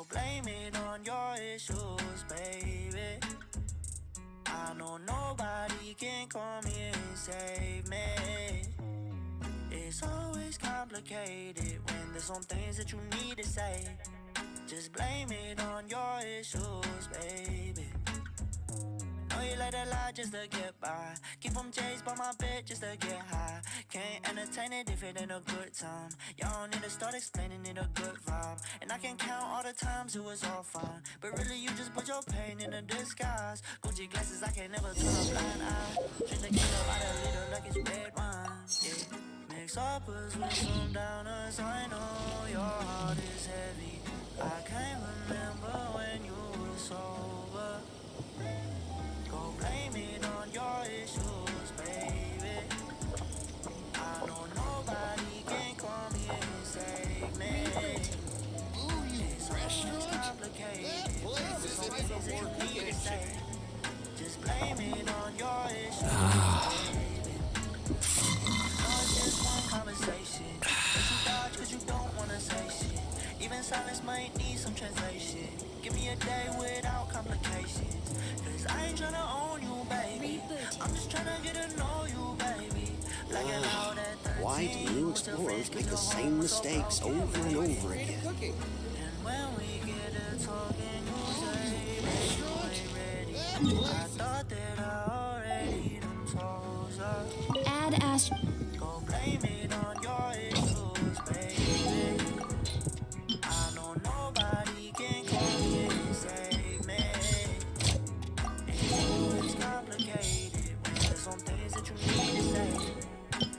Go blame it on your issues, baby. I know nobody can come here and save me. It's always complicated when there's some things that you need to say. Just blame it on your issues, baby. Know you let a lie just to get by. Keep them chased by my bed just to get high. Can't entertain it if it ain't a good time. Y'all need to start explaining it a good vibe. And I can count all the times it was all fine, but really you just put your pain in a disguise. Gucci glasses, I can never turn a blind eye. Drink the kingdom out of leader like it's red wine. Yeah. Mix uppers with some downers. I know your heart is heavy. I can't remember when you were sober. Go blame it on your issues, baby. I know nobody can come here and save me. It's always complicated. There's so many things that you need to say. Just blame it on your issues, baby. No, it's just one conversation. But you dodge cause you don't wanna say shit. Even silence might need some translation. Give me a day without complications. Cause I ain't tryna own you, baby. I'm just tryna get to know you, baby. Why do new explorers make the same mistakes over and over again? And when we get to talking, you say that you ain't ready. I thought that I already done told ya. Add Ash. Go blame it on your issues, baby. I know nobody can come here and save me. It's always complicated when there's some things that you need to say.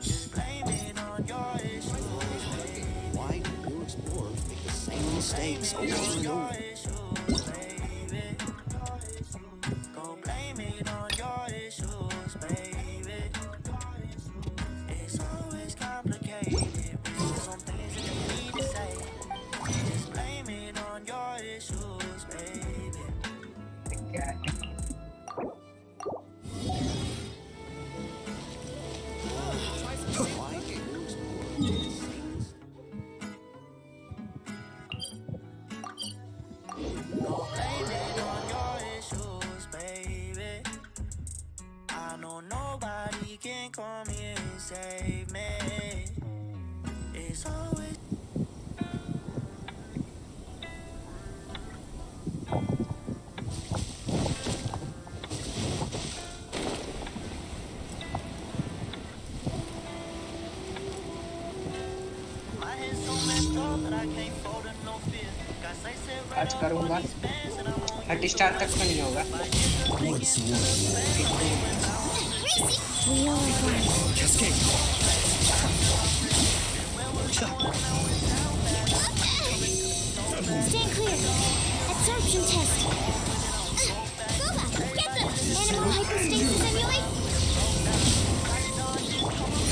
Just blame it on your issues, baby. Why do new explorers make the same mistakes over and over? Issues, baby. Go blame it on your issues, baby. It's always complicated when there's some things that you need to say. Just blame it on your issues, baby. Why do new explorers make the same Go blame it on your issues, baby. I know nobody can come here and save me. It's always my head's so messed up that I can't fold in no fear. Got say said right आज up करूँगा on these bands and I'm on 30 star तक तो नहीं होगा We are fine. Cascade. Stand clear. Absorption test. Boba, get them. Animal hypostasis emulate.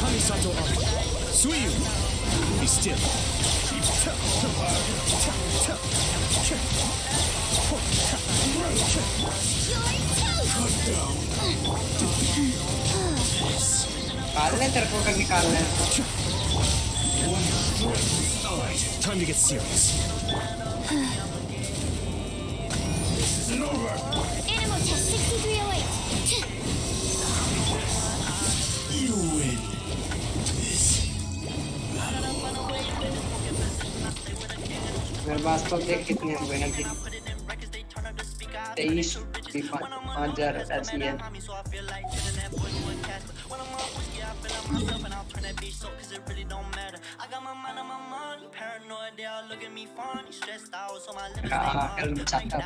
Kamisato Army. Suiyu. Be still. निकालने तेरे को कर निकालना है Alright, time to get serious. Animal test 6308. You win this. मेरे पास तो देख कितने हुए हैं अभी 23 5000 ऐसी है हाँ कल चाहता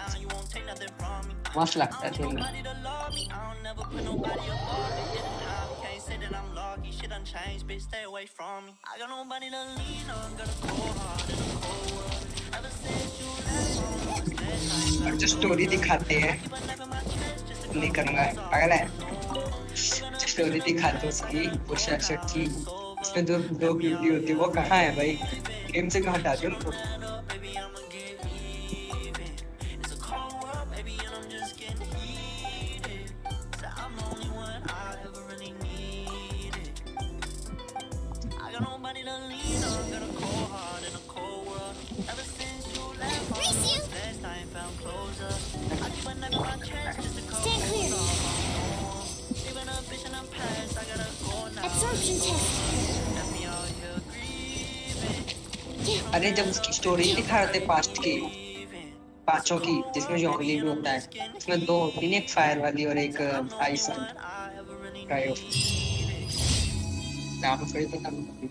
मस्त लगता है खेलना Shit done changed, bitch, stay away from me. I got nobody to lean on, got a cold heart in a cold world. Ever since you left, और जो स्टोरी दिखाते हैं नहीं करूँगा पागल है स्टोरी दिखाते हैं उसकी वो शर्ट की उसमें दो ब्यूटी होती है वो कहाँ है भाई गेम से कहाँ हटा दिया उनको अरे जब उसकी स्टोरी दिखा रहे थे पास्ट की, पांचों की, जिसमें जोंगली भी होता है, इसमें दो होती है, एक फायर वाली और एक आइस वाली। ट्राई ऑफ नाम थोड़ी पता मुझे।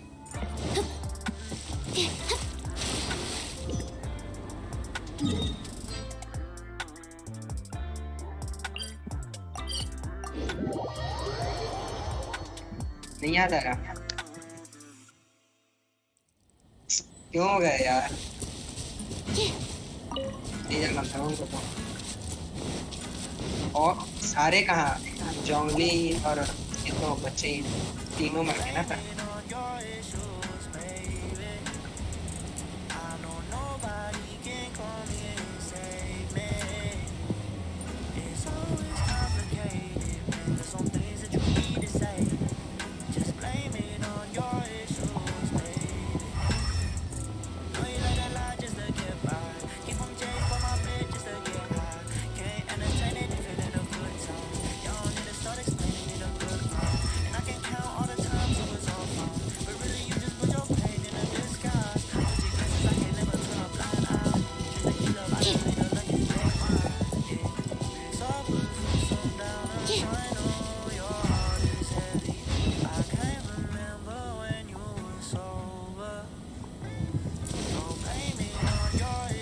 नहीं याद आ रहा क्यों हो गया यार, ये जानना था उनको तो। और सारे कहाँ, जोंगली और ये तो बच्चे ही तीनों मर गए ना था।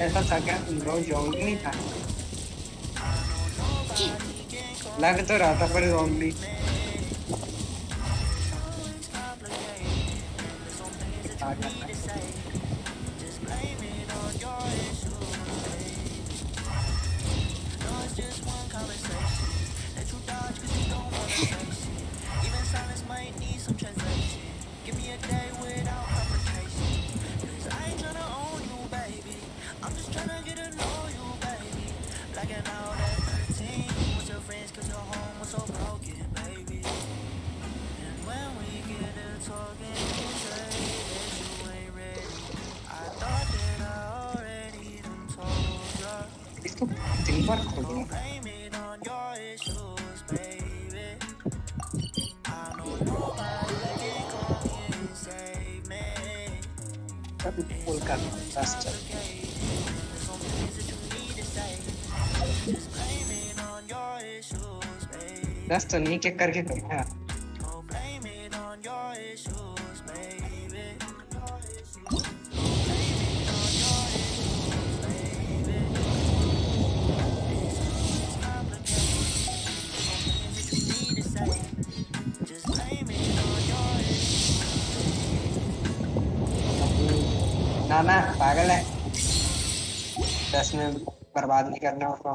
ऐसा था क्या, ब्रो जोंगली नहीं था, लग तो रहा था पर जोंगली। इसको दिन भर खोल दिया सब फुल कर बस चल। बस तो नहीं चेक करके करो यार। ना ना पागल है, 10 में बर्बाद नहीं करना उसको।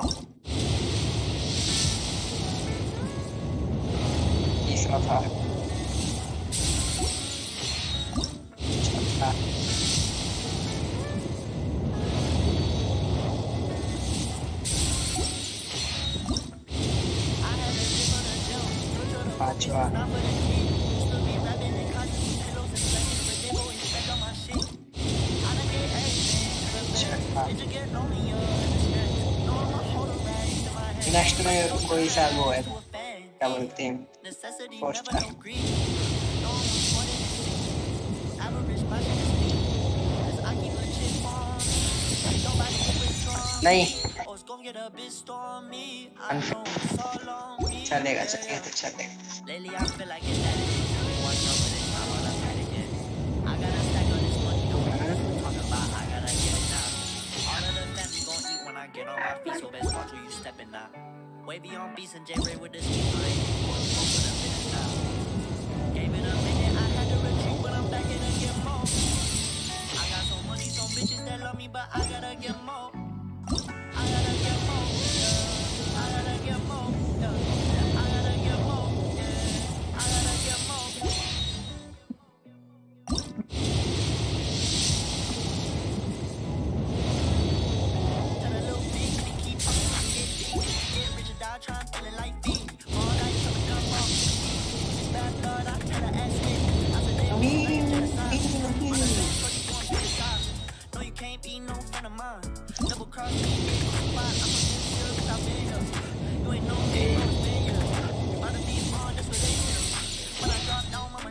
तीसरा था चौथा, पांचवा, नेक्स्ट में कोई सा वो है, क्या बोलते हैं, पोस्टर नहीं, चलेगा चलेगा तो चलेगा। Get on my feet, so best watch where you stepping now. Wavy on beats and J-Ray with the speed, so they keep on smoking up in the now. Gave it a minute, I had to retreat, but I'm back here to get more. I got some money, some bitches that love me, but I gotta get more. I gotta get more, yeah. I gotta get more, yeah. I gotta get more, yeah. I gotta get more.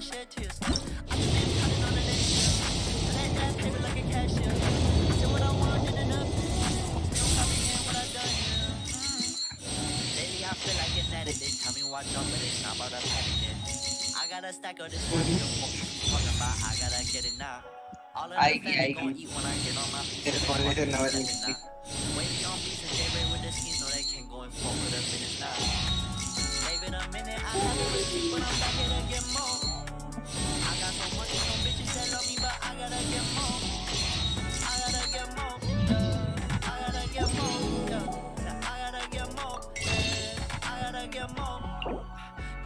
Shed tears. I just been counting on the next year. Let that paper like a cashier. watch out, but it's not about the packaging. I got a stack of this money, the fuck you talking about? I gotta get it now. All of the family gon' eat when I get on my feet. तेरे phone में से Naval Wavy on beats and J-Ray with the skis, no they can't go and fuck with the business now. Gave it a minute, I had to receive, but I'm back here to get more. I got some money, some bitches that love me, but I gotta get more. I gotta get more, I gotta get more, I gotta get more, I gotta get more.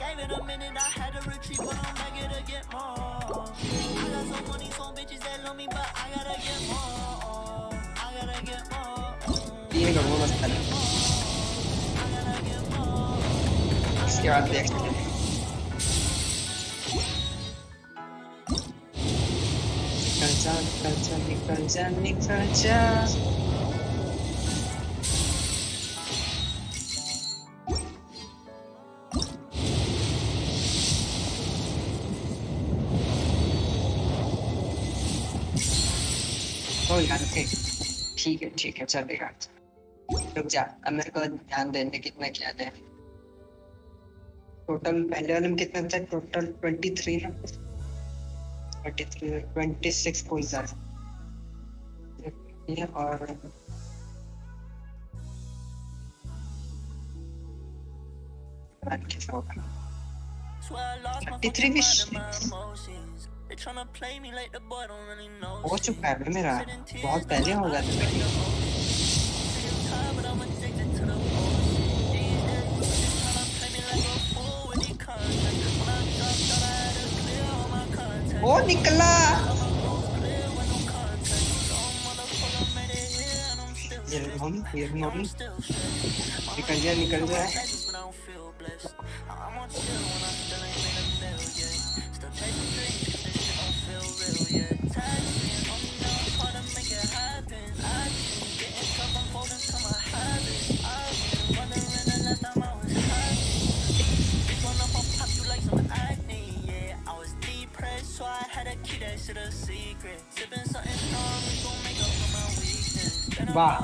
Gave it a minute, I had to retreat, but I'm back here to get more. I got some money, some bitches that love me, but I gotta get more. I gotta get more. ये करूँगा बस पहले इसके बाद देखते हैं निकल जा ओ यार ठीक है चलेगा रुक जा अब मेरे को ध्यान देने कितना क्या है टोटल पहले वाले में कितना था टोटल 23 ना 26 पोल्स है ये और हो चुका है मेरा बहुत पहले हो गया था ओ निकला निकल जा वाह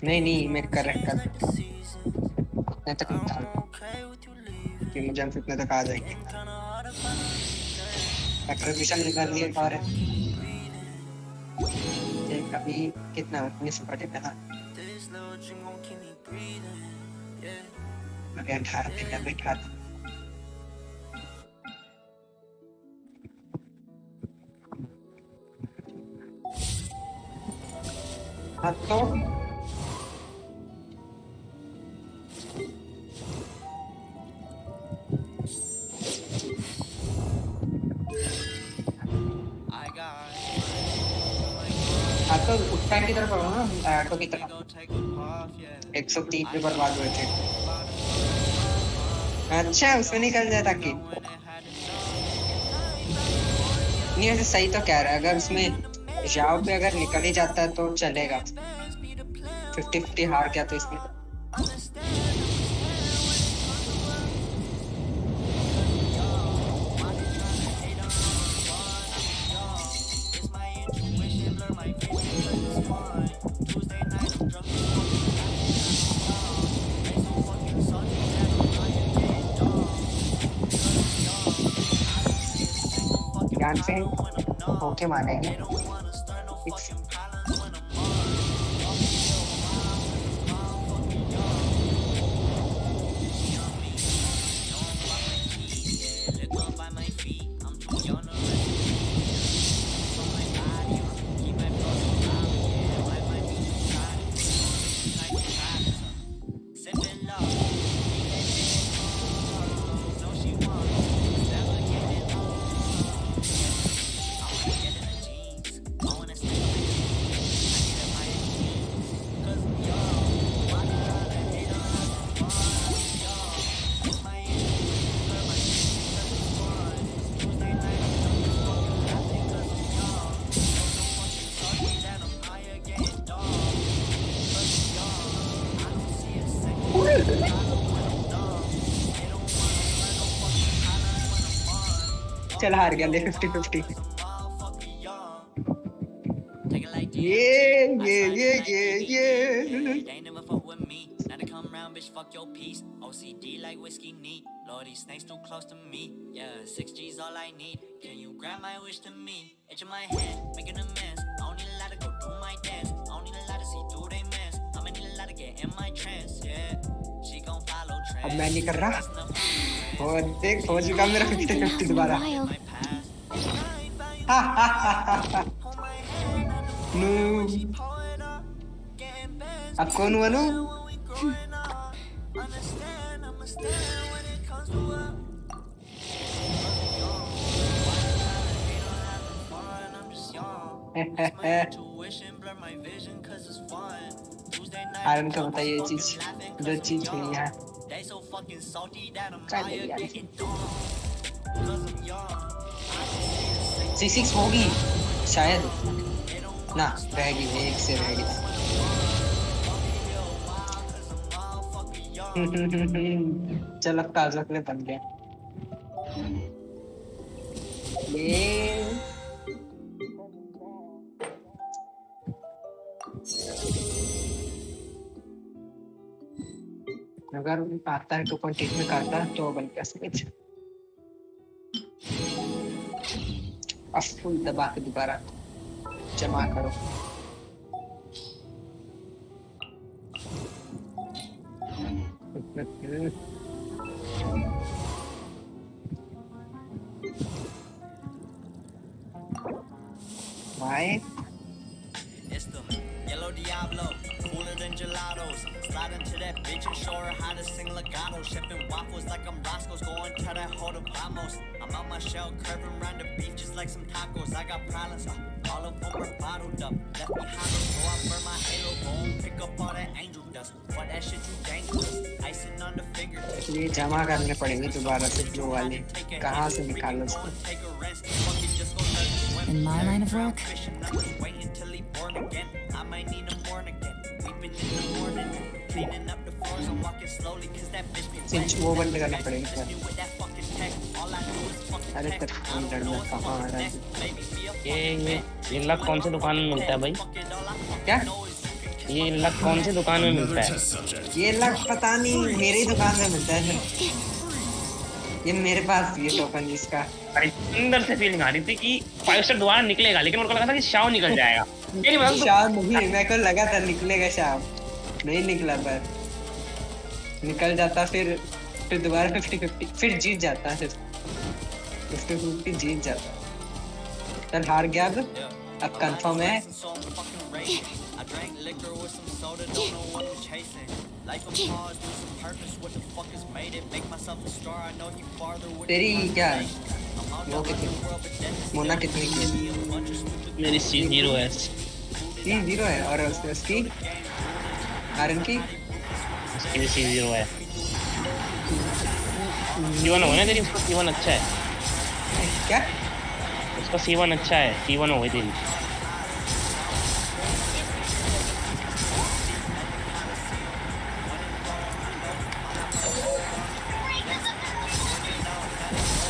नहीं मेरे करेक्ट कर इतने तक कि मुझे हम इतने तक आ जाएंगे एक्टिविशन निकाल लिए और अभी कितना 19 बटे पे था मैं 18 बैठा था तो तो उत्तर की तरफ ना ऑटो की तरफ 103 पे बर्बाद हुए थे अच्छा उसमें निकल जाए ताकि नहीं ऐसे सही तो कह रहा है अगर उसमें जाओ पे अगर निकल ही जाता है तो चलेगा 50-50 हार गया तो इसमें ध्यान से ओके मानेंगे चल हार गया 50-50 They ain't never fuck with me. Now they come round, bitch, fuck your peace. OCD like whiskey neat. Lord, these snakes too close to me. Yeah, 6G's all I need. Can you grant my wish to me? Itch in my hand, making a mess. I don't need a lot to go do my dance. I don't need a lot to see through they mess. I'ma need a lot to get in my trance. Yeah, she gon' follow trends. अब मैं नहीं कर रहा और देख हो चुका मेरा 50-50 दोबारा While. नू अब कौन हुआ नू आयरन का बताइए ये चीज जो चीज हुई है C6 होगी शायद ना रहेगी एक से रहेगी चल अब काजल के लिए बन गया ये अगर आता है 2.8 में काटता है तो बन गया स्विच अब फुल दबा के दोबारा जमा करो भाई It's the yellow Diablo, cooler than gelatos. Slide into that bitch and show her how to sing legato. Shipping waffles like I'm Roscoe's, going to that hoe to Vamos. I'm out my shell, curving around the beef just like some tacos. I got problems, all of them are bottled up. Left me hollow, so I burn my halo. Go and pick up all that angel dust. What that shit you dangerous, icing on the fingertips. ये जमा करने पड़ेंगे दोबारा से जो वाले कहाँ से निकालो इसको In my line of work, Wait until he born again. I might need him born again. Weeping in the morning, cleaning up the floors and walking slowly, cause that bitch be सिंच वो बंद करना पड़ेगा sir with that fucking tech. All I do is fucking अरे तक अंदर में कहाँ आ रहा है ये लक कौन सी दुकान में मिलता है भाई क्या ये लक कौन सी दुकान में मिलता है Test subject. ये लग पता नहीं मेरी दुकान में मिलता है सर ये मेरे पास ये टोकन जिसका अरे अंदर से फीलिंग आ रही थी कि 5 स्टार दोबारा निकलेगा लेकिन मेरे को लगा था कि शाव निकल जाएगा मेरी बात शाम नहीं मेरे को लगा था निकलेगा शाम नहीं निकला पर निकल जाता फिर दोबारा 50-50 फिर जीत जाता है 50-50 जीत जाता चल हार गया अब कंफर्म है I drank liquor with some soda, don't know what I'm chasing. Life of pause, do some purpose, what the fuck has made it? Make myself a star, I know you farther with तेरी क्या है I'm out वो there कितनी in the world, but then Mona कितनी की है a bunch of stupid मेरी C0 है C0 है और उसकी आरन की उसकी भी C0 है C1 हो गया ना तेरी उसका C1 अच्छा है क्या उसका C1 अच्छा है C1 हो गई तेरी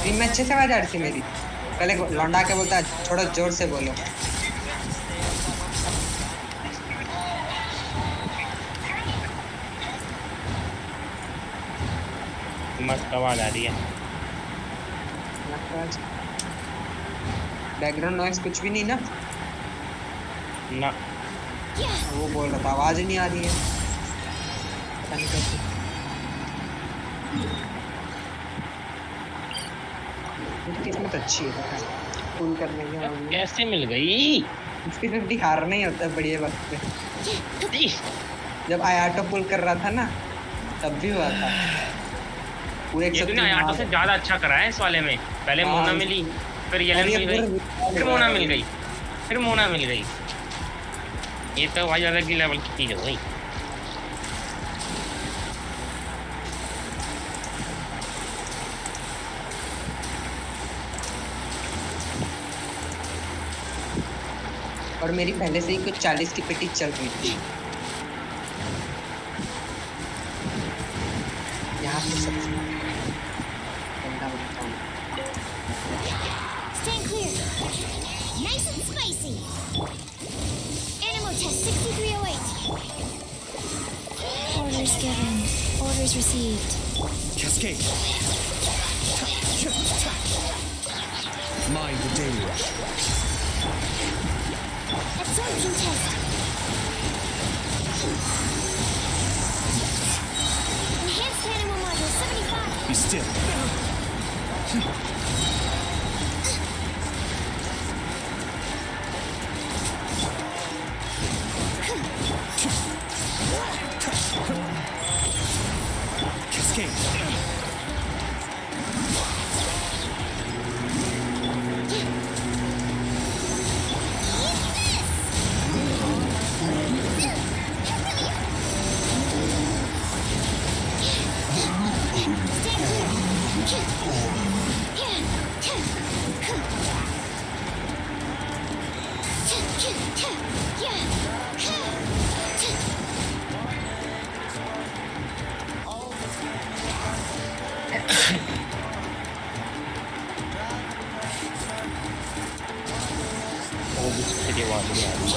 टीम में अच्छे से आवाज आ रही थी मेरी पहले लौंडा के बोलता थोड़ा जोर से बोलो मस्त आवाज आ रही है बैकग्राउंड नॉइस कुछ भी नहीं ना ना वो बोल रहा था आवाज ही नहीं आ रही है पता नहीं कैसे किस्मत अच्छी है पुल करने के मामले कैसे मिल गई 50-50 हारना ही होता है बढ़िया वक्त पे जब आयाटो पुल कर रहा था ना तब भी हुआ था पूरे ये तूने आयाटो से ज्यादा अच्छा करा है इस वाले में पहले हाँ, मोना मिली फिर येलन मिल गई फिर मोना मिल गई फिर मोना मिल गई ये तो भाई अलग ही लेवल की चीज हो गई और मेरी पहले से ही कुछ 40 की पिटी चल रही थी यहाँ पे सबसे गंदा बनता हूँ Stand clear. Nice and spicy. orders received. Cascade. Mind the deluge. Absorption test. Enhanced animal module 75. Be still. Cascade. वो भी उसके लिए आवाज नहीं आ रही।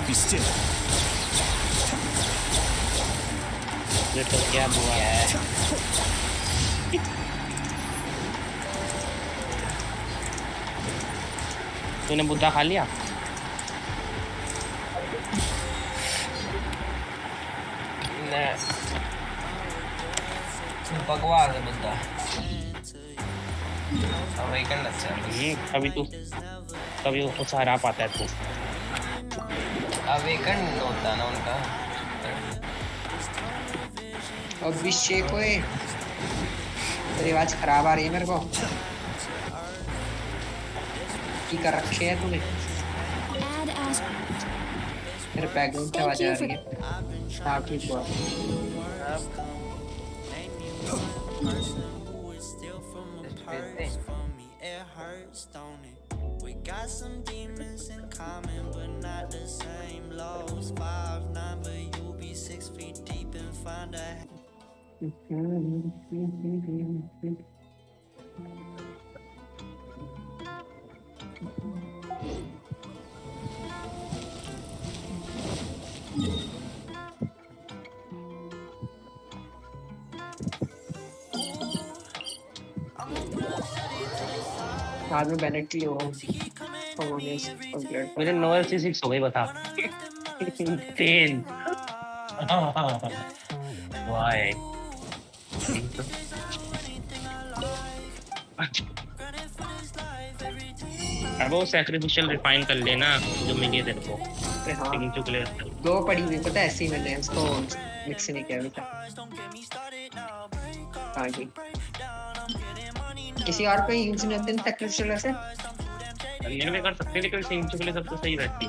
Be still. ये तो क्या हुआ है? तूने बुद्धा खा लिया? बकवास है बुद्धा। अवेकन अच्छा है। कभी उसको हरा पाता है तू। अवेकन होता है ना उनका। अभिषेक ओए, तेरी आवाज खराब आ रही है मेरे को। की कर रखे है तूने? Add as मेरे बैकग्राउंड की आवाज आ रही है। हाँ ठीक हुआ। We got some demons in common, but not the same lows. 5'9", but you be 6 feet deep and find a. बाद में बेनेट के लिए हो कंप्लीट। मेरे 9 हो गई बता। 10 वाई अब वो सैक्रिफिशियल रिफाइन कर लेना जो मिली तेरे को। हाँ चुकले दो पड़ी हुई पता है, ऐसे ही मैंने उसको मिक्स नहीं किया अभी तक। हाँ जी, किसी और पे यूज नहीं होते सैक्रिफिशियल वैसे करने में कर सकते, लेकिन सिंह चुकले सबसे सही रहती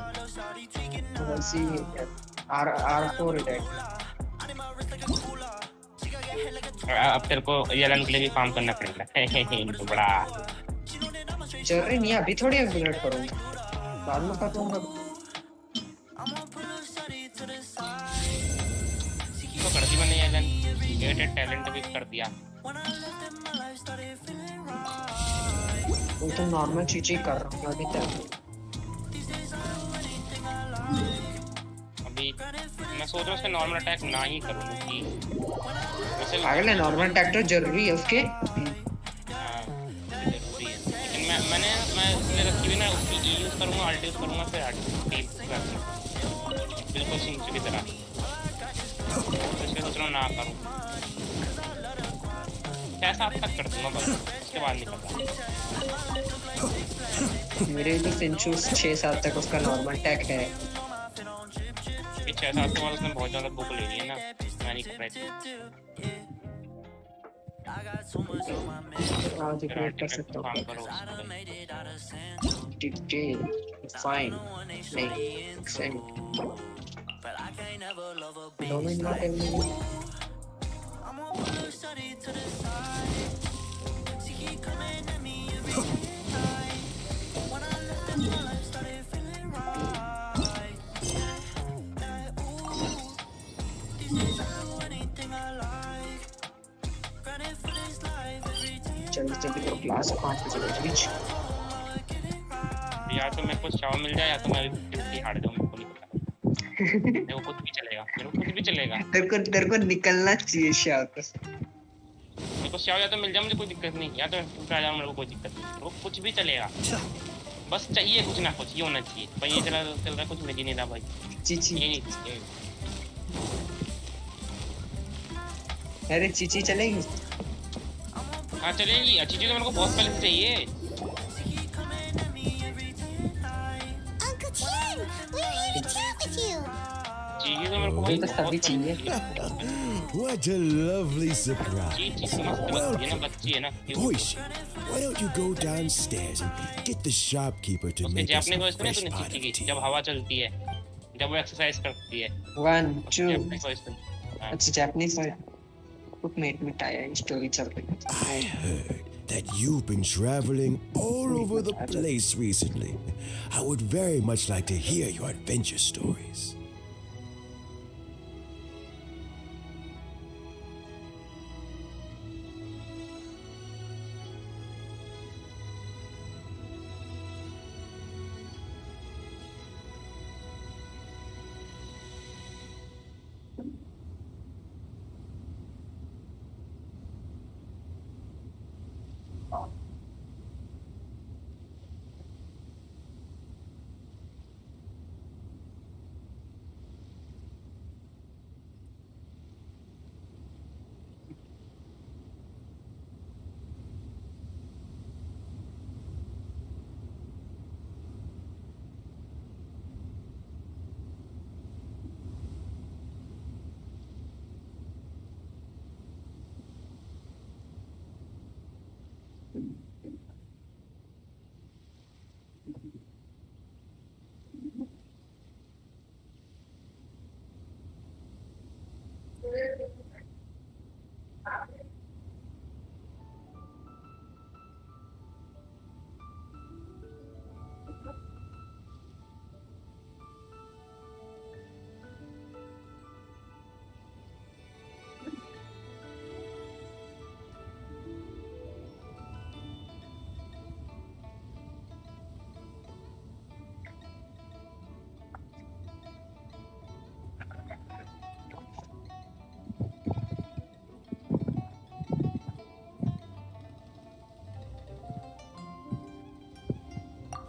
वैसी R4 है। अब तेरे को यलन के लिए भी काम करना पड़ेगा। तो बड़ा चल रही नहीं, अभी थोड़ी अपग्रेड करूंगा, बाद में करूंगा। तो कर दी मैंने यलन, गेटेड टैलेंट भी कर दिया। वो तो नॉर्मल चीजें कर रहा हूँ अभी तक। अभी मैं सोच रहा हूँ उसका नॉर्मल अटैक ना ही करूँ कि वैसे अगले नॉर्मल अटैक तो जरूरी है उसके। जरूरी है, लेकिन मैं इसलिए रखी हुई ना, उसकी ई यूज़ करूँगा, अल्ट यूज़ करूँगा, फिर बिल्कुल सिंचू की तरह। इसलिए सोच रहा हूँ ना करूँ, 6-7 तक कर दूँगा बस, उसके बाद नहीं पता। मेरे भी सिंचू 6-7 तक उसका नॉर्मल अटैक है। 6-7 के बाद उसने बहुत ज़्यादा बुक ले ली है ना, मैं नहीं कर रही थी। आज क्रिएट कर सकता हूँ। फाइन नहीं सेम डोमेन नॉट एवरी। जल्दी करो, क्लास 5 बजे बीच। या तो मेरे को चाव मिल जाए या तो मैं भी 50 हार जाऊँ, मेरे को नहीं पता। मेरे को कुछ भी चलेगा। चलेगा, मेरे को कुछ भी चलेगा। तेरे को निकलना चाहिए शायद। मेरे को श्याओ या तो मिल जाए, मुझे कोई दिक्कत नहीं, या तो टूटा जाए, मेरे को कोई दिक्कत नहीं, मेरे को कुछ भी चलेगा, बस चाहिए कुछ ना कुछ, ये होना चाहिए। भाई ये चल रहा कुछ मिल ही नहीं रहा भाई। चीची, ये नहीं, अरे चीची चलेगी? हाँ चलेगी। अच्छी चीज तो मेरे को बहुत पहले से चाहिए। Uncle Tien, we're here to chat with you. चाहिए तो मेरे को ये तो बहुत सभी पहले चाहिए। What a lovely surprise. चीज मस्त लगती है ना, बच्ची है ना। Genshin, why don't you go downstairs and get the shopkeeper to उसके make us जापने a को इसको fresh तूने pot चीची of की, tea? जब हवा चलती है, जब वो एक्सरसाइज करती है। 1 2 जापने को इसको, हाँ। अच्छा जापानीज में कुक मेट में टाया स्टोरी चल रही है। I heard that you've been traveling all over the place recently. I would very much like to hear your adventure stories.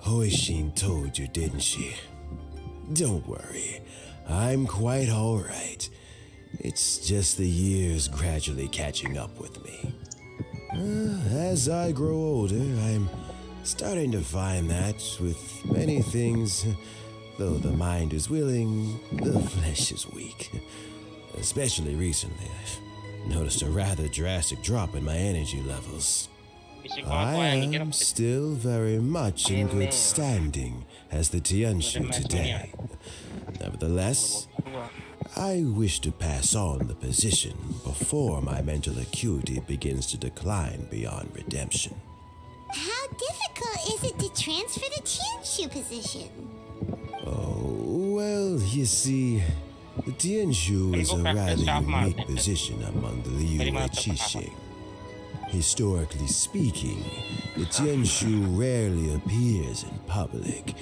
Hoishin told you, didn't she? Don't worry, I'm quite all right. It's just the years gradually catching up with me. As I grow older, I'm starting to find that with many things, though the mind is willing, the flesh is weak. Especially recently, I've noticed a rather drastic drop in my energy levels. I am still very much in good standing as the Tianshu today. Nevertheless, I wish to pass on the position before my mental acuity begins to decline beyond redemption. How difficult is it to transfer the Tianshu position? Oh, well, you see, the Tianshu is a rather unique position among the Liyue Qixing. Historically speaking, the Tianshu rarely appears in public.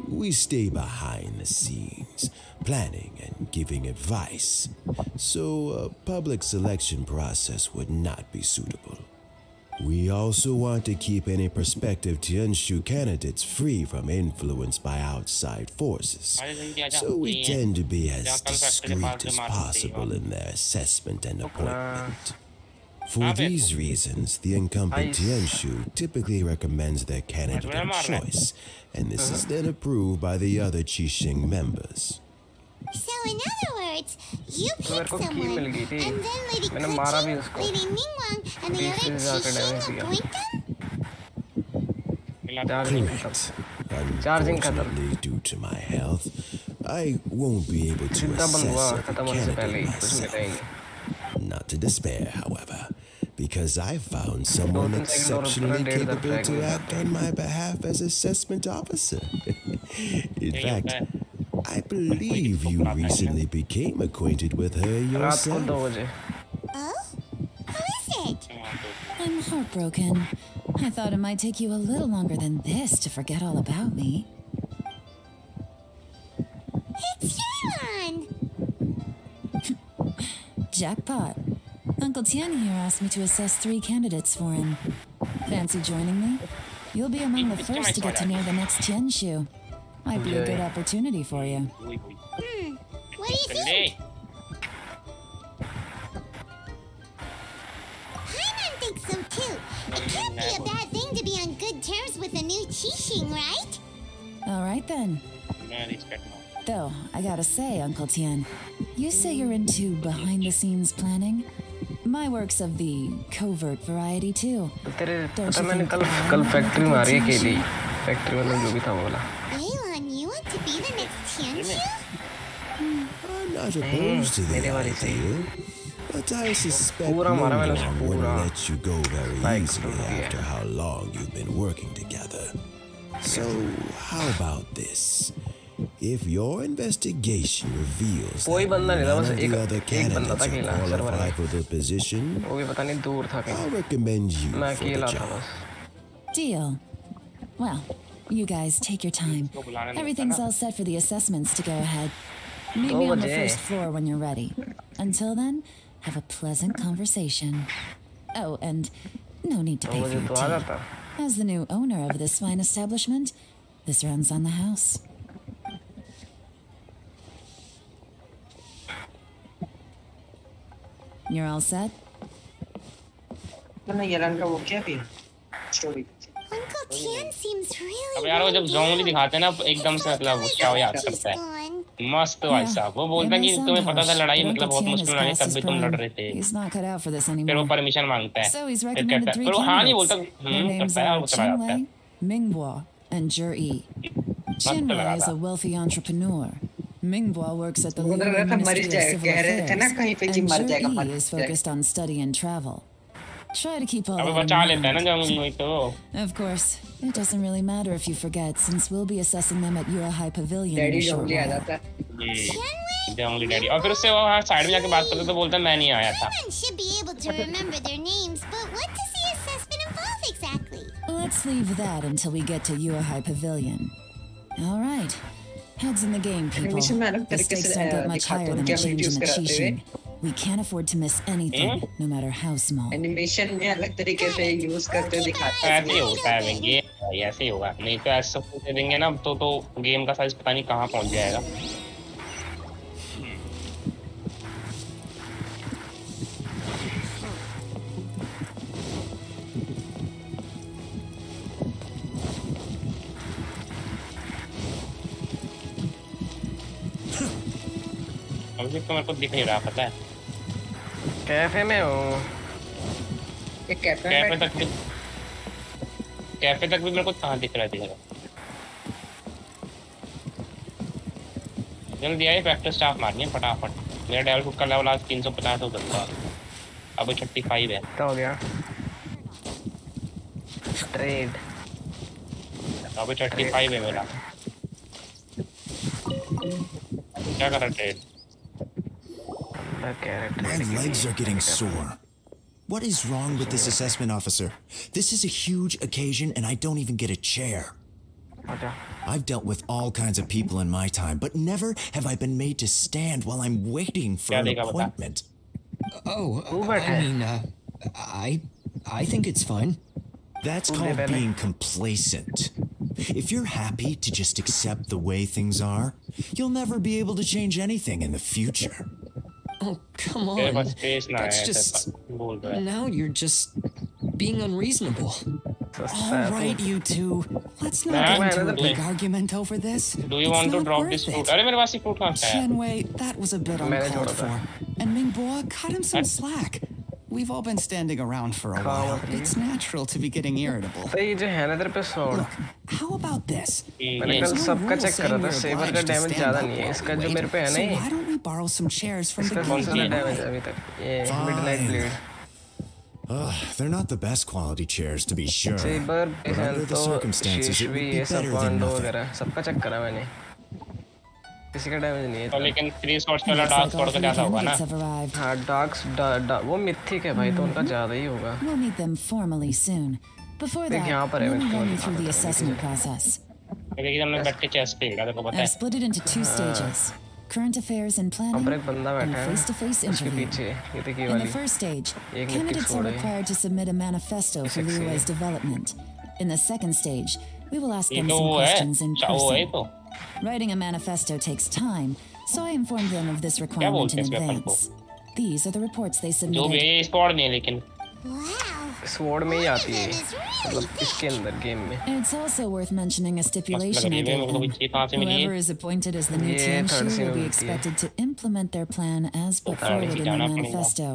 We stay behind the scenes, planning and giving advice, so a public selection process would not be suitable. We also want to keep any prospective Tianshu candidates free from influence by outside forces, so we tend to be as discreet as possible in their assessment and appointment. For these reasons, the incumbent Tianshu typically recommends their candidate of choice, and this is then approved by the other Qixing members. So in other words, you pick someone, and then Lady Kuchi, Lady Ningguang, and the other Qixing appoint them? Correct. Unfortunately, due to my health, I won't be able to assess every candidate myself. Not to despair, however, because I found someone exceptionally capable to act on my behalf as assessment officer. In fact, I believe you recently became acquainted with her yourself. Oh? Who is it? I'm heartbroken. I thought it might take you a little longer than this to forget all about me. It's Shaylon! Jackpot. Uncle Tian here asked me to assess 3 candidates for him. Fancy joining me? You'll be among the first to get to know the next Tianshu. Might be a good opportunity for you. What do you think? Paimon thinks so too. It can't be a bad thing to be on good terms with a new Qixing, right? All right then. Though, I gotta say, Uncle Tian, you say you're into behind-the-scenes planning? My work's of the covert variety too. तेरे पता मैंने कल factory मारी है केली factory मतलब जो भी था वो वाला Baylon, you want to be the next Tianshu? I'm not opposed to the idea, but I suspect no पूरा मारा मैंने one उसको wouldn't पूरा let you go very easily after how long you've been working together. So, how about this? If your investigation reveals कोई that बंदा नहीं था none बस of the एक other बंदा था candidates अकेला are सर्वर qualified में for the position, वो भी पता नहीं दूर था I'll कहीं recommend you मैं for the अकेला था job. बस Deal. Well, you guys take your time. Everything's all set for the assessments to go ahead. Meet me on the first floor when you're ready. Until then, have a pleasant conversation. Oh, and no need to pay for मुझे your तो आ tea. जाता As the new owner of this fine establishment, this runs on the house. You're all set? मैंने यलन का वो क्या भी story Uncle Tian seems really. अब यार वो जब जोंगली दिखाते हैं ना एकदम से मतलब वो क्या याद She's करता है gone. मस्त भाई साहब वो बोलता है कि तुम्हें पता था लड़ाई मतलब बहुत मुश्किल लड़ाई तब भी तुम लड़ रहे थे He's not cut out for this फिर वो anymore. परमिशन मांगता है So he's फिर recommended कहता है 3 फिर वो हाँ नहीं बोलता candidates. Their names करता है और are वो चला जाता है Qinwei, Minghua, and Zhi. Qinwei is a wealthy entrepreneur. Minghua works at the बोल Liu रहा था मर Ministry of जाएगा Civil कह रहे थे ना Affairs, कहीं पे कि and मर जाएगा Zhi मर is जाएगा focused on study and travel. Try to keep all अबे that बचा in लेता है ना mind. जोंगली वही तो Of course, it doesn't really matter if you forget, since we'll be assessing them at your high pavilion in daddy a short जोंगली आ while. जाता है जोंगली डैडी और फिर उससे वो वहाँ साइड में जाके बात करते तो बोलता है मैं नहीं आया था Paimon should be able to remember their names, but what does the assessment involve exactly? Let's leave that until we get to your high pavilion. All right. Heads in the game, people. Animation में अलग The तरीके stakes से don't get much दिखाते higher हैं than a क्या change videos in the कराते हुए Qixing. We can't afford to miss anything, no matter how small. Animation में अलग तरीके से यूज करते हुए दिखाते हैं ऐसे ही होता है ये ऐसे ही होगा नहीं तो ऐसा सब दे देंगे ना तो गेम का साइज पता नहीं कहाँ पहुँच जाएगा अभी तो मेरे को दिख नहीं रहा पता है कैफे में हूँ एक कैफे कैफे तक भी मेरे को कहाँ दिख रहा है जल्दी आइए फैक्ट्री स्टाफ मारनी है फटाफट मेरा डेवल फुट का लेवल आज 350 हो सकता है अब 35 है क्या हो गया ट्रेड अब 35 है मेरा क्या कर रहा trade My legs are getting sore. What is wrong with this assessment officer? This is a huge occasion and I don't even get a chair. अच्छा I've dealt with all kinds of people in my time, but never have I been made to stand while I'm waiting for क्या an देगा बता? appointment. I think it's fine. That's called being complacent. If you're happy to just accept the way things are, you'll never be able to change anything in the future. Oh, come तेरे on. Pass space ना That's है just... बोल रहा है Now you're just being unreasonable. All right, you two. Let's not Nah, get into a man, big argument over this. Do you It's want to not drop worth this it. fruit? अरे मेरे पास ये fruit कहाँ से है? Shenwei, that was a bit मैंने uncalled छोड़ा for. And Mingbo, cut him some slack. We've all been standing around for a while. It's natural to be getting irritable. तो ये जो है ना तेरे पे sword Look, how about this? मैंने कल There's no सबका rule चेक करा saying था we're सेवर का obliged to डैमेज stand ज्यादा up नहीं है while इसका we जो wait. मेरे पे है So नहीं why don't we borrow some chairs from इसका the कौन सा game? डैमेज है अभी तक ये midnight Fine. Blade They're not the best quality chairs, to be sure. Sabre But under the तो circumstances, शीश it भी would be ये सब better than वांडो nothing. वगैरह सबका चेक करा मैंने किसी का डैमेज नहीं है और तो लेकिन 3 शॉट्स वाला Looks डार्क like all थोड़ा सा 3 ज्यादा होगा ना candidates have arrived. हाँ डार्क्स वो मिथिक है भाई तो उनका ज्यादा ही होगा We'll meet them formally soon. Before देख that, यहाँ पर है let me मैं run you इसको through the दिखाता हूँ, assessment process. क्योंकि हमने बैठ के चेस खेला तेरे को पता I've है split it into 2 stages. current affairs and planning, ऊपर एक बंदा and बैठा a है face-to-face उसके interview. पीछे ये देखिए In the वाली first stage, एक candidates are lipstick required to submit a manifesto for Sexy. Leroy's development. In the second stage, we will ask ये them तो some वो है questions in वो है person. तो Writing a manifesto takes time, so I informed them of this क्या requirement बोलते in हैं इस वेपन को advance. These are the reports they जो भी है submitted. ये स्क्वाड नहीं है लेकिन Wow. स्वॉर्ड में ही One of आती है them is really मतलब इसके thick. अंदर गेम में It's also worth mentioning a मस्त लग stipulation रही I है gave मेरे को भी them. ये कहाँ से मिली Whoever है is appointed as the new Yeah, Tianshu third scene will be होती है। expected to implement their plan as put third forward scene in the जाना पड़ेगा। manifesto.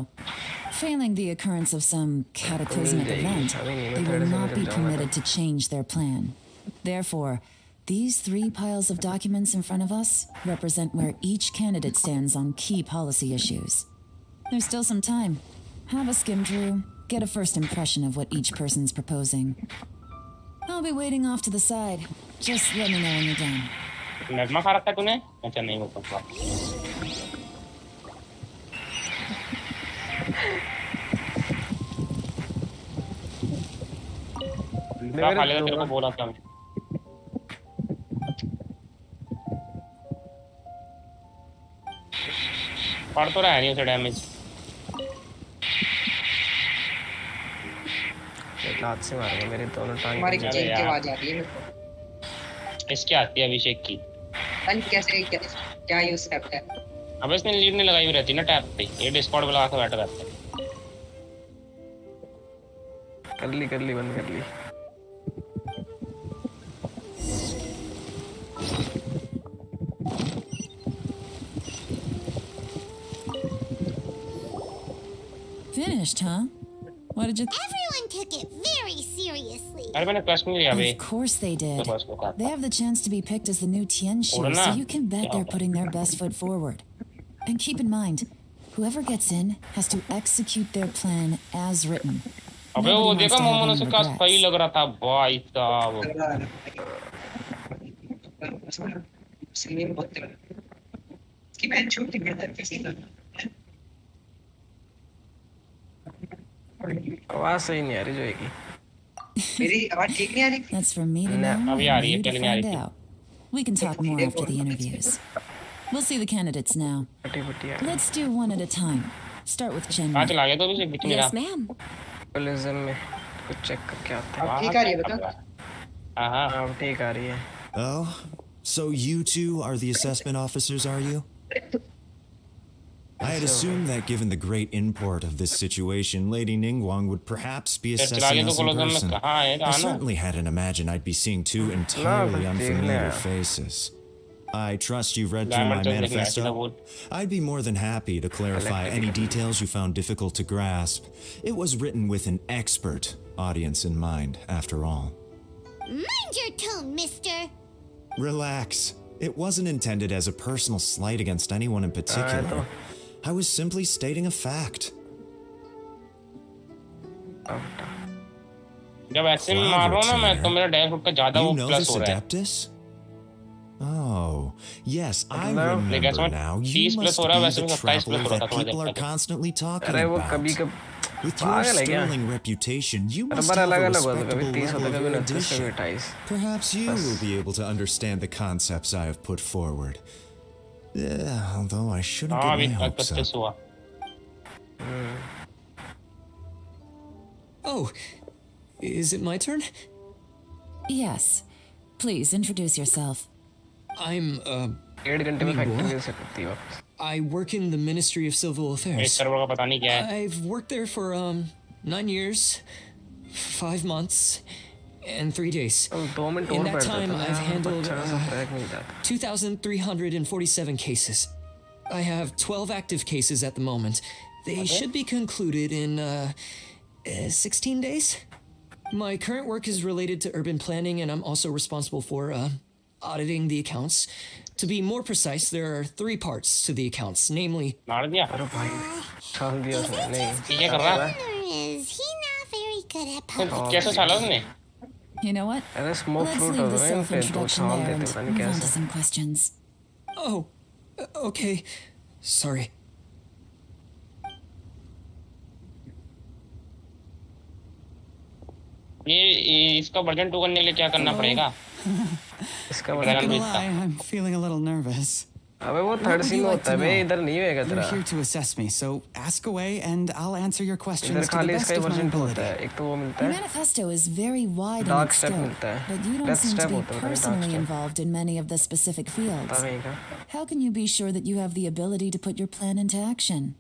Failing the occurrence of some cataclysmic जाएगी। event, अभी नहीं, मैं they third will scene not जब be जाऊंगा permitted to change their plan. Therefore, these 3 piles of documents in front of us represent where each candidate stands on key policy issues. There's still some time. Have a skim through, get a first impression of what each person's proposing. I'll be waiting off to the side. Just let me know when you're done. Najma खा रखा है तूने अच्छा नहीं वो पक्का क्या खा लेगा तेरे को बोला था मैं पड़ तो रहा है नहीं उसे डैमेज एक हाथ से मारेगा मेरे दोनों टांग हमारी अरे चेन की यार। आवाज आ रही है मेरे को। इसकी आती है अभिषेक की पता नहीं कैसे क्या यूज करता है। अब इसने लीड नहीं लगाई हुई रहती ना टैप पे ये डिस्कॉर्ड बुला के बैठा रहता है कर ली बंद कर ली Finished, huh? What did you... Everyone took it very seriously. अरे मैंने क्वेश्चन नहीं लिया भाई Of course they did. तो बस को कहा They have the chance to be picked as the new Tianshu, Hold on so now. you can bet Yeah. they're putting their best foot forward. And keep in mind, whoever gets in has to execute their plan as written. अबे वो Nobody wants देखा to have momo any से का regrets. सही लग रहा था भाई साहब इसलिए बहुत कि मैं छोटी बेहतर किसी का आवाज सही नहीं आ रही जो की मेरी आवाज ठीक नहीं आ रही। That's for me to know अभी आ and रही है you to पहले नहीं आ find रही थी out. We can talk more after the interviews. We'll see the candidates now. फटी फटी आ रही Let's do one at a time. Start with कहाँ Chenmei. चला गया तो अभिषेक बीच में Yes, रहा ma'am. पुलिज्म में कुछ चेक करके आते हैं अब ठीक आ रही है बता। हाँ हाँ अब ठीक आ रही है Oh, so you two are the assessment officers, are you? I had assumed that given the great import of this situation, Lady Ningguang would perhaps be चला assessing गया तो us in कोलोजम में person. कहाँ है I कहाँ ना certainly hadn't imagined I'd be seeing 2 entirely but unfamiliar देखना। faces. I trust you've read through my diamond चल देखना सीधा manifesto. बोल I'd be more than happy to clarify any details you found difficult to grasp. It was written with an expert audience in mind, after all. Mind your tone, mister. Relax. It wasn't intended as a personal slight against anyone in particular. I was simply stating a fact. जब ऐसे में मार रहा हूँ ना मैं तो मेरा डैश फुट का ज्यादा You वो know प्लस this हो रहा है Adeptus? Oh, yes, I मतलब- देखा remember समझ now. 30 You प्लस must हो रहा है be वैसे the में 27 traveler प्लस हो रहा that था थोड़ी people देर are तक constantly talking अरे वो about. कभी With your पागल है क्या? sterling reputation, you must number have a अलग अलग होता कभी respectable 30 level होता of कभी 29 कभी erudition. 28 Perhaps you will be able to understand the concepts I have put forward. Yeah, although I shouldn't हाँ get अभी my hopes up. 32 हुआ Oh, is it my turn? Yes. Please introduce yourself. I'm, 1.5 घंटे में Ningguang? Factory से सकती है वापस I work in the Ministry of Civil इस Affairs. सर्वर का पता नहीं क्या है I've worked there for, 9 years, 5 months, and 3 days. 2 minute In और that बैठ time, जाता I've है handled, अच्छा सा ट्रैक मिल जाता 2,347 cases. I have 12 active cases at the moment. They should be concluded in 16 days. My current work is related to urban planning, and I'm also responsible for auditing the accounts. To be more precise, there are 3 parts to the accounts, namely मार दिया अरे भाई छाल दिया उसने नहीं ये क्या कर रहा है Or is he not very good at तो public? कैसे छाला उसने You know what? अरे स्मोक Let's फ्रूट leave हो the रहे हैं पे तो self-introduction छाल there देते and पता नहीं move on to कैसे some questions. oh, okay, sorry. ये इसका वर्जन 2 करने के लिए क्या करना पड़ेगा इसका Dragon मतलब Beast का I'm feeling a little nervous. अबे वो What third would scene you में like होता to है बे, know? इधर नहीं होएगा You're तेरा. here to assess me, so ask away and I'll answer your इधर questions to the खाली best इसका ही of my वर्जन होता ability. है. एक तो वो मिलता Your है. manifesto is very wide in Dark its step scope, मिलता है. but you don't Death seem to step be होता है, पता नहीं dark personally step. involved in many of the specific पता fields. नहीं क्या. How can you be sure that you have the ability to put your plan into action?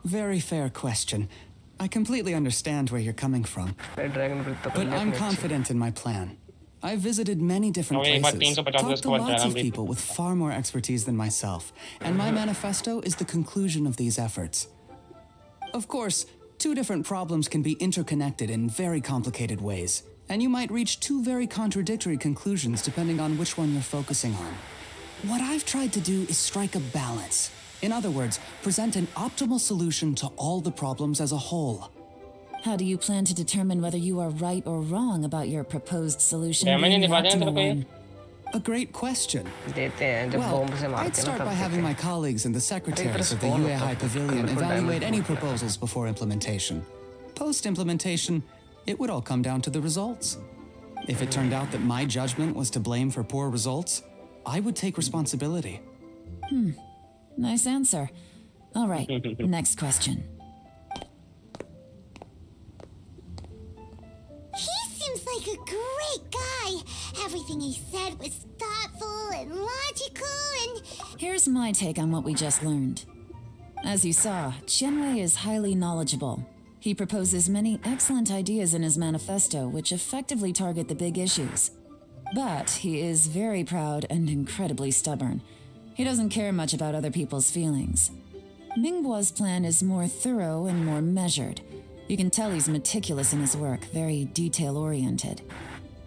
Very fair question. I completely understand where you're coming from, dragon breath तो but I'm confident in my plan. I've visited many different एक बार places, 350 talked to उसके बाद lots dragon of breath. people with far more expertise than myself, and my manifesto is the conclusion of these efforts. Of course, two different problems can be interconnected in very complicated ways, and you might reach two very contradictory conclusions depending on which one you're focusing on. What I've tried to do is strike a balance. In other words, present an optimal solution to all the problems as a whole. How do you plan to determine whether you are right or wrong about your proposed solution Damage being नहीं the दिखा देना optimal तेरे को ये? one? A great question. देते हैं जब Well, bomb से I'd मारते हैं ना start तब by having देते my हैं. colleagues and the secretaries of the spawn UAI होता है. Pavilion Colorful evaluate diamond any होता है. proposals before implementation. Post-implementation, it would all come down to the results. If it turned out that my judgment was to blame for poor results, I would take responsibility. Nice answer. All right, next question. He seems like a great guy. Everything he said was thoughtful and logical and... Here's my take on what we just learned. As you saw, Qianwei is highly knowledgeable. He proposes many excellent ideas in his manifesto which effectively target the big issues. But he is very proud and incredibly stubborn. He doesn't care much about other people's feelings. Mingguo's plan is more thorough and more measured. You can tell he's meticulous in his work, very detail-oriented.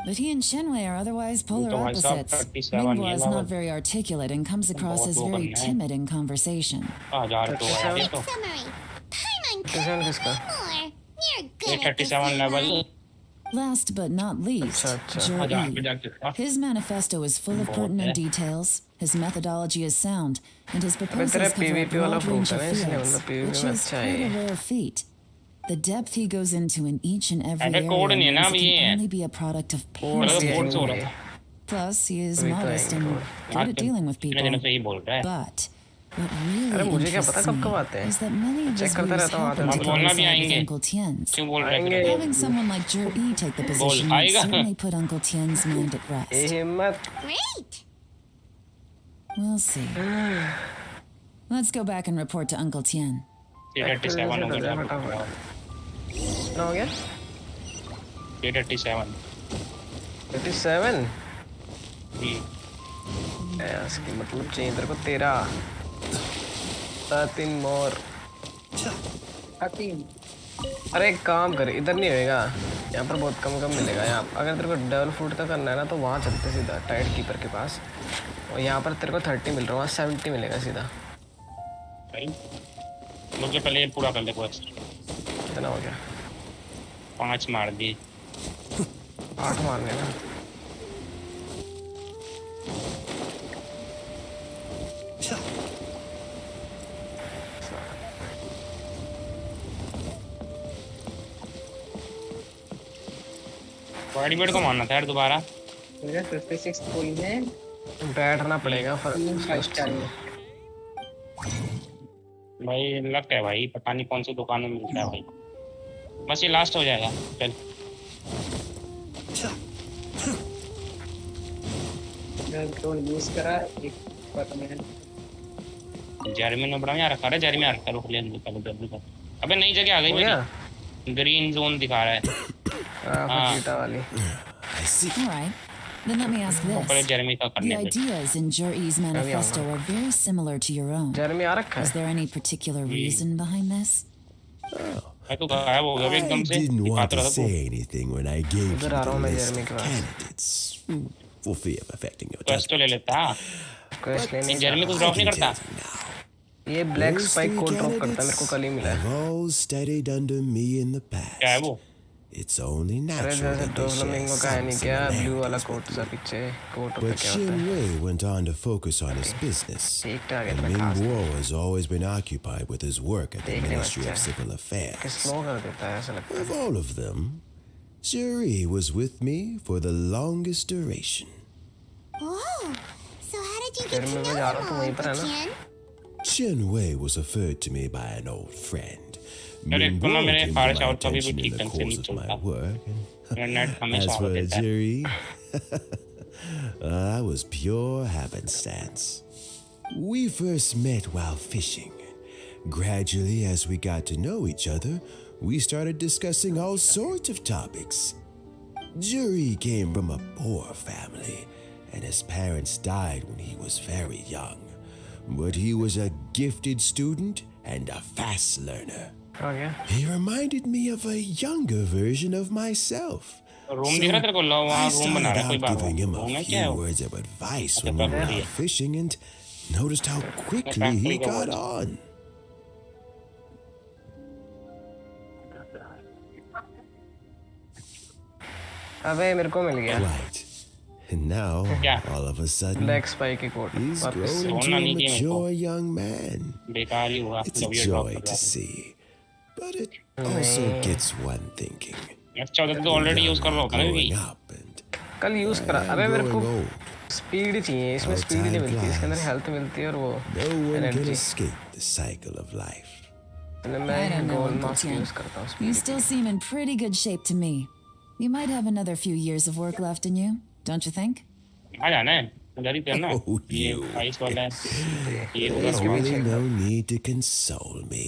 But he and Shenwei are otherwise polar तो भाई साहब opposites. 37 Mingguo ये is Baba. not very articulate and comes across as बहुत वो very बनना है. timid in conversation. 1000 तो है ये तो. Summary. Paimon किसान किसका? more. You're ये good at this, 37 level. Levi. Last but not least, अच्छा. 1000 Zhou पे जाके. His manifesto is full of pertinent details, his methodology is sound, and his proposals तेरा cover a PvP वाला broad range of proof है ना, इसलिए fields, मतलब PvP which में is अच्छा quite a है. rare feat. The depth he goes into in each and every ऐसे area code नहीं है ना means अभी it ये. can only be a product of Code मतलब painstaking कोड से हो work. रहा था. Plus, he is वही तो modest है, and code. good at dealing with इतने people. दिनों से ही बोल रहा है. But what अरे really मुझे क्या पता interests कब आते me हैं. is that many of Check his करता views रहता हूँ happen आते to हैं. बोलना भी coincide with आएंगे. Uncle Tian's. क्यों बोल रहे आएंगे. हैं? Having someone like Zhou Yi take the position would आएगा. certainly put Uncle Tian's mind at rest. ये हिम्मत. Great. We'll see. Let's go back and report to Uncle Tian. 37 हो गया. कितना हो गया? 37. 37. जी. इसकी मतलब चाहिए तेरे को 13. 13 more. अरे एक काम कर, इधर नहीं होएगा. यहाँ पर बहुत कम कम मिलेगा. यहाँ अगर तेरे को डबल फूट का करना है ना तो वहाँ चलते सीधा टाइड कीपर के पास. और यहाँ पर तेरे को 30 मिल रहा है, वहाँ 70 मिलेगा सीधा. भाई मुझे पहले ये पूरा कर ले क्वेस्ट. कितना हो गया? 5 मार दी. 8 मारने ना. बॉडीबेड को मारना था यार दोबारा. मेरा 56 कोई में बैठना पड़ेगा फर्स्ट टाइम. भाई लक है भाई, पता नहीं कौन सी दुकान में मिलता है भाई. बस ये लास्ट हो जाएगा. चल तो यूज करा एक पर मैं जेरमी ने बड़ा यहाँ रखा है. जेरमी आ रखा है. रुक ले निकल जल्दी. अबे नई जगह आ गई मेरी. ग्रीन जोन दिखा रहा है. फसीटा वाली. I see. All right. Then let me ask ऊपर this. जेरमी का The करने दे. ideas in Jur-Yi's manifesto are very similar to your own. Jeremy आ रखा Is है. there any particular reason behind this? मैं तो गायब हो गया I एकदम से. didn't want दिखाता to रहा say anything when I gave you उधर आ रहा the हूँ मैं list जेरमी of के पास. candidates for fear of affecting your quest तो ले judgment. लेता. क्वेस्ट लेने जेरमी का. कुछ ड्रॉप I नहीं can करता. tell you now. ये black Those spike three code drop करता है, मेरे को candidates कल ही मिला है. have all studied under me in the क्या है past. वो? It's only अरे natural जैसे that they share डोफ्लामिंगो का है some नहीं क्या, ब्लू वाला similarities कोट with सा you. पीछे कोट होता But क्या होता है. Shin went on to focus on his business, ठीक ठाक है and तेरा Ming खास. Guo has always been occupied with his work at the देखने में Ministry अच्छा of है. Civil कि Affairs. स्लो कर देता है ऐसा लगता Of है. all of them, Zuri was with me for the longest duration. Whoa. So how did you get to know them all, Uncle Tian. Chen Wei was referred to me by an old friend. अरे Ming तो ना Guo मेरे came to far my shout कभी भी attention in ठीक the ढंग से course नहीं of my चलता work. इंटरनेट As हमेशा for हो देता है Jerry, I was pure happenstance. We first met while fishing. Gradually, as we got to know each other, we started discussing all sorts of topics. Jerry came from a poor family, and his parents died when he was very young. But he was a gifted student and a fast learner. हो गया He reminded me of a younger version of myself. Room दिख रहा है तेरे को लो I वहाँ room बना started रहा है कोई out बात giving him a रूम है क्या है few वो words of advice अच्छा when we were factory out है fishing and noticed how quickly factory he का got वो on. अबे मेरे को मिल गया Right. And now, क्या all of a sudden, black spike की कोट he's वापस grown से into सोना a नहीं चाहिए मेरे को mature young man. बेकार ही हुआ It's a जब ये ड्रॉप joy कर to रहा see. But it also gets one thinking. है अच्छा होता तो The ऑलरेडी यूज young कर रहा are होता ना growing कि up and कल यूज करा I अबे am मेरे को growing old. स्पीड चाहिए इसमें How स्पीड ही नहीं time मिलती इसके अंदर flies. हेल्थ मिलती है और वो No one can energy escape the cycle of life. मैं I don't know, goal Uncle mask Tian. Use करता हूँ You speed still seem in pretty good shape to me. You might have another few years of work left in you, don't you think? आ जाना है उधर ही करना Oh, ये you. Ice वाला है ये उधर There's होगा really no need to console me.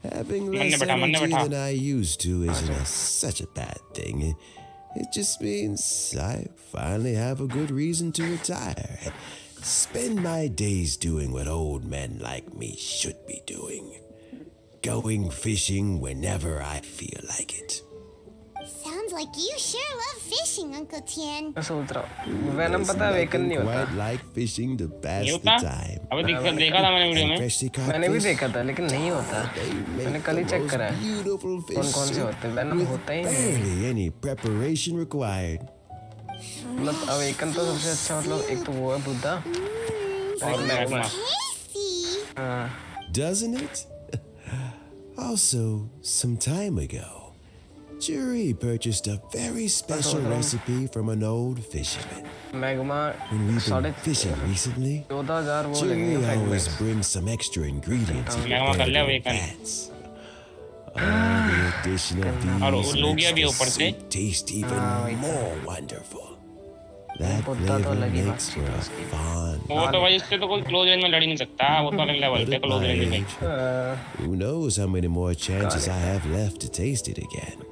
Having less मन्ने energy बैठा than I used to isn't such a bad thing. It just means I finally have a good reason to retire and spend my days doing what old men like me should be doing. Going fishing whenever I feel like it. Sounds like you sure love fishing, Uncle Tian. मैं सोच रहा हूँ Venom There's पता है woken nothing नहीं होता quite like fishing to नहीं pass होता the time. अबे देखा था मैंने वीडियो And में freshly caught मैंने भी fish, देखा था लेकिन नहीं होता they मैंने make कल ही the चेक most करा है beautiful कौन fish कौन से soup होते हैं वैनम with होता ही नहीं barely any preparation required. मतलब अवेकन तो सबसे अच्छा मतलब एक तो वो है बुद्धा और एक मैग्मा Tasty. हाँ Doesn't it? Also, some time ago, Jerry purchased a very special recipe from an old fisherman. Magma When we've साढ़े been fishing recently, 14,000 वो Jerry लगेंगे always fragments brings some extra ingredients he magma कर लिया prepared in woken advance. The addition of और these लोग makes भी the ऊपर से soup taste even more wonderful. That Buddha तो flavor अलग ही makes for बात a थी fun. वो तो भाई इससे तो कोई क्लोज रेंज में लड़ ही नहीं सकता वो तो अलग लेवल But पे at क्लोज my रेंज में age, who knows how many more chances I have left to taste it again.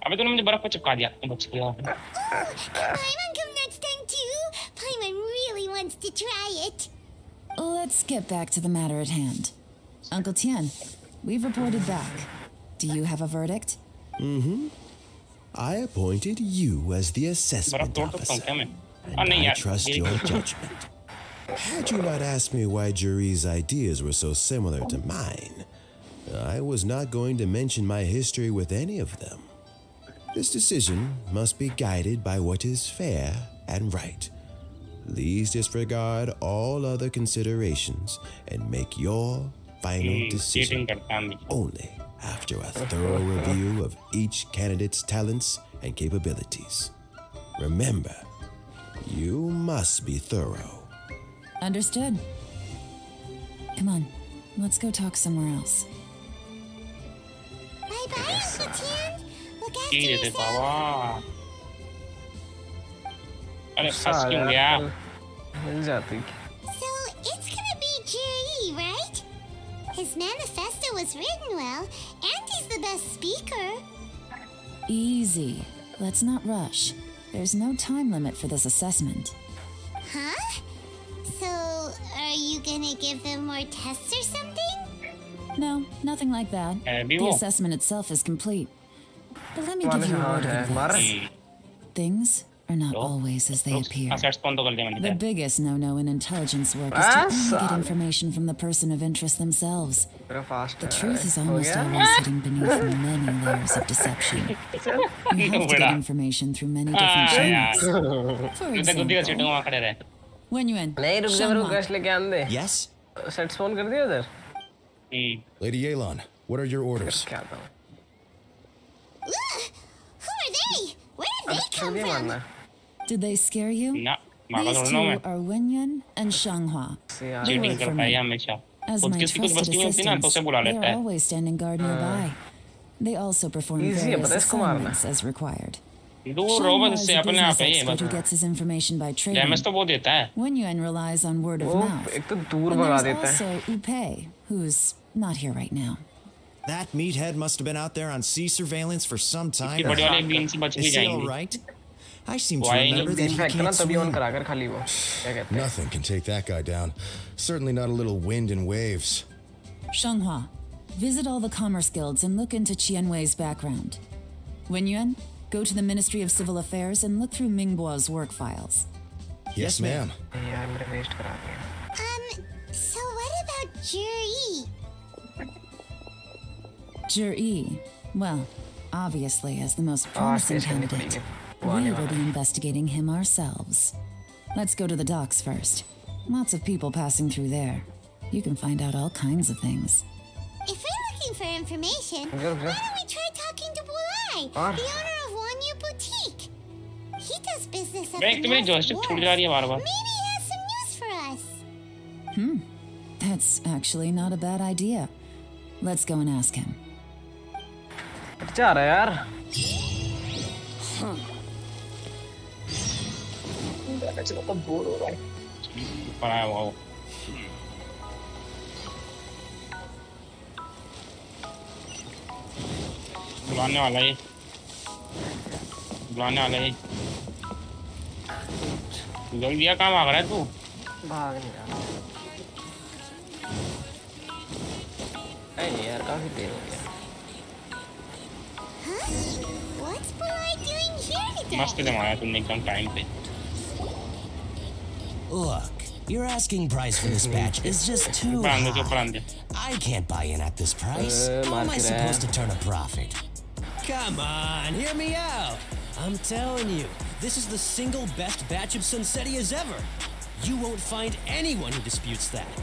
अबे तूने मुझे बर्फ पे चिपका दिया बच गया Paimon come next time too. Paimon really wants to try it. Let's get back to the matter at hand. Uncle Tian, we've reported back. Do you have a verdict? I appointed you as the बर्फ assessment तोड़ सकता हूँ officer, क्या मैं and नहीं I यार trust ये- your judgment. Had you not asked me why Jerry's ideas were so similar to mine, I was not going to mention my history with any of them. This decision must be guided by what is fair and right. Please disregard all other considerations and make your final cheating decision करता है only after a thorough review of each candidate's talents and capabilities. Remember, you must be thorough. Understood. Come on, let's go talk somewhere else. Bye bye, Uncle Tian. Look after ठीक है yourself. बाबा अरे फंस साला क्यों गया मिल जाती So it's gonna be Jerry, right? His manifesto was written well, and he's the best speaker. Easy. Let's not rush. There's no time limit for this assessment. Huh? So are you gonna give them more tests or something? No, nothing like that. अभी The वो assessment itself is complete. But let me वाले give you a हाँ word है of मार advice. Things are not always as they appear. assets कौन तो कर दिया The मैंने biggest no-no in intelligence work is to only Asa. get information from the person of interest themselves. मेरा fast The है truth is हो almost गया always hidden beneath many layers of deception. You have to get information through many different channels. For तो गुद्दी का seat example, वहाँ खड़े रहे when you in नहीं रुक जा मेरे को Shanghai, कैश लेके आने दे Yes? सेट स्पॉन कर दिया उधर Lady Yelan, what are your orders? क्या आता हूँ Ugh! Who are they? Where did they छोड़ come दिया from? मारना did they scare you? ना भागा These थोड़ा ना two मैं are Wenyuan and Shanghua. They cheating work for करता है me. हमेशा As खुद my किसी कुछ trusted बस्ती में होती ना तो assistants, उसे बुला they लेता are है always standing guard nearby. They also perform Easy है, various पता है इसको मारना। assignments as required. दूर रहो Shanghua बस is इससे a अपने आप business है ये expert बस who gets his information by trading. Damage तो वो देता है Wenyuan relies on word of वो mouth. एक तो दूर And भगा there's देता है। also Upei, who's not here right now. That meathead must have been out there on sea surveillance for some time. इसके बड़े वाले बीन से बच भी Is he all जाएंगे right? I seem to Why remember that he फेंकता ना can't तभी ऑन swim. कराकर खाली वो क्या कहते हैं। Nothing can take that guy down. Certainly not a little wind and waves. Shanghua, visit all the commerce guilds and look into Qianwei's background. Wenyuan, go to the Ministry of Civil Affairs and look through Mingbo's work files. Yes, ma'am. यार मेरे waste करा दिया। So what about Juri? Jur-E, well, obviously as the most promising station candidate, निकली है। we will be investigating him ourselves. Let's go to the docks first. Lots of people passing through there. You can find out all kinds of things. If we're looking for information, रुक why जा। don't we try talking to Bulai, और? the owner of Wanyu Boutique? He does business up मैं in एक तो मेरी North joystick छूट Wharf. जा रही है बार बार Maybe he has some news for us. That's actually not a bad idea. Let's go and ask him. जा रहा है यार। चलो तो बोर हो रहा है। ऊपर आया हुआ वो बुलाने वाला है बुलाने वाला है जल्दी आ, कहाँ भाग रहा है तू भाग नहीं रहा। नहीं यार काफी देर हो गया। What's Bulai doing here today? मस्त जमाया तुमने एकदम टाइम पे Look, your asking price for this batch is just too ऊपर आंदे ऊपर high. आंदे I can't buy in at this price. How am I market supposed है। to turn a profit? Come on, hear me out. I'm telling you, this is the single best batch of Sunsetias ever. You won't find anyone who disputes that.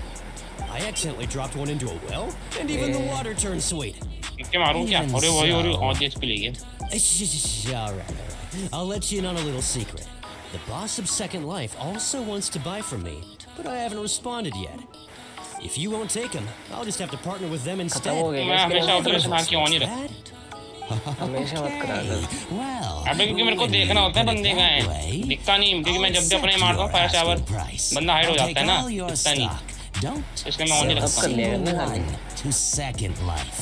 I accidentally dropped one into a well, and even the water turned sweet. क्या मारूं क्या Even अरे वही और so. Audience पे ले गए All right. I'll let you in on a little secret. The boss of Second Life also wants to buy from me, but I haven't responded yet. If you won't take him, I'll just have to partner with them instead. खत्म हो गया मैं हमेशा observation आके on he What's रखता that? हमेशा मत करा Okay, कर। well, अबे क्योंकि मेरे को देखना होता है बंदे का है दिखता नहीं क्योंकि मैं जब भी अपने मारता हूँ फायर शावर बंदा हाइड हो जाता है ना दिखता नहीं Don't इसलिए मैं ऑन ही sell a रखता हूँ single one to Second Life.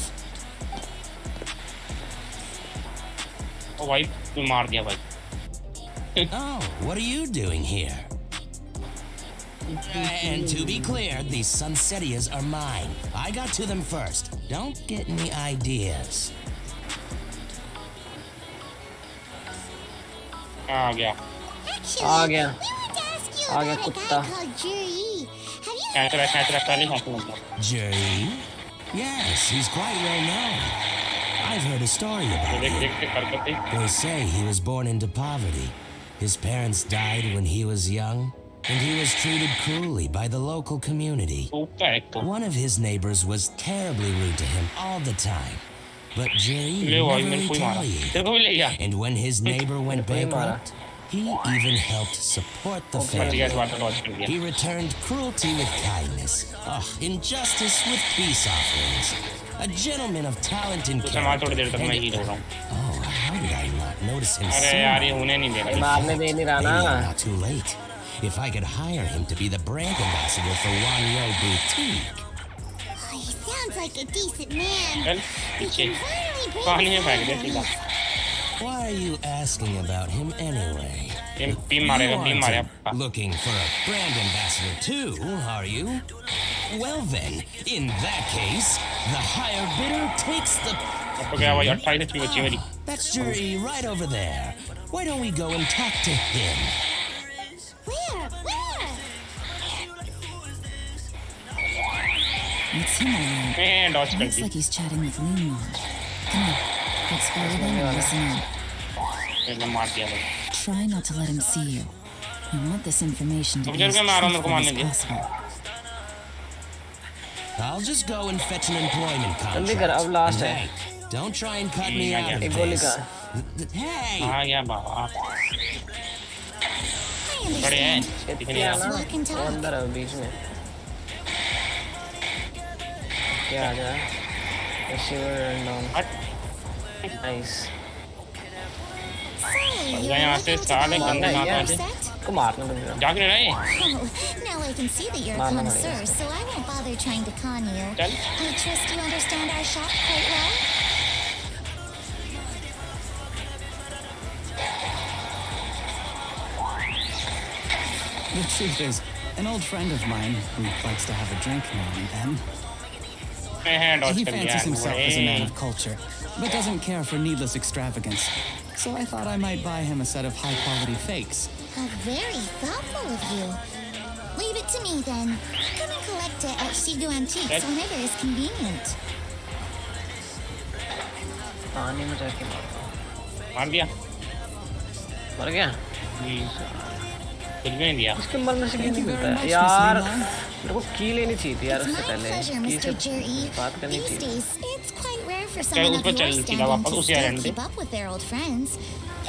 ओ भाई तू मार दिया भाई Oh, what are you doing here? And to be clear, these Sunsetias are mine. I got to them first. Don't get any ideas. आ गया Actually, आ गया। we want to ask you आ गया about a कुत्ता। guy called Juri. Have you catch रखता नहीं खाते मतलब Jerry? Yes, he's quite well known. I've heard a story about देख him. देख के करते They say he was born into poverty. His parents died when he was young, and he was treated cruelly by the local community. टूटता है एक तो One of his neighbors was terribly rude to him all the time. But Jerry ले भाई never मैंने कोई मारा retaliated. तेरे को भी ले गया And when his neighbor went कोई मारा। bankrupt, he even helped support the बच गया इस family. बार तो लॉन्च कर दिया He returned cruelty with kindness, injustice with peace offerings. A gentleman of talent and तो समाज थोड़ी character. देर तक मैं ही And- हो रहा हूँ Oh, how did I not notice him अरे sooner? यार ये होने नहीं दे रहा मारने दे नहीं रहा Maybe I'm ना। not too late. If I could hire him to be the brand ambassador for Wanyo Boutique. Oh, he sounds like a decent man. चल We पीछे can finally bring पानी में this फेंक दे out सीधा of him. Why are you asking about him anyway? ये beam You मारेगा beam मारेगा aren't looking for a brand ambassador too, are you? Well then, in that case, the higher bidder takes the... अब तो क्या भाई 28 अच्छी बची मेरी That's Jury right over there. Why don't we go and talk to him? Where? Where? It's him all right. मैं डॉच कर Looks the like he's chatting with Lingmon. Come on, let's follow them and listen in. मैंने मार दिया भाई Try not to let him see you. We want this information to अब be जब as मैं मार रहा हूँ मेरे को truthful मारने as दिया possible. I'll just go and fetch an employment जल्दी कर, contract. अब last And है। hey, don't try and cut me out एक of गोली this. का। Hey! आ गया बाबा Hi, बड़े हैं understand. दिखने क्या का ना Walk and वो talk. अंदर है वो बीच में क्या आ जाए शिवर नाइस So, बढ़ you're गए यहाँ से looking to स्टार्ट है buy गंदे a नाक new वाले set? को मारना पड़ेगा जाग नहीं रहे Oh, now I can see that you're a Mama, connoisseur, yes. so I won't bother trying to con you. चल I trust you understand our shop quite well. The truth is, an old friend of mine who likes to have a drink now and then, हैं Dodge he कर fancies लिया himself as a man बड़े of culture, but doesn't care for needless extravagance. So I thought I might buy him a set of high-quality fakes. How very thoughtful of you. Leave it to me then. Come and collect it at Shigu Antiques whenever is convenient. पानी में जाके मार दिया मर गया कुछ भी नहीं दिया इसके मरने से क्यों नहीं मिलता है much, यार Miss Lina. मेरे को की लेनी चाहिए थी यार It's उससे my पहले pleasure, की से Mr. Juri. बात करनी These चाहिए days, it's quite rare for चल someone of ऊपर your चल सीधा standing वापस to उसी still आइलैंड पे keep up with their old friends.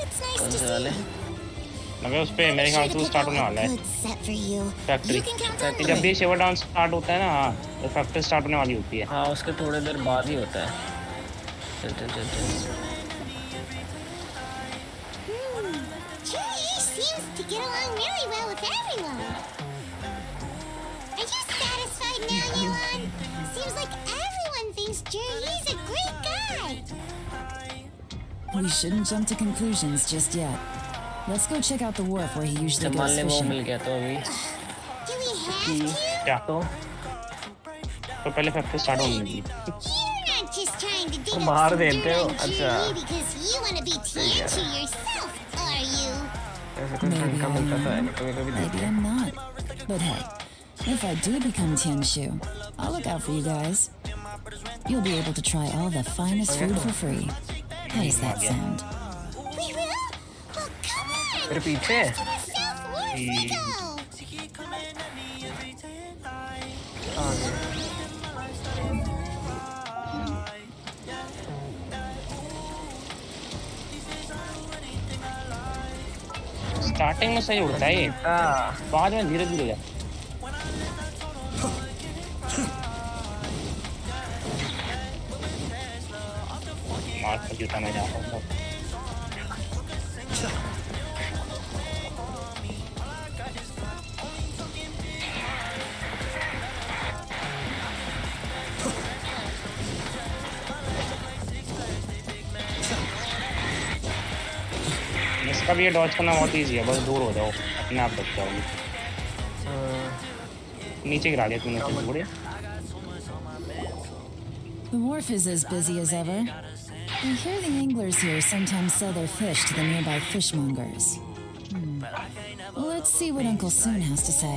It's nice कौन to से वाले see. मगर उस पे मेरे Sure ख्याल to से वो pick स्टार्ट out होने वाला a है good set for you. Factory You can count on जब me. भी शेवर डाउन स्टार्ट होता है ना हाँ तो फैक्ट्री स्टार्ट होने वाली होती है हाँ उसके थोड़ी देर बाद ही होता है चल चल चल चल Juri seems to get along really well with everyone. Are you satisfied now, Yuan? Seems like everyone thinks Juri's a great guy. We shouldn't jump to conclusions just yet. Let's go check out the wharf where he usually जब मान goes ले वो मिल fishing. गया तो अभी Do we have to? क्या तो तो पहले फैक्ट्री स्टार्ट होने लगी You're not just trying to dig up मार some देते dirt हो, on अच्छा। Juri because you want to be Tianchi yourself, are you? ऐसे कुछ ढंग का मिलता तो है नहीं कभी कभी Maybe देखिए I'm not. But hey, if I do become Tianshu, I'll look out for you guys. You'll be able to try all the finest food for free. How does that sound? We will? Well, come on. मेरे पीछे To the south wharf we go. Starting में सही उड़ता है ये बाद में धीरे धीरे जाता मार का जूता में जाता हूँ इसका भी ये डॉज करना बहुत इजी है बस दूर हो जाओ अपने आप बच जाओगे नीचे गिरा दिया तूने तो बढ़िया The wharf is as busy as ever. I hear the anglers here sometimes sell their fish to the nearby fishmongers. Let's see what Uncle Soon has to say.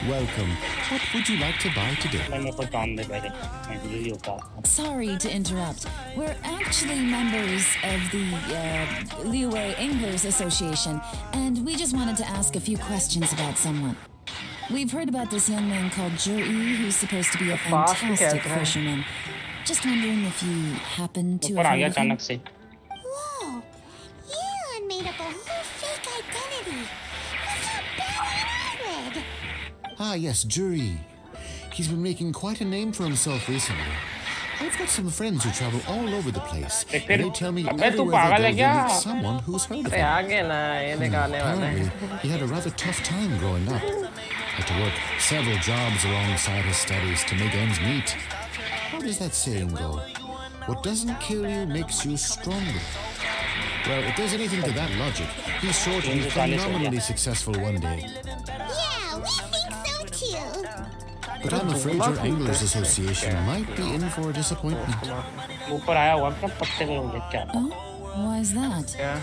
Welcome. What would you like to buy today? मैं मेरे को काम दे पहले मैं यही होता Sorry to interrupt. We're actually members of the Liuwei Anglers Association, and we just wanted to ask a few questions about someone. We've heard about this young man called Juri, who's supposed to be a fast he fantastic कहते हैं। fisherman. Just wondering if you happen to ऊपर have आ गया heard of him? अचानक से Whoa. Yuan made up a whole fake identity. Look how bad it. Ah, yes, Juri. He's been making quite a name for himself recently. I've got some friends who travel all over the place, फिर and they tell me अबे तू everywhere पागल they है go, क्या? they meet someone who's heard of अरे him. आगे ना ये दिखाने वाले हैं Apparently, he had a rather tough time growing up. Had to work several jobs alongside his studies to make ends meet. How does that saying go? What doesn't kill you makes you stronger. Well, if there's anything to that logic, he's sure to be phenomenally successful one day. Yeah, we think so too. But I'm afraid your Anglers Association might be in for a disappointment. ऊपर आया हुआ क्या पत्ते पे होंगे क्या Oh, why is that? क्या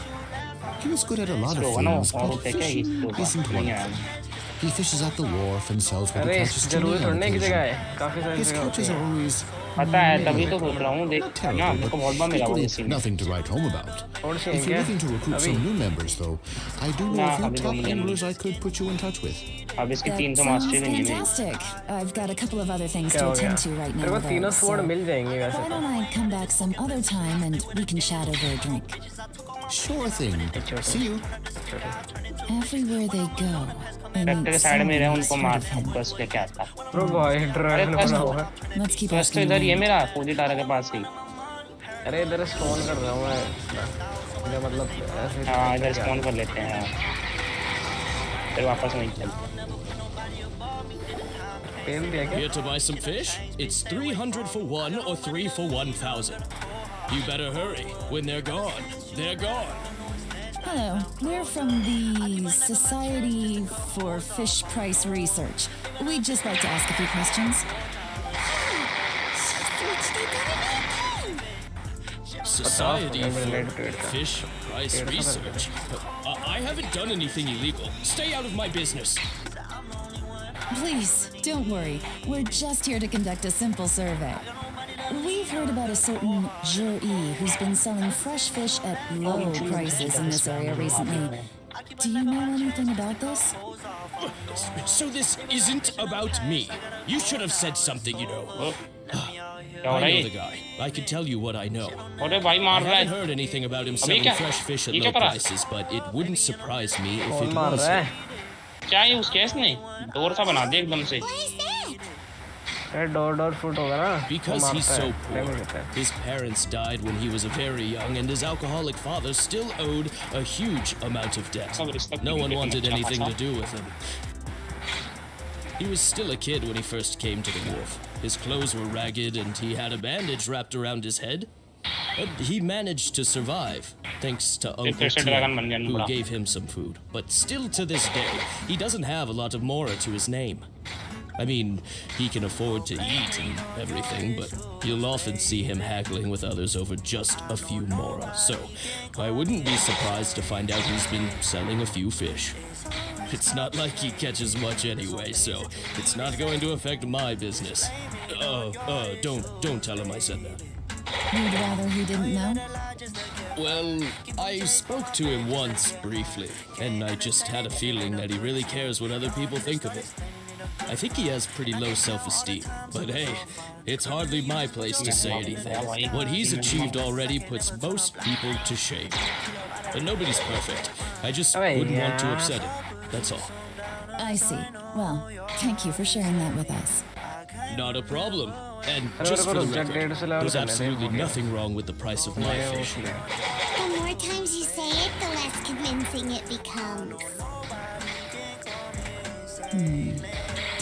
He was good at a lot of होगा ना things, और but होते क्या fishing इसको isn't one नहीं of आया them. He fishes at the wharf and sells what he अरे catches to me जरूरी on छोड़ने की जगह occasion. है, काफी सारी His जगह होती catches है। are always पता है तभी तो सोच रहा हूँ देख not ना terrible, मेरे को बहुत बार but मिला वो equally इसी में nothing to write home about. और सी If you're क्या? looking to recruit अभी some new members, though, I do know Nah, a few अभी top तो मुझे anglers I could put you in touch with. अब इसकी That 300 sounds मास्टरी भी नहीं है fantastic. I've got a couple of other things क्या to हो गया? attend to right तेरे now, को तीनों though, sword so मिल जाएंगे वैसे why तो। don't I come back some other time and we can chat over a drink? Sure thing. See you. Everywhere they go, they tractor meet के side में रहे someone उनको who's मार heard of him. बस लेके आता bro भाई dragon अरे बना हुआ है। Let's keep बस तो asking इधर ही है around. मेरा फौजी टारा के पास ही अरे इधर स्टोन कर रहा हूँ मैं, मुझे मतलब ऐसे हाँ इधर स्पॉन कर लेते हैं फिर वापस वहीं चलते पेल दिया क्या? Here to buy some fish? It's 300 for one or 3 for 1,000. You better hurry. When they're gone, they're gone. Hello, we're from the Society for Fish Price Research. We'd just like to ask a few questions. Society for Fish Price Research. I haven't done anything illegal. Stay out of my business. Please, don't worry. We're just here to conduct a simple survey. We've heard about a certain Zhe-Yi who's been selling fresh fish at low prices in this area recently. Do you know anything about this? So this isn't about me. You should have said something, you know. I know the guy. I can tell you what I know. अरे भाई I मार रहा haven't है heard anything about him अभी selling क्या fresh fish at ये low क्या करा prices, but it wouldn't surprise me if कौन it मार was रहा him. है? क्या ये उसके इसने डोर सा बना दिया एकदम से अरे डोर फ्रूट होगा ना? वो Because he's मारता so है, poor. लेमन देता है। His parents died when he was very young, and his alcoholic father still owed a huge amount of debt. No one wanted anything to do with him. He was still a kid when he first came to the wharf. His clothes were ragged, and he had a bandage wrapped around his head. But he managed to survive, thanks to Uncle Tim, who gave him some food. But still to this day, he doesn't have a lot of mora to his name. I mean, he can afford to eat and everything, but you'll often see him haggling with others over just a few mora. So, I wouldn't be surprised to find out he's been selling a few fish. It's not like he catches much anyway, so it's not going to affect my business. Don't tell him I said that. You'd rather he didn't know? Well, I spoke to him once briefly, and I just had a feeling that he really cares what other people think of him. I think he has pretty low self-esteem, but hey, it's hardly my place to say anything. What he's achieved already puts most people to shame. But nobody's perfect. I just wouldn't want to upset him. That's all. I see. Well, thank you for sharing that with us. Not a problem. And just for the record, there's absolutely nothing wrong with the price of my fish. The more times you say it, the less convincing it becomes.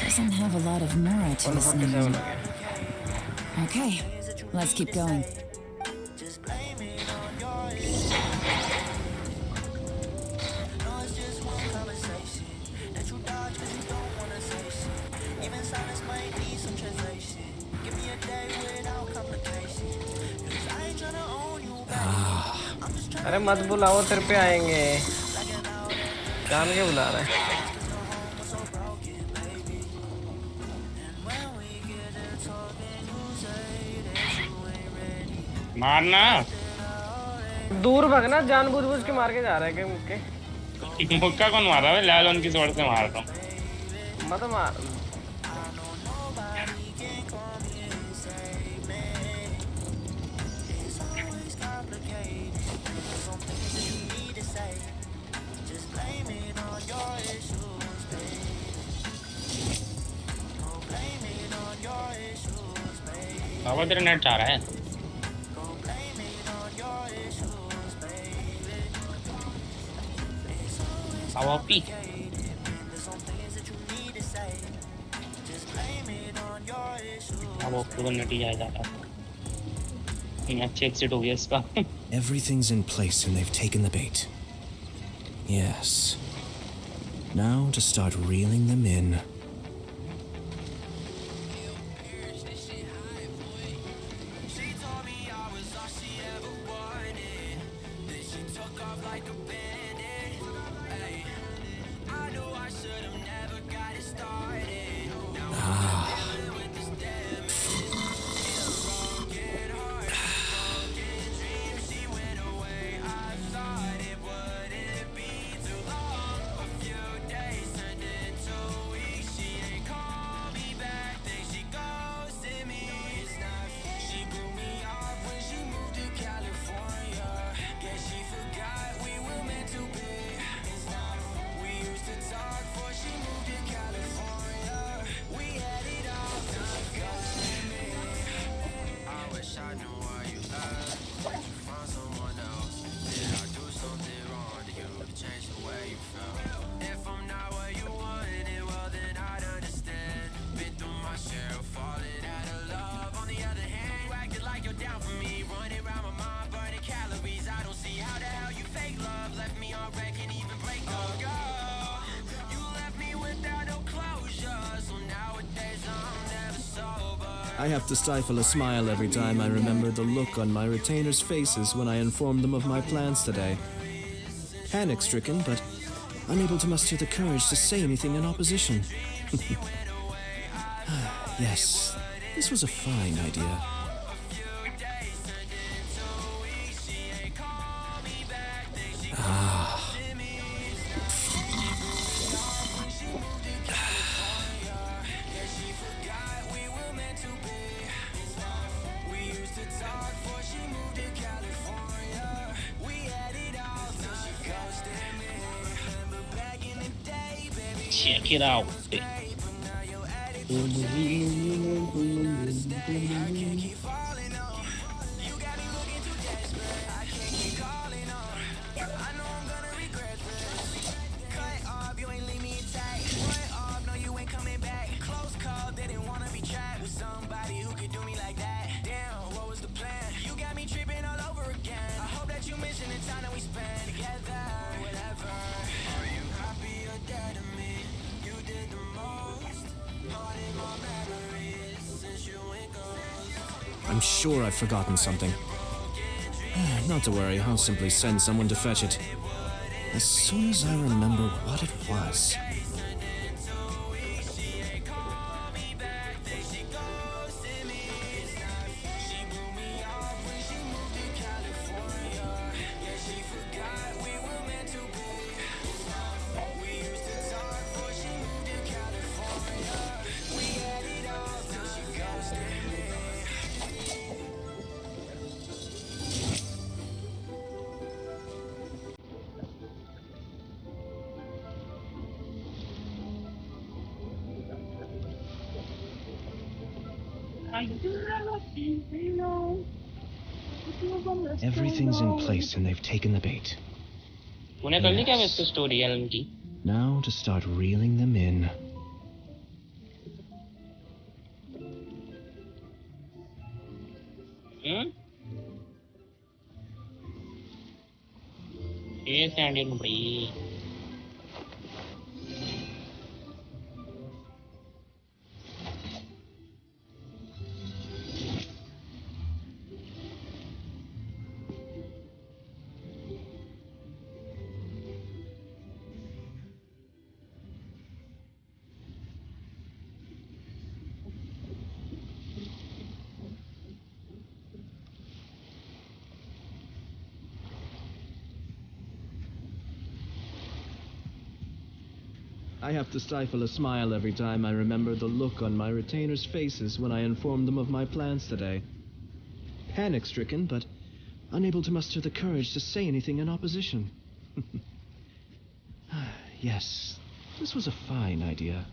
Doesn't have a lot of mora to his name. Okay, let's keep going. अरे मत बुलाओ, तेरे पे आएंगे। जान के बुला रहा है। मारना दूर भगना, जानबूझ के मार के जा रहा है क्या मुक्के? मुक्का कौन मार रहा है? लाल उनकी sword से मार रहा हूँ। मत मार। बाबा तेरा नेट चाह रहा है। बाबा पी बाबा पूरा नेट ही जाएगा। अच्छी एक्सिट हो गया इसका। Everything's in place and they've taken the bait. Yes. Now to start reeling them in. I have to stifle a smile every time I remember the look on my retainers' faces when I informed them of my plans today. Panic-stricken, but unable to muster the courage to say anything in opposition. Yes, this was a fine idea. Ah. Check it out. I'm sure I've forgotten something. Not to worry, I'll simply send someone to fetch it. As soon as I remember what it was. Everything's in place and they've taken the bait. तूने कर ली क्या इसकी story Elon की? Now to start reeling them in. ये sandal भाई. I have to stifle a smile every time I remember the look on my retainers' faces when I informed them of my plans today. Panic-stricken, but unable to muster the courage to say anything in opposition. Yes, this was a fine idea.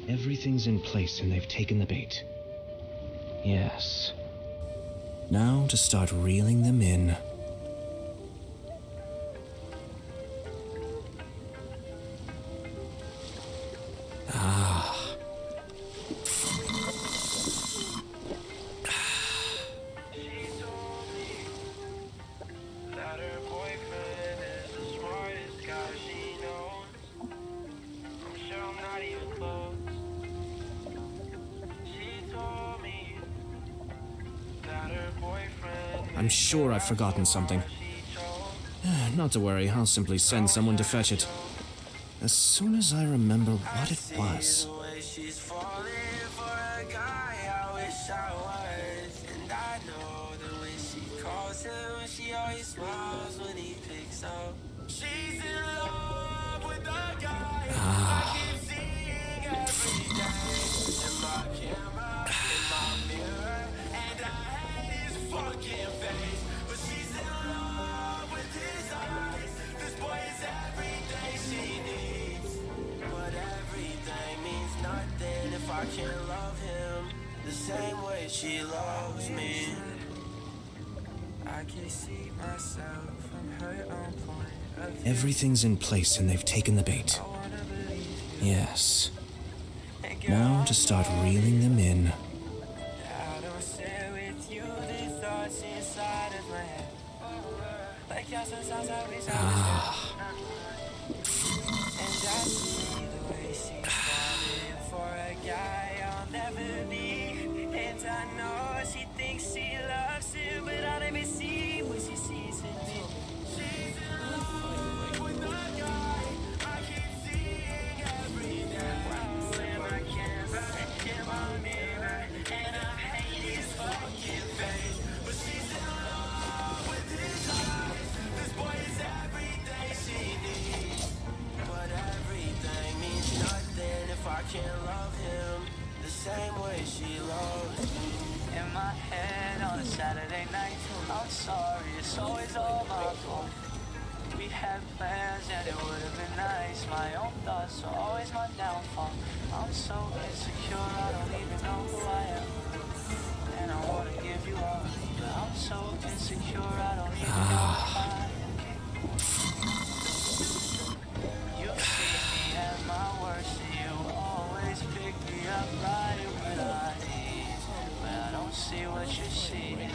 Everything's in place and they've taken the bait. Yes. Now to start reeling them in. I'm sure I've forgotten something. Not to worry, I'll simply send someone to fetch it. As soon as I remember what it was. smiles when he picks up. She's in love with the guy I keep seeing every day. In my camera, in my mirror, and I hate his fucking face. But she's in love with his eyes. This boy is everything she needs. But everything means nothing if I can't love him the same way she loves me. I can see myself from her own point of view. Everything's in place and they've taken the bait. Yes. Now to start reeling them in. I don't share with you the thoughts inside of my head. Like how sometimes I wish I was there. And I see the way she's falling for a guy I'll never be. And I know she thinks she loves him, but I'll never see what she sees in me. She's in love with the guy I keep seeing every day. Wow, in my camera, in my mirror, and I hate his fucking face. But she's in love with his eyes. This boy is everything she needs. But everything means nothing if I can't love him the same way she loves me. In my head on a Saturday night, I'm sorry, it's always all my fault. We had plans and it would have been nice. My own thoughts are always my downfall. I'm so insecure, I don't even know who I am. And I wanna give you all, but I'm so insecure, I don't even know who I am. You see me at my worst, and you always pick me up right when I need. But I don't see what you see in me.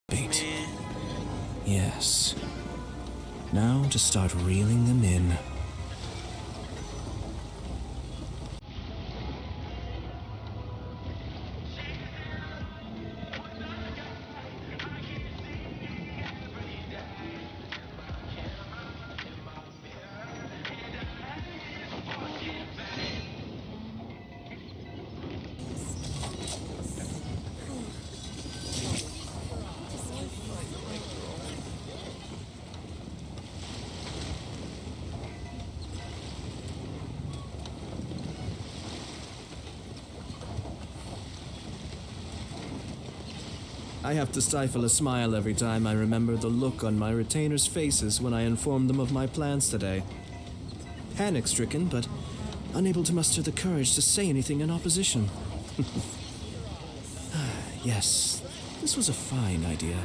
Bait. Yes. Now to start reeling them in. I have to stifle a smile every time I remember the look on my retainers' faces when I informed them of my plans today. Panic-stricken, but unable to muster the courage to say anything in opposition. Yes, this was a fine idea.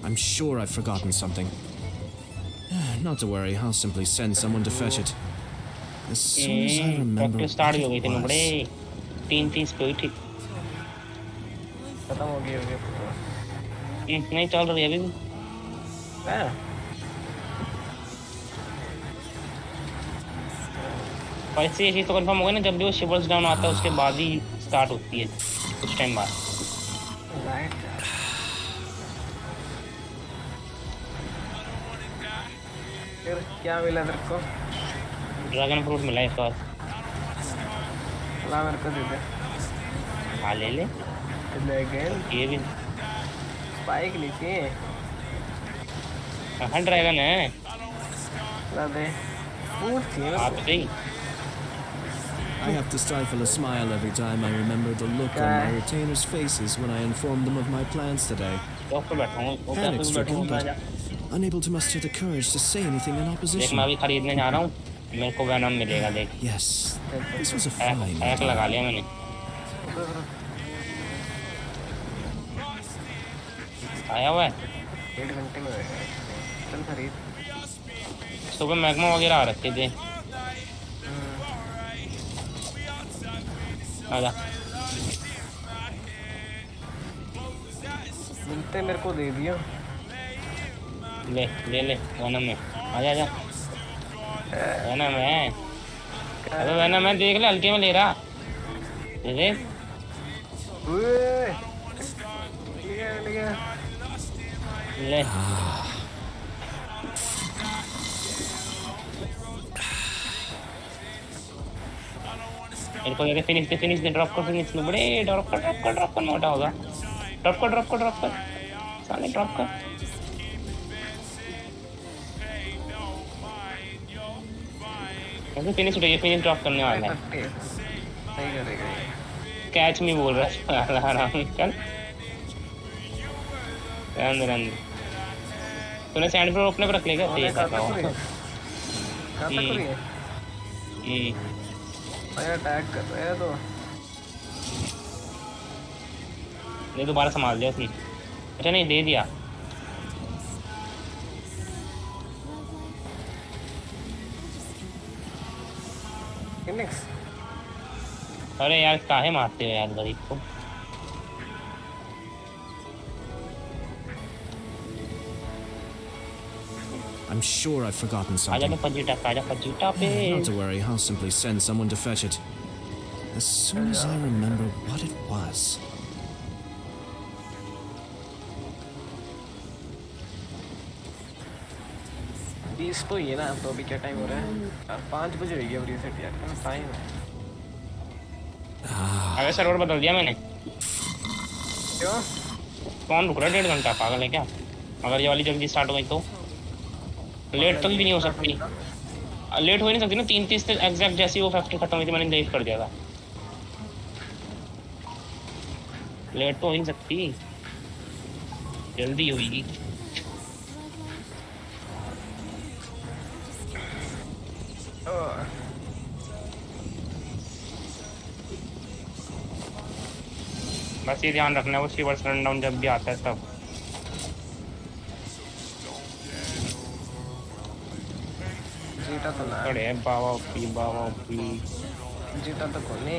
I'm sure I've forgotten something. Not to worry, I'll simply send someone to fetch it. As soon as I remember start what भी हो गई it थी was. बड़े 3 speed ठीक खत्म हो गया नहीं चल रही है अभी भी और इससे ये चीज़ तो कंफर्म हो गई ना जब भी वो शिवर्स डाउन आता है उसके बाद ही स्टार्ट होती है कुछ टाइम बाद फिर क्या मिला तेरे को ड्रैगन फ्रूट मिला है सॉस ला मेरे को दे दे हाँ ले ले ये भी स्पाइक नीचे हाँ ड्रैगन है ला दे फ्रूट चाहिए आप सही I have to stifle a smile every time I remember the look on my retainers' faces when I informed them of my plans today. Panic-stricken, but unable to muster the courage to say anything in opposition. मैं अभी खरीदने जा रहा हूँ मेरे को venom मिलेगा देख Yes, this was a fine hack लगा लिया मैंने आया हुआ है 1 घंटे में होएगा चल खरीद सुबह मैग्मा वगैरह आ रखे थे आजा मिलते मेरे को दे दिया ले ले ले वेनम में आजा आजा वेनम है अबे वेनम है देख ले हल्के में ले रहा दे दे ले इनको ये फिनिश दे ड्रॉप कर फिनिश में बड़े ड्रॉप कर मोटा होगा ड्रॉप कर साले ड्रॉप कर ऐसे फिनिश उठाइए फिनिश ड्रॉप करने वाला है सही करेगा कैच मी बोल रहा है आराम चल रन तूने सैंड फ्लोर अपने पर रख लेगा तेज अटैक कर रहा है तो ये दोबारा संभाल लिया उसने अच्छा नहीं दे दिया अरे यार काहे मारते हो यार गरीब को I'm sure I've forgotten something. Not to worry, I'll simply send someone to fetch it. As soon as I remember what it was. बीस तो ये ना तो अभी क्या टाइम हो रहा है यार 5 बजे होगी अब रीसेट यार टाइम है अरे सर्वर बदल दिया मैंने क्यों कौन रुक रहा है 1.5 घंटा पागल है क्या अगर ये वाली जल्दी स्टार्ट हो गई तो लेट तो भी नहीं हो सकती लेट हो ही नहीं सकती ना 3:30 से एग्जैक्ट जैसी वो फैक्ट्री खत्म हुई थी मैंने लेट कर दिया था लेट तो हो ही नहीं सकती जल्दी होगी बस ये ध्यान रखना है वो शिवर्स रन डाउन जब भी आता है तब जीता तो ना अरे बाबा पी जीता तो कोने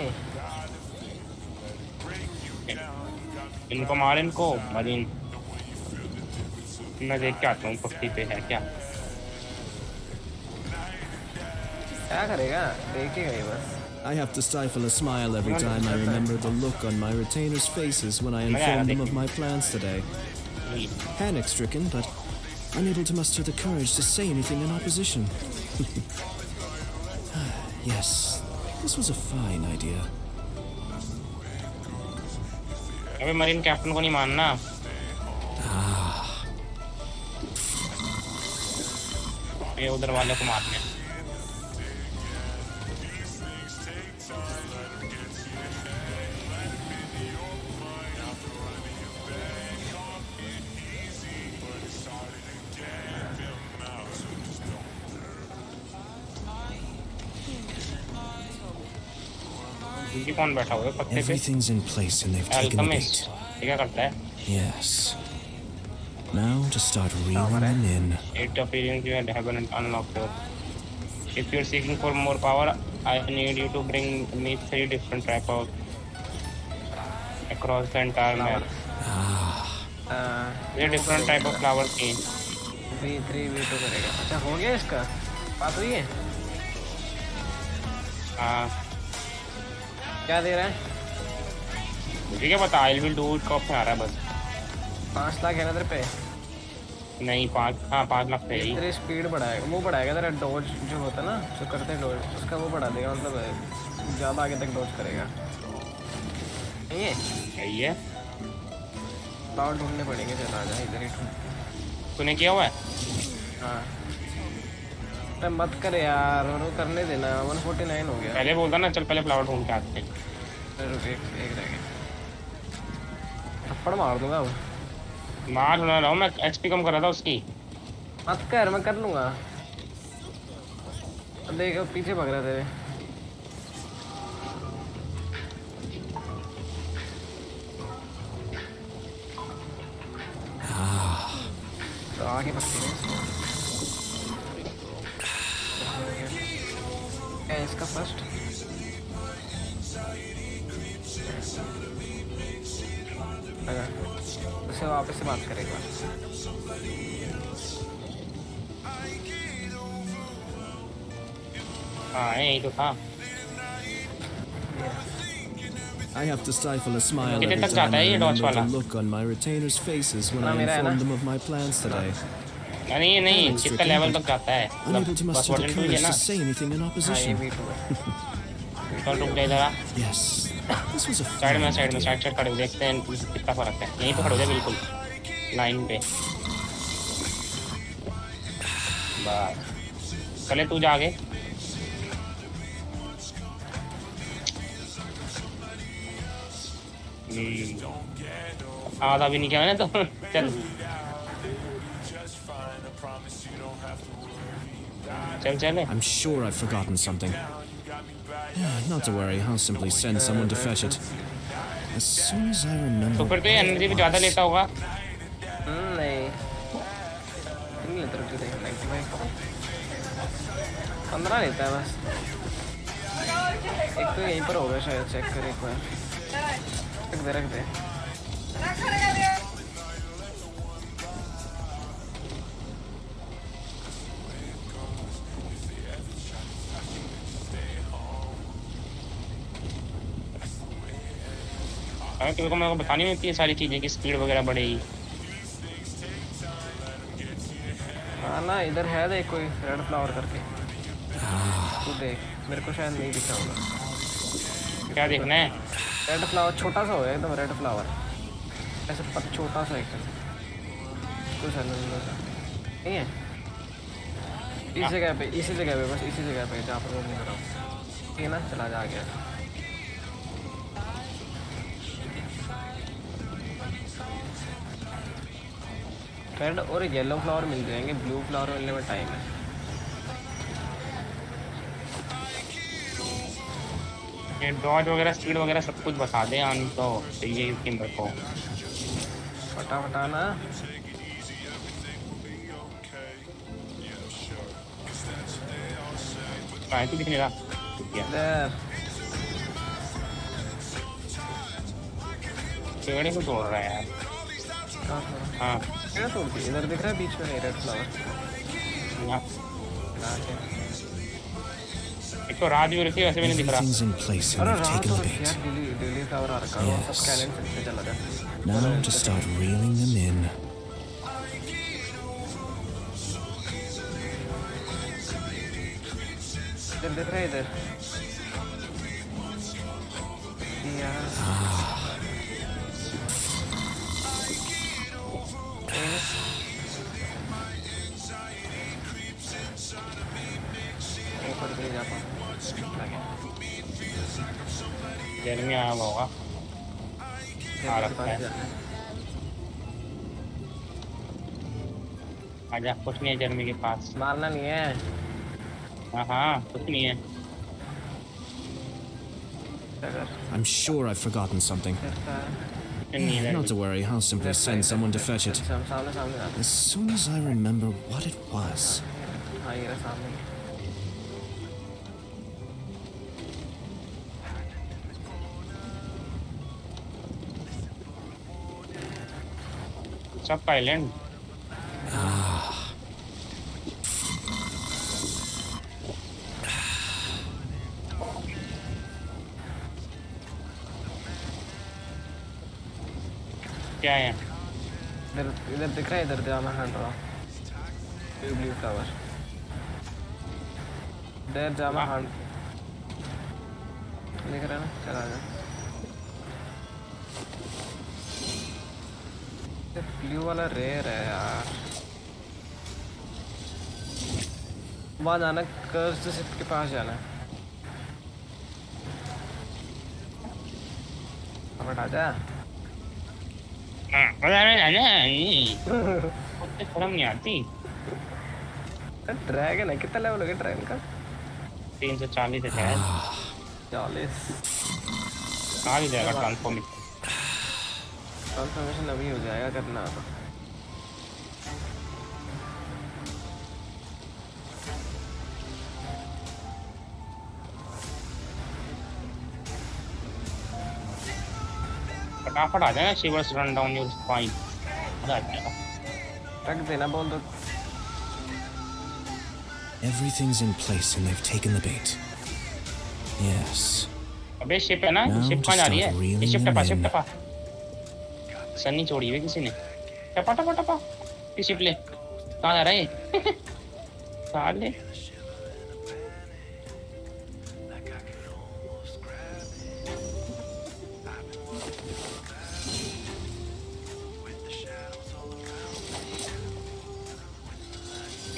इनको मार इनको मरीन मैं देख के आता हूँ पक्की पे है क्या करेगा देखेगा ये बस I have to stifle a smile every time I remember the look on my retainers' faces when I informed them of my plans today. Panic-stricken, but unable to muster the courage to say anything in opposition. Yes, this was a fine idea. अबे marine captain को नहीं मानना ये उधर वाले को मारने कौन बैठा हुआ है पत्ते पे Everything's in place and they've taken the bait. क्या करता है Yes. Now to start reeling them in. 8 appearance you haven't unlocked. If you're seeking for more power, I need you to bring me 3 different tripod across the entire map. ये different type of flower चाहिए. V3 V2 करेगा. अच्छा हो गया इसका? बात हुई है? हाँ. क्या दे रहा है? मुझे क्या पता? I will do it कब से आ रहा है बस. 5 लाख है ना तेरे पे? नहीं 5 लाख पे ही. तेरी स्पीड बढ़ाएगा, वो बढ़ाएगा तेरा डॉज जो होता है ना, जो करते हैं डॉज, उसका वो बढ़ा देगा, मतलब ज़्यादा आगे तक डॉज करेगा. नहीं है? सही है. फ्लावर ढूंढने पड़ेंगे, चल आ जा इधर ही ढूंढ. तूने किया हुआ है? हाँ. अरे मत कर यार, वो करने देना. 149 हो गया. पहले बोलता ना, चल पहले फ्लावर ढूंढ के आते हैं. एक रह गया. थप्पड़ मार दूंगा अब. मार ना रहा हूँ मैं, एचपी कम कर रहा था उसकी. मत कर, मैं कर लूँगा. देखो पीछे भाग रहा तेरे. तो आगे पकड़े क्या है इसका फर्स्ट. उसे वापस से बात करेगा. हाँ यही तो था. I have to stifle a smile कितने every तक time जाता है I ये डॉच remember वाला? the look on my retainers' faces when I मेरा है ना? informed them of my plans today. नहीं कितना लेवल तक जाता है? Unable to muster the version 2 ही है courage ना? to say anything in हाँ ये opposition. भी तो है. तो रुक जा इधर आ. Yes, this was a side में fine idea. साइड खड़े हो, देखते हैं कितना फर्क है. यहीं पे खड़े हो जा बिल्कुल लाइन पे. बस चले तू जा आगे. आधा भी नहीं किया मैंने तो. चल चल चले. I'm sure I've forgotten something. Not to worry, I'll simply send someone to fetch it. As soon as I तो remember. फिर तो ये एनर्जी भी ज़्यादा लेता होगा. नहीं नहीं लेता. रुक जा, 95 15 लेता है बस. एक तो यहीं पर होगा शायद, चेक कर एक बार. रख दे. क्योंकि मेरे को बतानी होती है सारी चीज़ें की स्पीड वगैरह बढ़ेगी. हाँ ना, इधर है देख कोई रेड फ्लावर करके. तू देख, मेरे को शायद नहीं दिखा होगा. क्या देखना है? रेड फ्लावर छोटा सा होगा एकदम. रेड फ्लावर ऐसे छोटा सा एकदम. कुछ नहीं है इस जगह पे, इसी जगह पे, बस इसी जगह पे जहाँ पर मैं घूम रहा हूँ. ठीक है ना, चला जा गया. रेड और येलो फ्लावर मिल जाएंगे, ब्लू फ्लावर मिलने में टाइम है. ये डॉज वगैरह स्पीड वगैरह सब कुछ बता दें हम तो ये टीम रखो. फटाफट आना. कहाँ तो दिख नहीं रहा. पेड़ को तोड़ रहा है यार. हाँ क्या तोड़ दी? इधर दिख रहा है बीच में नहीं रेड फ्लावर. एक तो रात भी हो रही थी, वैसे भी नहीं दिख रहा. Everything's in place and अरे I've रात taken हो a रही है bait. यार. डेली फ्लावर आ रखा है. सब स्कैनिंग से चला जा. Now to start reeling them in. इधर दिख रहा है इधर. ऊपर भी नहीं जा पाऊँ. गर्मी आया हुआ होगा. आ रखा है. आजा, कुछ नहीं है जर्मी के पास. मारना नहीं है. हाँ कुछ नहीं है. I'm sure I've forgotten something. Not to worry, I'll simply send someone to fetch it. As soon as I remember what it was. हाँ ये रहा सामने सब आइलैंड क्या है इधर इधर दिख रहा है इधर जाना हट रहा ब्लू फ्लावर इधर जामा हट दिख रहा है ना चला जा ब्लू वाला रेयर है यार वहाँ जाना कर्ज शिप के पास जाना है अब हटा जा शर्म नहीं आती ड्रैगन है कितना लेवल हो गया ड्रैगन का 340 है शायद 40 आ भी जाएगा ट्रांसफॉर्मेशन अभी हो जाएगा करना तो फटाफट आ जाएगा शिवर्स रन डाउन योर स्पाइन मजा आ जाएगा रख देना बोल दो Everything's in place and they've taken the bait. Yes. अबे शिप है ना शिप कहाँ जा रही है ये शिप टपा सन्नी छोड़ी हुई किसी ने टपा टपा टपा ये शिप ले कहाँ जा रहा है साले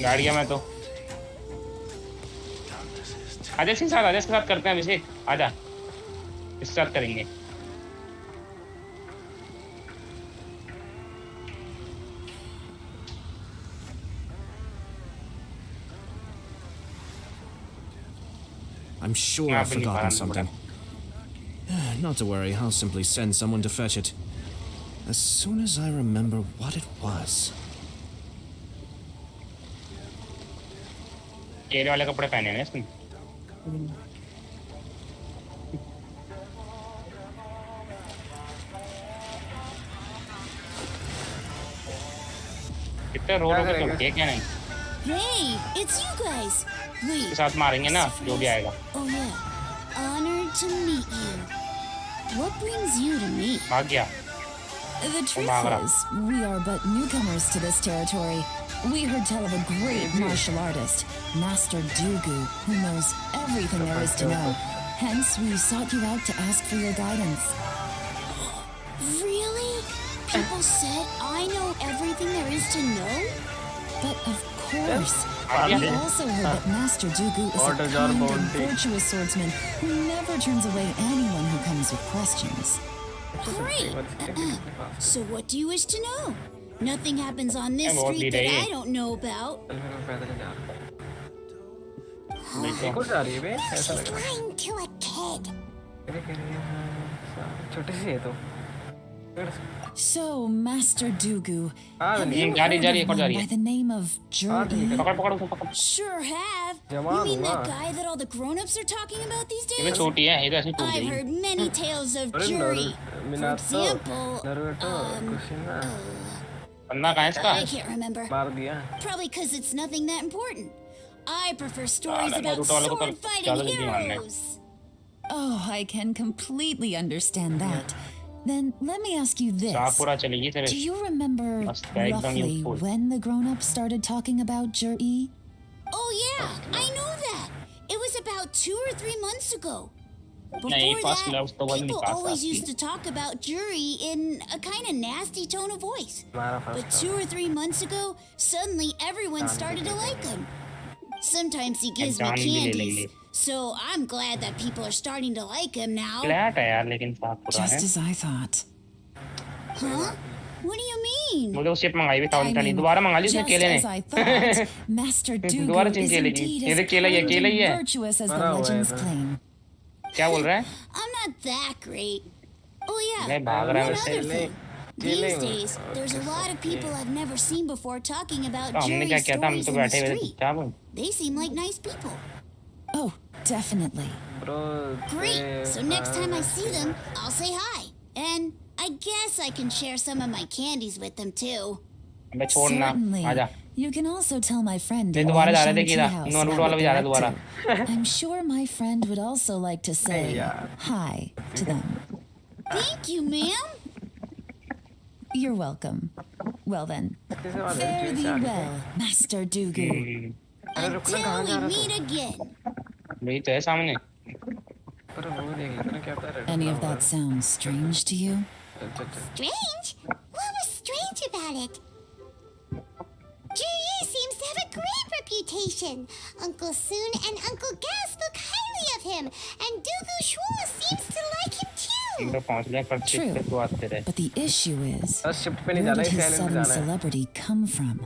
गाड़ियाँ में तो आजा इसके साथ करते हैं अभिषेक आजा इसके साथ करेंगे I'm sure I've forgotten something. Not to worry, I'll simply send someone to fetch it. As soon as I remember what it was. केले वाले कपड़े पहने हैं इसने कितने रोड पे चलते हैं क्या नहीं Hey, it's you guys. Wait. के साथ मारेंगे ना जो भी आएगा Oh yeah. Honored to meet you. What brings you to me? भाग गया The truth is, we are but newcomers to this territory. We heard tell of a great martial artist, Master Dugu, who knows everything there is to know. Hence, we sought you out to ask for your guidance. Really? People said I know everything there is to know? But of course, we also heard that Master Dugu is a kind and virtuous swordsman who never turns away anyone who comes with questions. Great! So what do you wish to know? Nothing happens on this street that I don't know about. ऐसा लग रहा है Flying to a kid. छोटी सी है तो So, Master Dugu, हाँ have you जा रही heard है of one by the name of Journey? पकड़ Sure have. You mean that guy that all the grown-ups are talking about these ये days? छोटी है ये तो ऐसे टूट I've गई heard many tales of Jury. For example, बंदा कहाँ है इसका I can't remember. मार दिया Probably because it's nothing that important. I prefer stories मैं about रूट वाले को sword तो fighting ज़्यादा जल्दी मारना है heroes. Oh, I can completely understand that. Then let me ask you this. साफ पूरा चलेगी तेरे Do you remember मस्त है एकदम roughly useful when the grown-ups started talking about Jur-E? Oh yeah, I know that. It was about 2 or 3 months ago. नहीं Before first that, love तो वही people निकाल always सकती used to talk about Jury in a kind of nasty tone of voice. But 2 or 3 months ago, suddenly everyone started to like him. Sometimes he gives me जान भी ले candies, लेंगे so I'm glad that people are starting to like him now. Flat है यार लेकिन साफ पूरा है Just as I thought. Huh? What do you mean? मुझे वो शिप मंगाई हुई था I उनका नहीं mean, दोबारा मंगा ली उसने just केले as I ने thought, Master Dugu दोबारा चिन is केले की indeed ये as देख केला ही है kind केला ही and है virtuous as the legends claim. क्या बोल रहा है I'm not that great. Oh yeah, नहीं भाग रहा है one वैसे other thing. These Dealing. days, there's a lot of people Yeah. I've never seen before talking about तो हमने क्या Jerry's किया था हम stories तो in the बैठे हुए थे street. चुपचाप They seem like nice people. Oh, definitely. Bro, Great. So next time I see them, I'll say hi. And I guess I can share some of my candies with them too. अबे छोड़ना Certainly. आजा You can also tell my friend नहीं in दोबारा जा रहे थे Genshin कीड़ा Tea House नोरूट about वाला what भी जा रहा है they're दोबारा up to. I'm sure my friend would also like to say yeah. hi to them. Thank you, ma'am. You're welcome. Well then, किसे वाले fare चीज़ thee से आगे well, Master Dugu. अरे रुकना कहाँ Until जा we रहा meet again. वही तो है सामने था अरे वो देख लेते ना क्या था red Any of that sound strange to you? Strange? What was strange about it? Jiryu seems to have a great reputation. Uncle Soon and Uncle Gao spoke highly of him, and Dugu Shuo seems to like him हम too. तो पहुंच गए पर True. Shift तो आते रहे But the issue is, बस shift पे नहीं where जाना did है his साइलेंट पे sudden जाना है celebrity come from?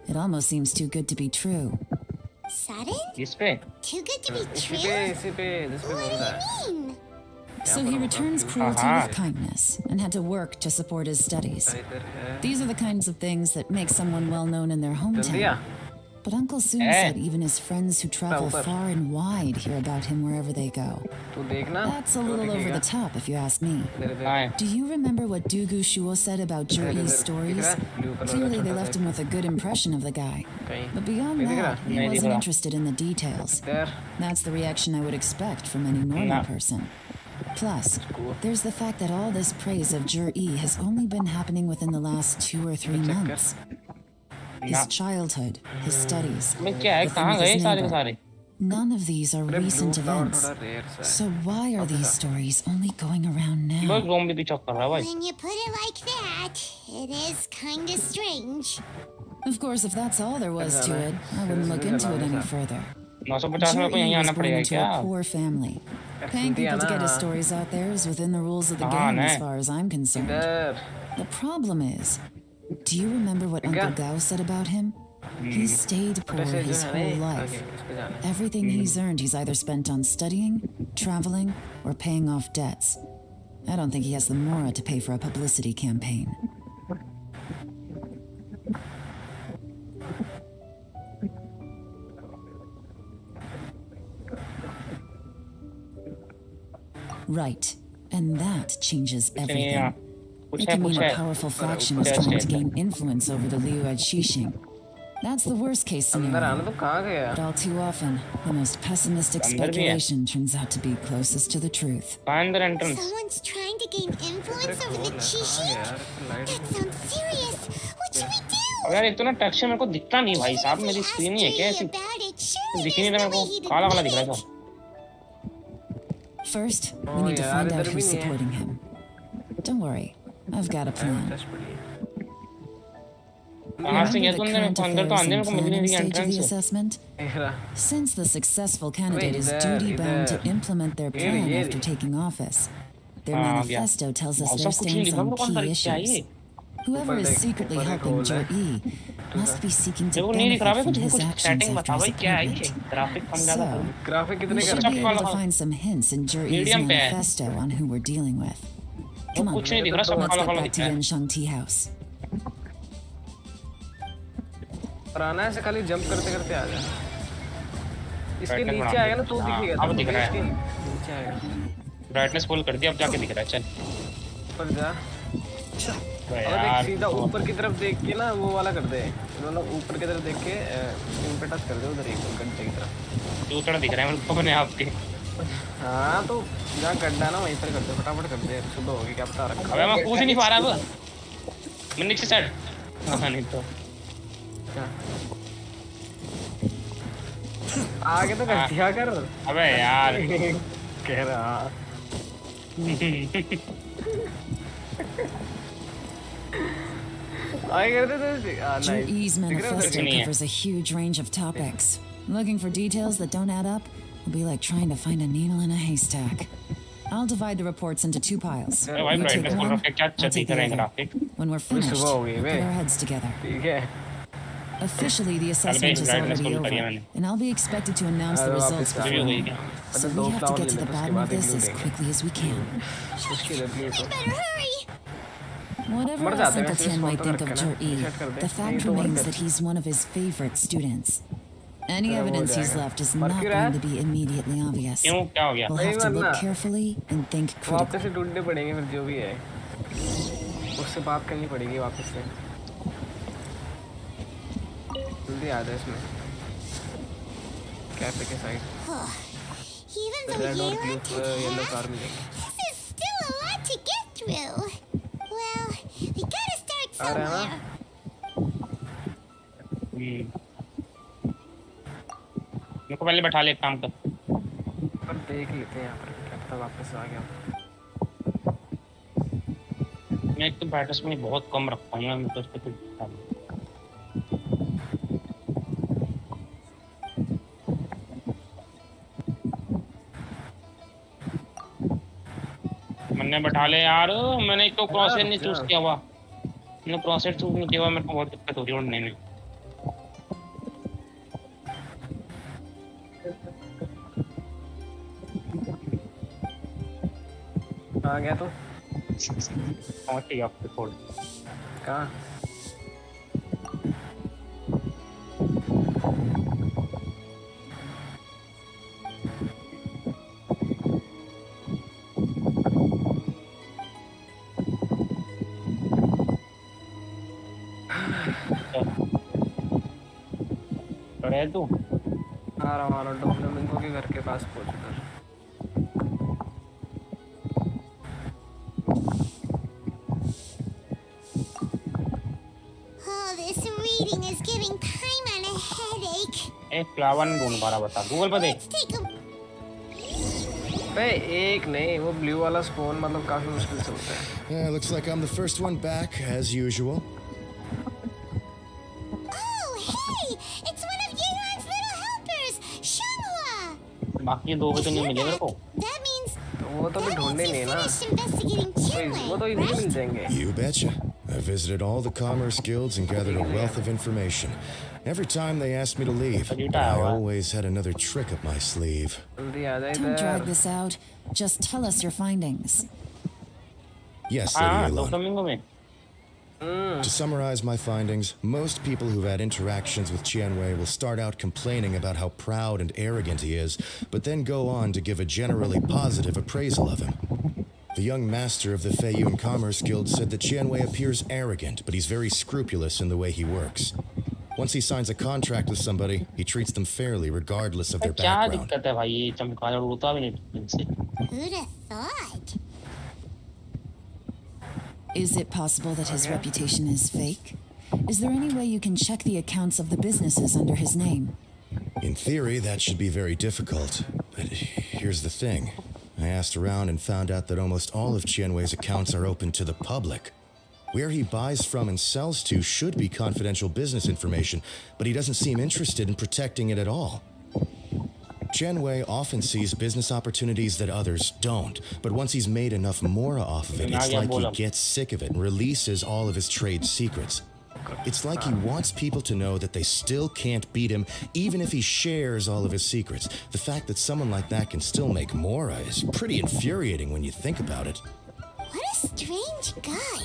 It almost seems too good to be true. Sudden? इस पे Too good to be इसी true? पे जिस पे What बोल do रहा है you mean? So he returns cruelty with kindness and had to work to support his studies. इधर है These are the kinds of things that make someone well known in their जल्दी आ hometown. But Uncle Soon Eh. said even his friends who travel ऊपर। far and wide hear about him wherever they go. तू देखना That's a तो little over दिखेगा the top, if you ask me. इधर इधर हाँ Do you remember what Dugu Shuo said about Juri's stories? Blue color Clearly, का they छोटा left सा him with a good impression of the guy. कहीं But beyond नहीं दिख that, रहा? he नहीं दिख wasn't रहा। interested in the details. इधर That's the reaction I would expect from any normal Nah. person. Plus, there's the fact that all this praise of Jur-E has only been happening within the last 2 or 3 months. His Nah. childhood, his studies, मैं क्या है the thing कहाँ with गए his सारे के neighbor. सारे None of these are अरे recent blue flower events. थोड़ा रेयर सा है So why are these stories only going around वो now? एक ज़ोंबी भी चौक कर रहा है भाई When you put it like that, it is kind of strange. Of course, if that's all there was to it, I wouldn't look into it any further. 950 में को यहीं Jur-E आना was born पड़ेगा into क्या a poor family. Paying people to get his stories out there is within the rules of the हाँ, game as नहीं। far as I'm concerned. इधर The problem is, do you remember what Uncle Gao said about him? He stayed poor ऐसे जो his है whole नहीं life. आगे इस पे जाना है Everything he's earned, he's either spent on studying, traveling, or paying off debts. I don't think he has the mora to pay for a publicity campaign. Right. And that changes नहीं everything. यहाँ It कुछ है can mean कुछ a है powerful faction is That's trying it. to gain influence over the Liu Qixing. That's the worst case अंदर आना scenario. तो कहाँ गया But all too often, the most pessimistic अंदर भी है। speculation turns out to be closest to the truth. कहाँ अंदर entrance Someone's trying to gain influence over the Chishi? That sounds serious. What should we do? अब यार एक तो ना टेक्सचर मेरे को दिखता नहीं भाई साहब मेरी स्क्रीन ही है क्या ऐसी About it, surely दिख ही नहीं there's रहा no way मेरे he'd को काला काला दिख रहा admit है it. First, we Oh, need to yeah, find out इधर who's भी नहीं है। supporting him. Don't worry, I've got a plan. कहाँ से गया Remember the तुमने मेरे current को अंदर तो affairs आने and को मिल ही planning नहीं stage of the entrance assessment? देख रहा Since the successful candidate is इधर, duty-bound to इधर। implement their ये plan ये after taking office, their हाँ, manifesto tells us सब their कुछ नहीं stance लिखा on मेरे को अंदर key क्या है issues. ये Whoever ऊपर is देख, secretly ऊपर एक helping hole है। Jur-E must be seeking to मेरे को नहीं दिख रहा benefit भाई from कुछ his कुछ actions सेटिंग after बता his भाई क्या है ये appointment. ग्राफिक कम ज्यादा So, करो ग्राफिक we कितने should कर be काला able to काला। find some hints in Jur-E's Medium पे है। manifesto on who we're dealing with. Come on, कुछ नहीं दिख रहा सब let's काला get काला back दिख to रहा है Yenshang Tea House. और आना है से खाली जंप करते करते आ जा इसके Brightness नीचे बढ़ा आएगा ना दे। तो हाँ, दिखेगा अब दिख रहा है। इसके नीचे आएगा ब्राइटनेस फुल कर दिया अब जाके दिख रहा है चल ऊपर जा अबे और देख यार सीधा ऊपर की तरफ देख के ना वो वाला कर दे मतलब ऊपर की तरफ देख के स्क्रीन पे टच कर दे उधर एक घंटे की तरफ दूसरा दिख रहा है मेरे को अपने आप के हाँ तो जहाँ गड्ढा है ना वहीं पर कर दे फटाफट कर दे सुबह होगी क्या पता रखा अबे मैं पूछ ही नहीं पा रहा अब मैं नीचे साइड हाँ नहीं तो क्या आगे तो कर दिया कर अबे यार कह रहा आगे करते तो Jur-E's manifesto नहीं है। covers a huge range of topics. Looking for details that don't add up will be like trying to find a needle in a haystack. I'll divide the reports into 2 piles. अरे भाई You take brightness full one, रख के क्या I'll अच्छा take दिख the रहा है other. Graphic When we're finished, सुबह हो गई put bay. our heads together. ठीक है Officially, the assessment is already over, and I'll be expected to announce the results before long. So we have to get to the bottom of this as quickly as we can. Better hurry. Whatever else Uncle Tian might think of Jur-E, the fact remains that he's one of his favorite students. Any evidence he's left is not going to be immediately obvious. We'll have to look carefully and think critically. वापस से ढूंढने पड़ेंगे फिर जो भी है उससे बात करनी पड़ेगी वापस से जल्दी आ जाए इसमें कैफे के साइड Even though रेड और you're ब्लू येलो कार मिलेंगे this is still a lot to get through. Well, we gotta start somewhere. मेरे को पहले बैठा ले एक काम कर पर देख लेते हैं यहाँ पर क्या पता वापस आ गया मैं एक तो ब्राइटनेस में बहुत कम रखता हूँ मैं तो उस पर मैंने बैठा ले यार मैंने एक तो क्रॉसहेड नहीं चूज किया हुआ मैंने क्रॉसहेड चूज नहीं किया हुआ मेरे को बहुत दिक्कत हो रही है उड़ने में आ गया तो पहुंच गया आपके फोल्ड कहाँ है तू आ रहा हूँ डॉक्टर के घर के पास पहुँच कर Oh, this reading is giving Paimon a headache. एक फ्लावर नहीं ढूंढ पा रहा बता गूगल पर देख Let's take a भाई एक नहीं वो ब्लू वाला स्पून मतलब काफी मुश्किल से होता है Yeah, looks like I'm the first one back, as usual. Oh, hey! It's one of Yeon's little helpers, Shanghua! बाकी दो भी तो नहीं मिले मेरे को That means वो तो भी ढूंढने नहीं ना finished investigating वो तो Chinway, इजीली मिल right? जाएंगे You betcha. I visited all the commerce guilds and gathered a wealth of information. Every time they asked me to leave, I always had another trick up my sleeve. जल्दी आ जाए Don't drag इधर this out. Just tell us your findings. Yes, हाँ Lady दो Elon. Flamingo में To summarize my findings, most people who've had interactions with Qianwei will start out complaining about how proud and arrogant he is, but then go on to give a generally positive appraisal of him. The young master of the Feiyun Commerce Guild said that Qianwei appears arrogant, but he's very scrupulous in the way he works. Once he signs a contract with somebody, he treats them fairly regardless of their क्या background. दिक्कत है भाई ये चमकादड़ उड़ता भी नहीं इनसे Who'd have thought? Is it possible that his reputation is fake? Is there any way you can check the accounts of the businesses under his name? In theory, that should be very difficult. But here's the thing. I asked around and found out that almost all of Qianwei's accounts are open to the public. Where he buys from and sells to should be confidential business information, but he doesn't seem interested in protecting it at all. Qianwei often sees business opportunities that others don't, but once he's made enough more off of it, it's like he gets sick of it and releases all of his trade secrets. It's like he wants people to know that they still can't beat him, even if he shares all of his secrets. The fact that someone like that can still make more is pretty infuriating when you think about it. What a strange guy.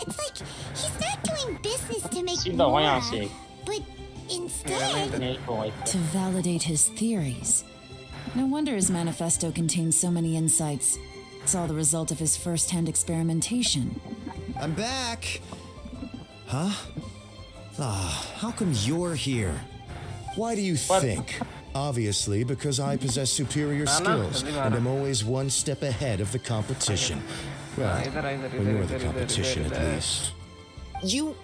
It's like he's not doing business to make सीधा वहाँ more, से but instead... नहीं तो To validate his theories. No wonder his manifesto contains so many insights. It's all the result of his first-hand experimentation. I'm back! Huh? How come you're here? Why do you think? Obviously, because I possess superior skills and am always one step ahead of the competition. Well, when you're the competition, at least. You...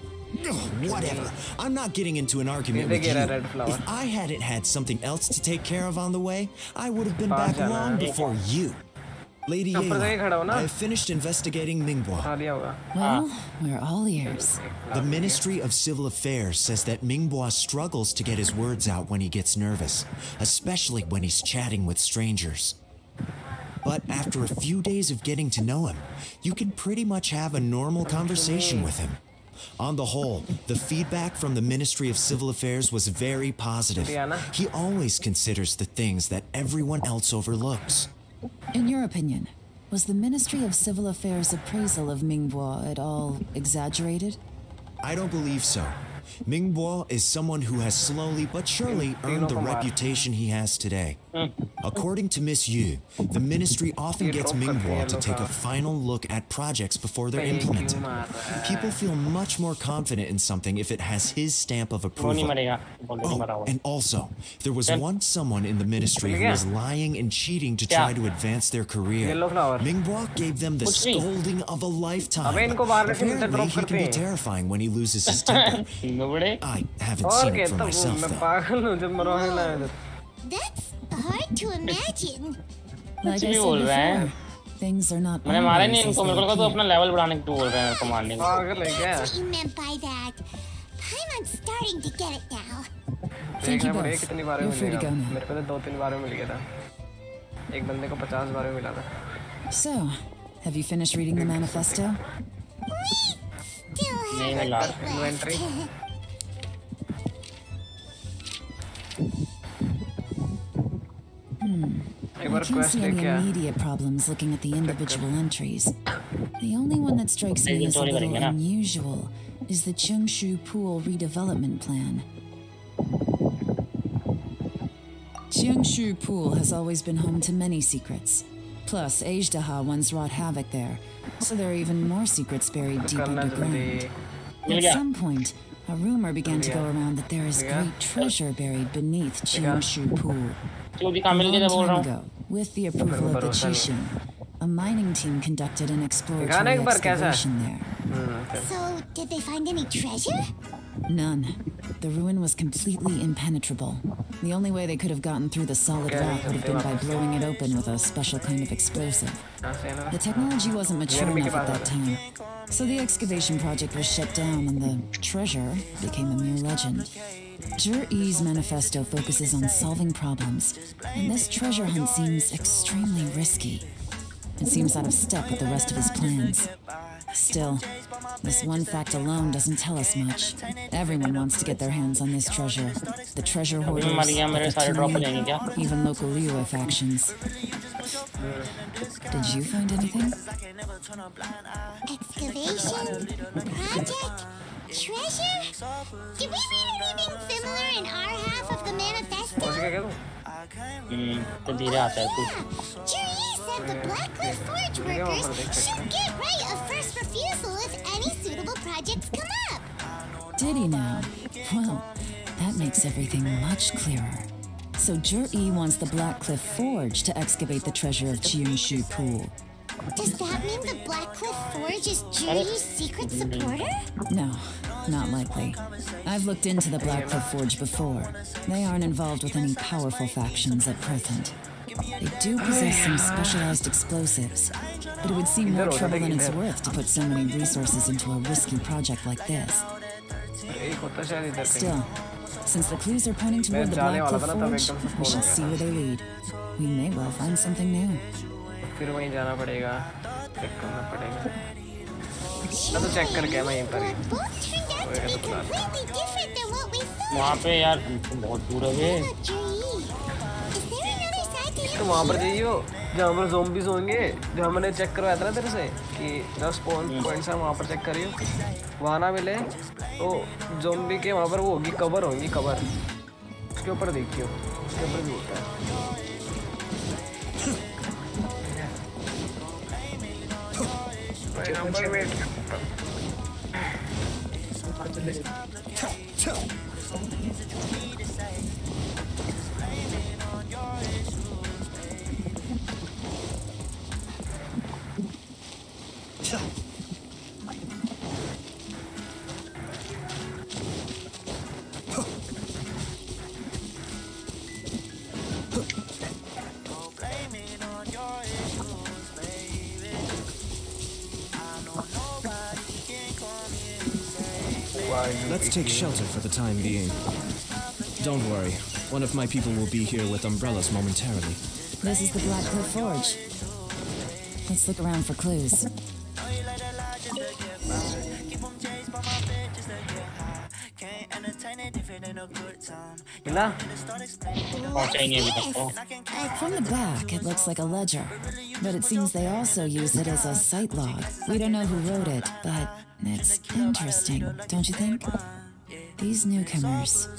Whatever. I'm not getting into an argument with you. If I hadn't had something else to take care of on the way, I would have been back long before you. Lady Yeila, I have finished investigating Minghua. Well, we're all ears. The Ministry of Civil Affairs says that Minghua struggles to get his words out when he gets nervous, especially when he's chatting with strangers. But after a few days of getting to know him, you can pretty much have a normal conversation with him. On the whole, the feedback from the Ministry of Civil Affairs was very positive. He always considers the things that everyone else overlooks. In your opinion, was the Ministry of Civil Affairs' appraisal of Mingbo at all exaggerated? I don't believe so. Mingbo is someone who has slowly but surely earned the reputation he has today. According to Miss Yu, the ministry often gets Mingbo to take a final look at projects before they're implemented. People feel much more confident in something if it has his stamp of approval. Oh, and also, there was once someone in the ministry who was lying and cheating to try to advance their career. Mingbo gave them the scolding of a lifetime. Apparently, he can be terrifying when he loses his temper. I haven't seen it for myself, though. That's hard to imagine. Like I said before, things are not मैंने मारा नहीं always as इनको, they मेरे को तो appear. अपना level बढ़ाने को बोल रहे हैं इसको मारने को. That's what you meant by that. Paimon's starting to get it now. Thank you देखना पड़ेगा both. कितनी बार में You're free to मिलेगा. go now. मेरे को तो 2-3 बार में मिल गया था. एक बंदे को 50 बार में मिला था. So, have you finished reading the manifesto? नहीं मिला. Inventory. I can't see any immediate problems looking at the individual entries. The only one that strikes me as a little unusual is the Chengshu Pool redevelopment plan. Chengshu Pool has always been home to many secrets. Plus, Ajdaha once wrought havoc there, so there are even more secrets buried deep underground. At some point, a rumor began to go around that there is great treasure buried beneath Chengshu Pool. A long time ago, with the approval of the Qixing, a mining team conducted an exploratory excavation there. So, did they find any treasure? None. The ruin was completely impenetrable. The only way they could have gotten through the solid rock would have been by blowing it open with a special kind of explosive. The technology wasn't mature enough at that time, so the excavation project was shut down and the treasure became a mere legend. Zhi-Yi's manifesto focuses on solving problems, and this treasure hunt seems extremely risky. It seems out of step with the rest of his plans. Still, this one fact alone doesn't tell us much. Everyone wants to get their hands on this treasure. The treasure hoarders, the Fatui, even local Liyue factions. Did you find anything? Excavation? Project? Treasure? Did we read anything similar in our half of the manifesto? Jury said the Blackcliff Forge workers should get right of first refusal if any suitable projects come up. Did he now? Well, that makes everything much clearer. So Zhi-Yi wants the Blackcliff Forge to excavate the treasure of Chengshu Pool. Does that mean the Blackcliff Forge is Jury's secret supporter? No, not likely. I've looked into the Blackcliff Forge before. They aren't involved with any powerful factions at present. They do possess some specialized explosives, but it would seem more trouble than it's worth to put so many resources into a risky project like this. Still, since the clues are pointing toward the Blackcliff Forge, we should see where they lead. We may well find something new. फिर वहीं जाना पड़ेगा, check करना पड़ेगा. मैं तो check करके मैं यहीं पर ही. वहाँ पे यार बहुत दूर है वे. तो वहाँ पर जाइयो, जहाँ पर ज़ोंबीज़ होंगे, जहाँ मैंने चेक करवाया था ना तेरे से कि 10 पॉइंट्स हैं वहाँ पर चेक करियो. वहाँ ना मिले तो ज़ोंबी के वहाँ पर वो होगी कवर होगी कवर. उसके ऊपर देखियो, उसके ऊपर भी होता है. Let's take shelter for the time being. Don't worry, one of my people will be here with umbrellas momentarily. This is the Blackcliff Forge. Let's look around for clues. Mila? From the back, it looks like a ledger. But it seems they also use it as a site log. We don't know who wrote it, but it's interesting, don't you think? These newcomers,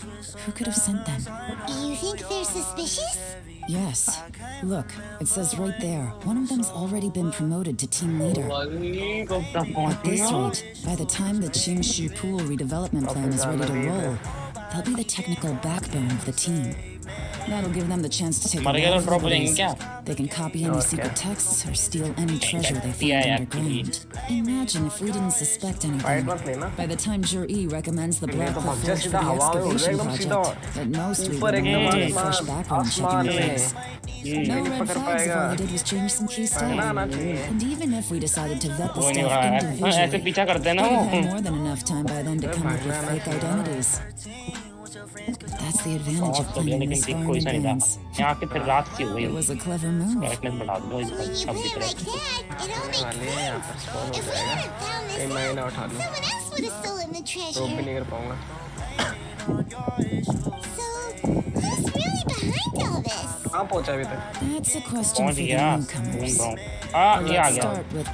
who could have sent them? You think they're suspicious? Yes. Look, it says right there, one of them's already been promoted to team leader. At this rate, by the time the Qingshu Pool redevelopment plan is ready to roll, they'll be the technical backbone of the team. That'll give them the chance to take a lot of liberties. They can copy any secret texts or steal any treasure they find underground. Imagine if we didn't suspect anything. By the time Jur-E recommends the Black Cliff Forge for the excavation project, at most we would have to do a fresh background check in the face. No red flags if all they did was change some key stuff. And even if we decided to vet the stuff individually, we'd have more than enough time by then to come up with fake identities. That's the advantage of planning this far in advance. It was a clever move. If we hadn't found this, someone else would have stolen the treasure. So, who's really behind all this? That's a question for the newcomers. Let's start with...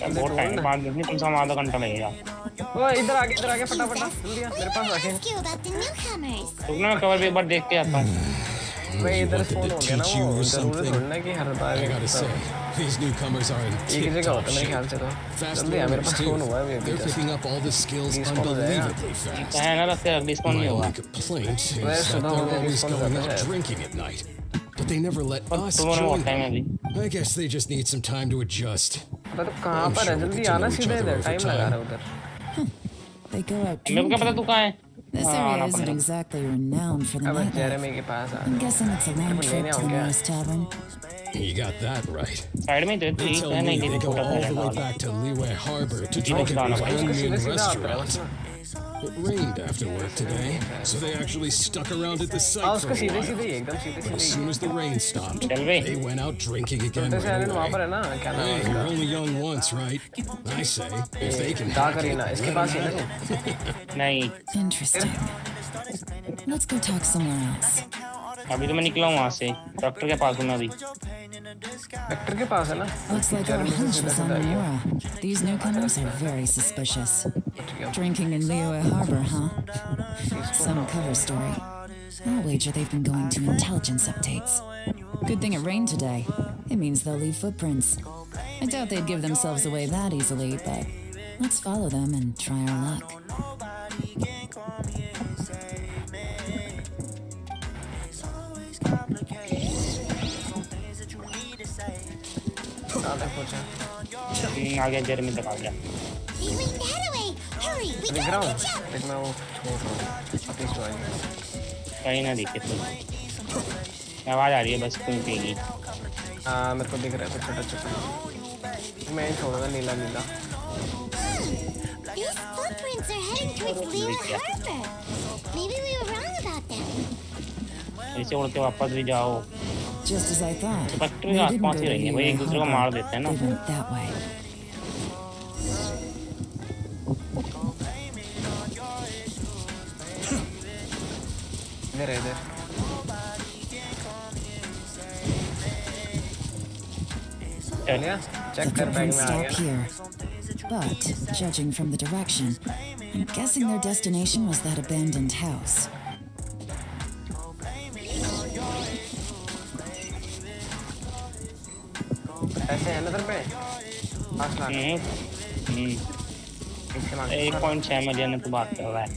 बहुत time बाद नहीं तुम सब आधा घंटा लगेगा इधर आगे फटाफट जल्दी आ मेरे पास रखे तुमने मैं कवर भी एक बार देख के आता हूँ मैं इधर फोन हो गया ना वो जरूरत थोड़ी कि हर बार These newcomers are एक जगह होता है मेरे ख्याल से तो जल्दी आ मेरे पास फोन हुआ है They're picking up all the skills unbelievably fast. है ना लगता है अगली स्पॉन नहीं My होगा only complaint is that they're always going out drinking at night. But they never let us join them. I guess they just need some time to adjust. तो कहाँ पर है जल्दी आना सीधे इधर टाइम लगा रहा उधर They go out मेरे को क्या पता तू कहाँ है This area isn't exactly renowned for the nightlife. I'm guessing it's a long trip to the nearest tavern. You got that right. Side में तो They tell me they go all the way back to Liyue Harbor to drink at those Onion restaurants. It rained after work today, so they actually stuck around at the site for a while. But as soon as the rain stopped, they went out drinking again right away. Hey, you're only young once, right? I say, if they can Interesting. Let's go talk somewhere else. अभी तो मैं निकला हूँ वहाँ से doctor के पास हूँ मैं अभी डॉक्टर के पास है ना Looks like our hunch was on the aura. These newcomers are very suspicious. Drinking in Liyue Harbor, huh? Some cover story. I'll wager they've been going to intelligence updates. Good thing it rained today. It means they'll leave footprints. I doubt they'd give themselves away that easily, but let's follow them and try our luck. आ गया Jeremy तक आ गया कहीं ना दिखे तो आवाज आ रही है बस कोई पेगी हाँ मेरे को दिख रहा है छोटा छोटा मैं छोड़ूंगा नीला नीला These footprints are heading towards Liyue Harbor. Maybe we were wrong about them. ऐसे उड़ के वापस भी जाओ Just as I thought. Factory के आसपास ही रहेंगे भाई एक दूसरे को मार देते हैं ना They went that way. इधर इधर चलिए चेक कर बैग में आ Stop गया here. But, judging from the direction, I'm guessing their destination was that abandoned house. ऐसे है नजर पे 5 लाख 1.6 मिलियन तो बात कर रहा है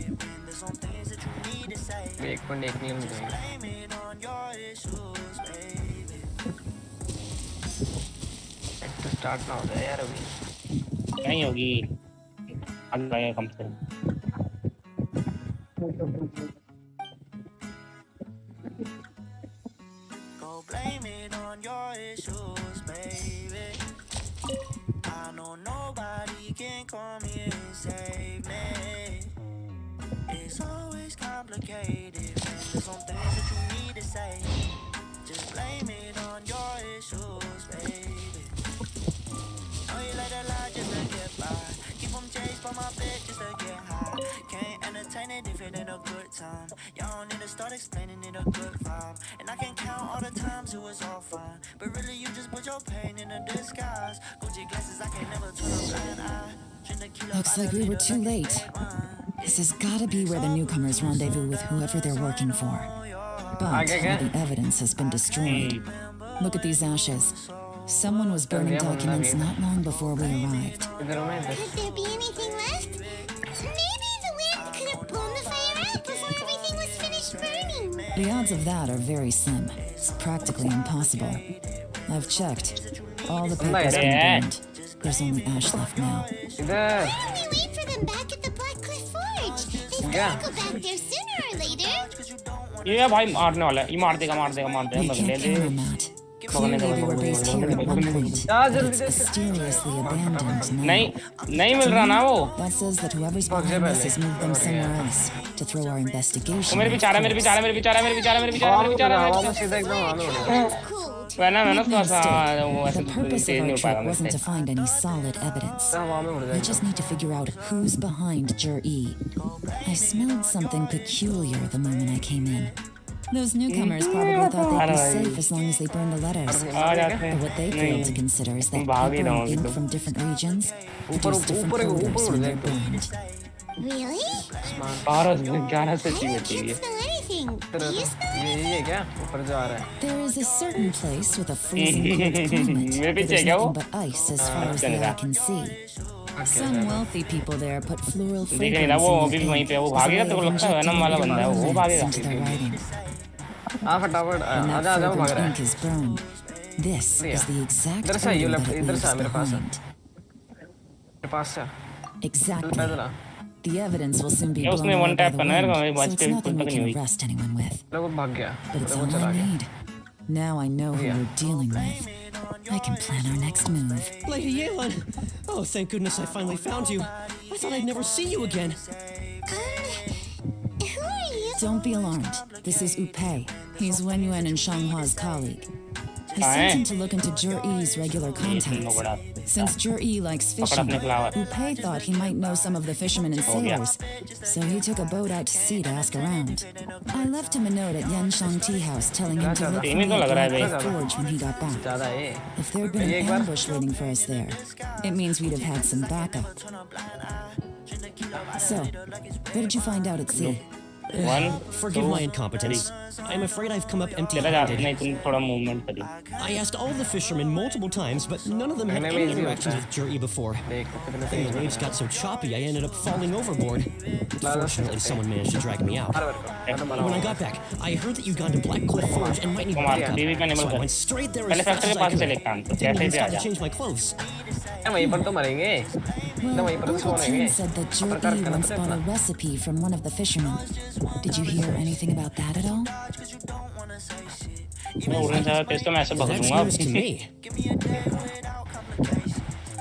1.1 मिलियन हो जाएगा तो स्टार्ट ना हो जाए यार अभी नहीं होगी आगे लगेगा कम से Come here and save me. It's always complicated, man. There's some things that you need to say. Just blame it on your issues, baby. Oh, you let a lie just like good vibe. And I can count all the times it was all fine. But really, you just put your pain in a disguise. Gucci glasses, I can never turn a blind eye. Looks like we were too late. This has gotta be where the newcomers rendezvous with whoever they're working for. But all the evidence has been destroyed. Look at these ashes. Someone was burning documents not long before we arrived. Could there be anything left? Maybe the wind could have blown the fire out before everything was finished burning. The odds of that are very slim. It's practically impossible. I've checked. All the papers have been burned. There's only ash left now. Why don't we wait for them back at the Black Cliff Forge? They've gotta go back there sooner or later. ये भाई मारने वाला है ये मार देगा We can't count on that. Clearly they were based here at one point. But it's mysteriously abandoned now. नहीं मिल रहा ना वो That says that whoever's behind this has moved them somewhere else to throw our investigation. मेरे पीछे आ रहा है मैंने उसको ऐसा वो ऐसे The purpose तेज of नहीं our हो पाएगा trip wasn't to find any solid evidence. We just need to figure out who's behind Jur-E. I smelled something peculiar the moment I came in. Those newcomers probably thought they'd be safe as long as they burned the letters. But what they failed to consider is that paper and ink from different regions produce different odors when they're burned. Really? Bharat में 11 से चाहिए Can't smell anything. Do you smell anything? There is a certain place with a freezing cold climate where there's nothing but ice as far as the eye can see. Some wealthy people there put floral fragrance in वो the अभी वहीं पे वो air भागेगा as a तो way of लगता है venom वाला बंदा है वो injecting भागेगा into their writings. हाँ फटाफट When that fragrant ink is burned, this is the exact इधर से odor ये that it इधर से leaves मेरे पास behind. मेरे पास से Exactly. The evidence will soon be ये blown उसने away one by tap the करना है wind, मेरे so बच it's पे nothing we नहीं can हुई arrest anyone with. लोग भाग गया But it's all I need. Now I know who we're dealing with. I can plan our next move. Lady Yelan! Oh, thank goodness I finally found you. I thought I'd never see you again. Who are you? Don't be alarmed. This is Upei. He's Wen Yuan and Shanghhua's colleague. I sent him to look into Jur-E's regular contacts. Since Jur-E likes fishing, Upei thought he might know some of the fishermen and sailors, so he took a boat out to sea to ask around. I left him a note at Yanshang Tea House telling him to look for me at Black Cliff Forge when he got back. If there'd been an ambush waiting for us there, it means we'd have had some backup. So, what did you find out at sea? Forgive my incompetence. I'm afraid I've come up empty-handed. थोड़ा movement करी I asked all the fishermen multiple times, but none of them had any interactions with Jur-E before. Then the waves got so choppy, I ended up falling overboard. Fortunately, someone managed to drag me out. When I got back, I heard that you'd gone to Black Cliff Forge and might need backup, so I went straight there as fast as I could. Didn't even stop to change my clothes. वहीं पर तो मरेंगे Well, Uncle Chen said that Jur-E once bought a recipe from one of the fishermen. Did you hear anything about that at all? मैं उड़ने से test तो मैं ऐसे भाग That's दूंगा news to me.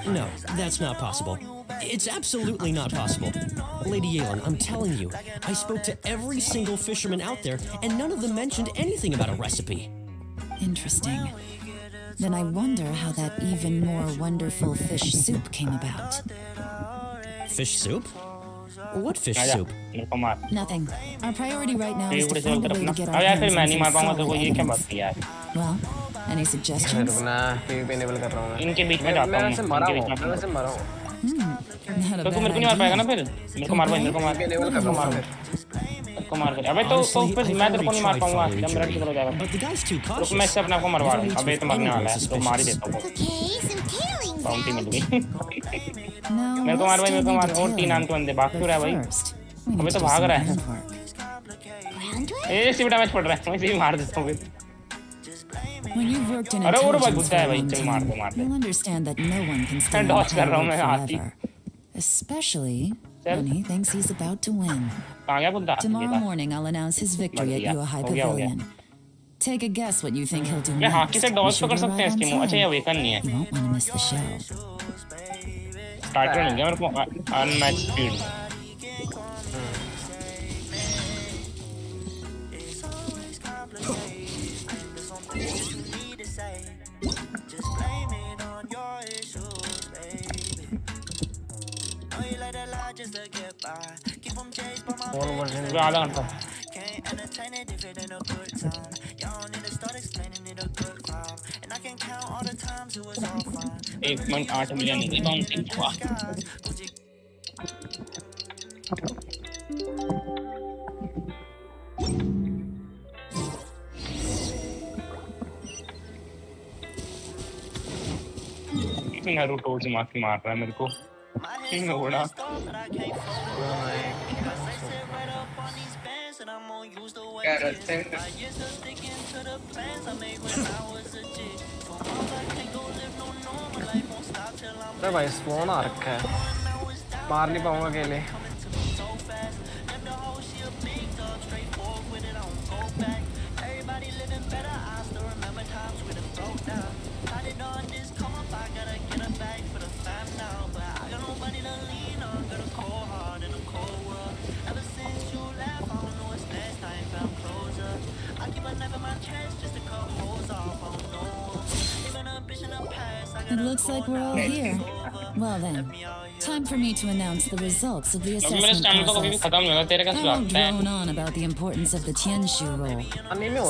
No, that's not possible. It's absolutely not possible. Lady Yelan, I'm telling you, I spoke to every single fisherman out there, and none of them mentioned anything about a recipe. Interesting. Then I wonder how that even more wonderful fish soup came about. Fish soup? What fish soup? मेरे को मार Nothing. Our priority right now is table to से find a तरफ way ना to get अब our यार hands फिर on मैं नहीं मार some पाऊंगा तो solid वो ये क्या evidence. बात की यार Well, any suggestions? रुकना PvP enable कर रहा हूँ इनके बीच में जाता हूँ मैं वैसे मरा हूँ मैं वैसे मरा हूँ Not a तो तू मेरे bad को नहीं मार पाएगा ना idea. फिर मेरे को मार भाई मेरे को मार PvP enable कर रहा हूँ फिर मेरे को मार फिर अबे तो Honestly, फिर I've मैं तेरे को already नहीं मार tried पाऊंगा following जब मेरा ठीक हो Jur-E, जाएगा but the guy's too रुक cautious. मैं इससे अपने आप को मरवा रहा हूँ Never अबे meets तो with मरने वाला है anyone तो मार ही suspicious. देता हूँ Okay, some tailings बाउंटी मिल out. गई No, मेरे को we'll मार भाई still मेरे को need मार to और tail 3 him. नाम के बंदे भाग क्यों रहा है But भाई first, we need अबे to तो do भाग some रहा है groundwork. Groundwork? ए सिवटा मैच पड़ रहा है मैं इसे भी मार देता हूँ फिर When you've worked in अरे और भाई intelligence गुस्सा for है a भाई long चल मार time, दो you'll understand that no one can stay on dodge कर रहा हूँ मैं parade हाथी forever. Especially when he thinks he's about to win. कहाँ गया Buddha Tomorrow morning, I'll announce his victory at बढ़िया, Yuehai हो गया, हो गया। Pavilion. Take a guess what you think he'll do ये next. हाकी से Be डॉज sure तो कर to सकते हैं arrive इसकी on मुंह अच्छा ये time. वेकन नहीं है You won't want to miss the show. Starter नहीं गया मेरे को अनमैच स्पीड आधा घंटा creating a good time. Y'all don't need to start explaining it a good time. And I can count all the times it was all fine. 1.8 million की counting हुआ Naruto से माफी मार रहा है मेरे को नोड़ा क्या करते हैं अरे भाई स्पॉन आ रखा है मार नहीं पाऊंगा अकेले It looks like we're all here. Well then, time for me to announce the results of the assessment process. I won't drone on about the importance of the Tianshu role.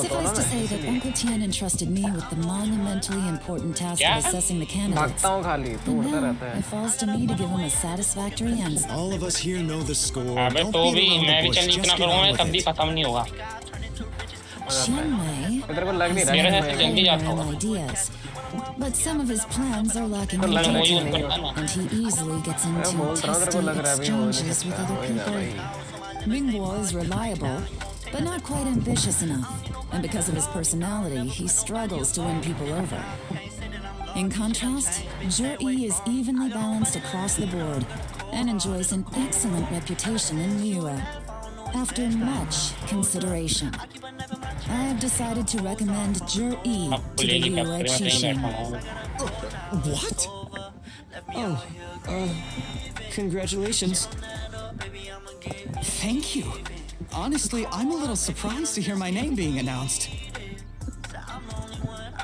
Suffice to say that Uncle Tian entrusted me with the monumentally important task of assessing the candidates. And now, it falls to me to give him a satisfactory answer. All of us here know the score. अबे तो भी मैं भी चल इतना करूँगा तब भी खत्म नहीं होगा Xianwei has many ideas, but some of his plans are lacking in detail, and he easily gets into testy exchanges with other people. Mingguo is reliable, but not quite ambitious enough, and because of his personality, he struggles to win people over. In contrast, Zhi is evenly balanced across the board, and enjoys an excellent reputation in Liyue. After much consideration, I have decided to recommend Zhi to the Liyue Qixing. What? Oh, congratulations. Thank you. Honestly, I'm a little surprised to hear my name being announced.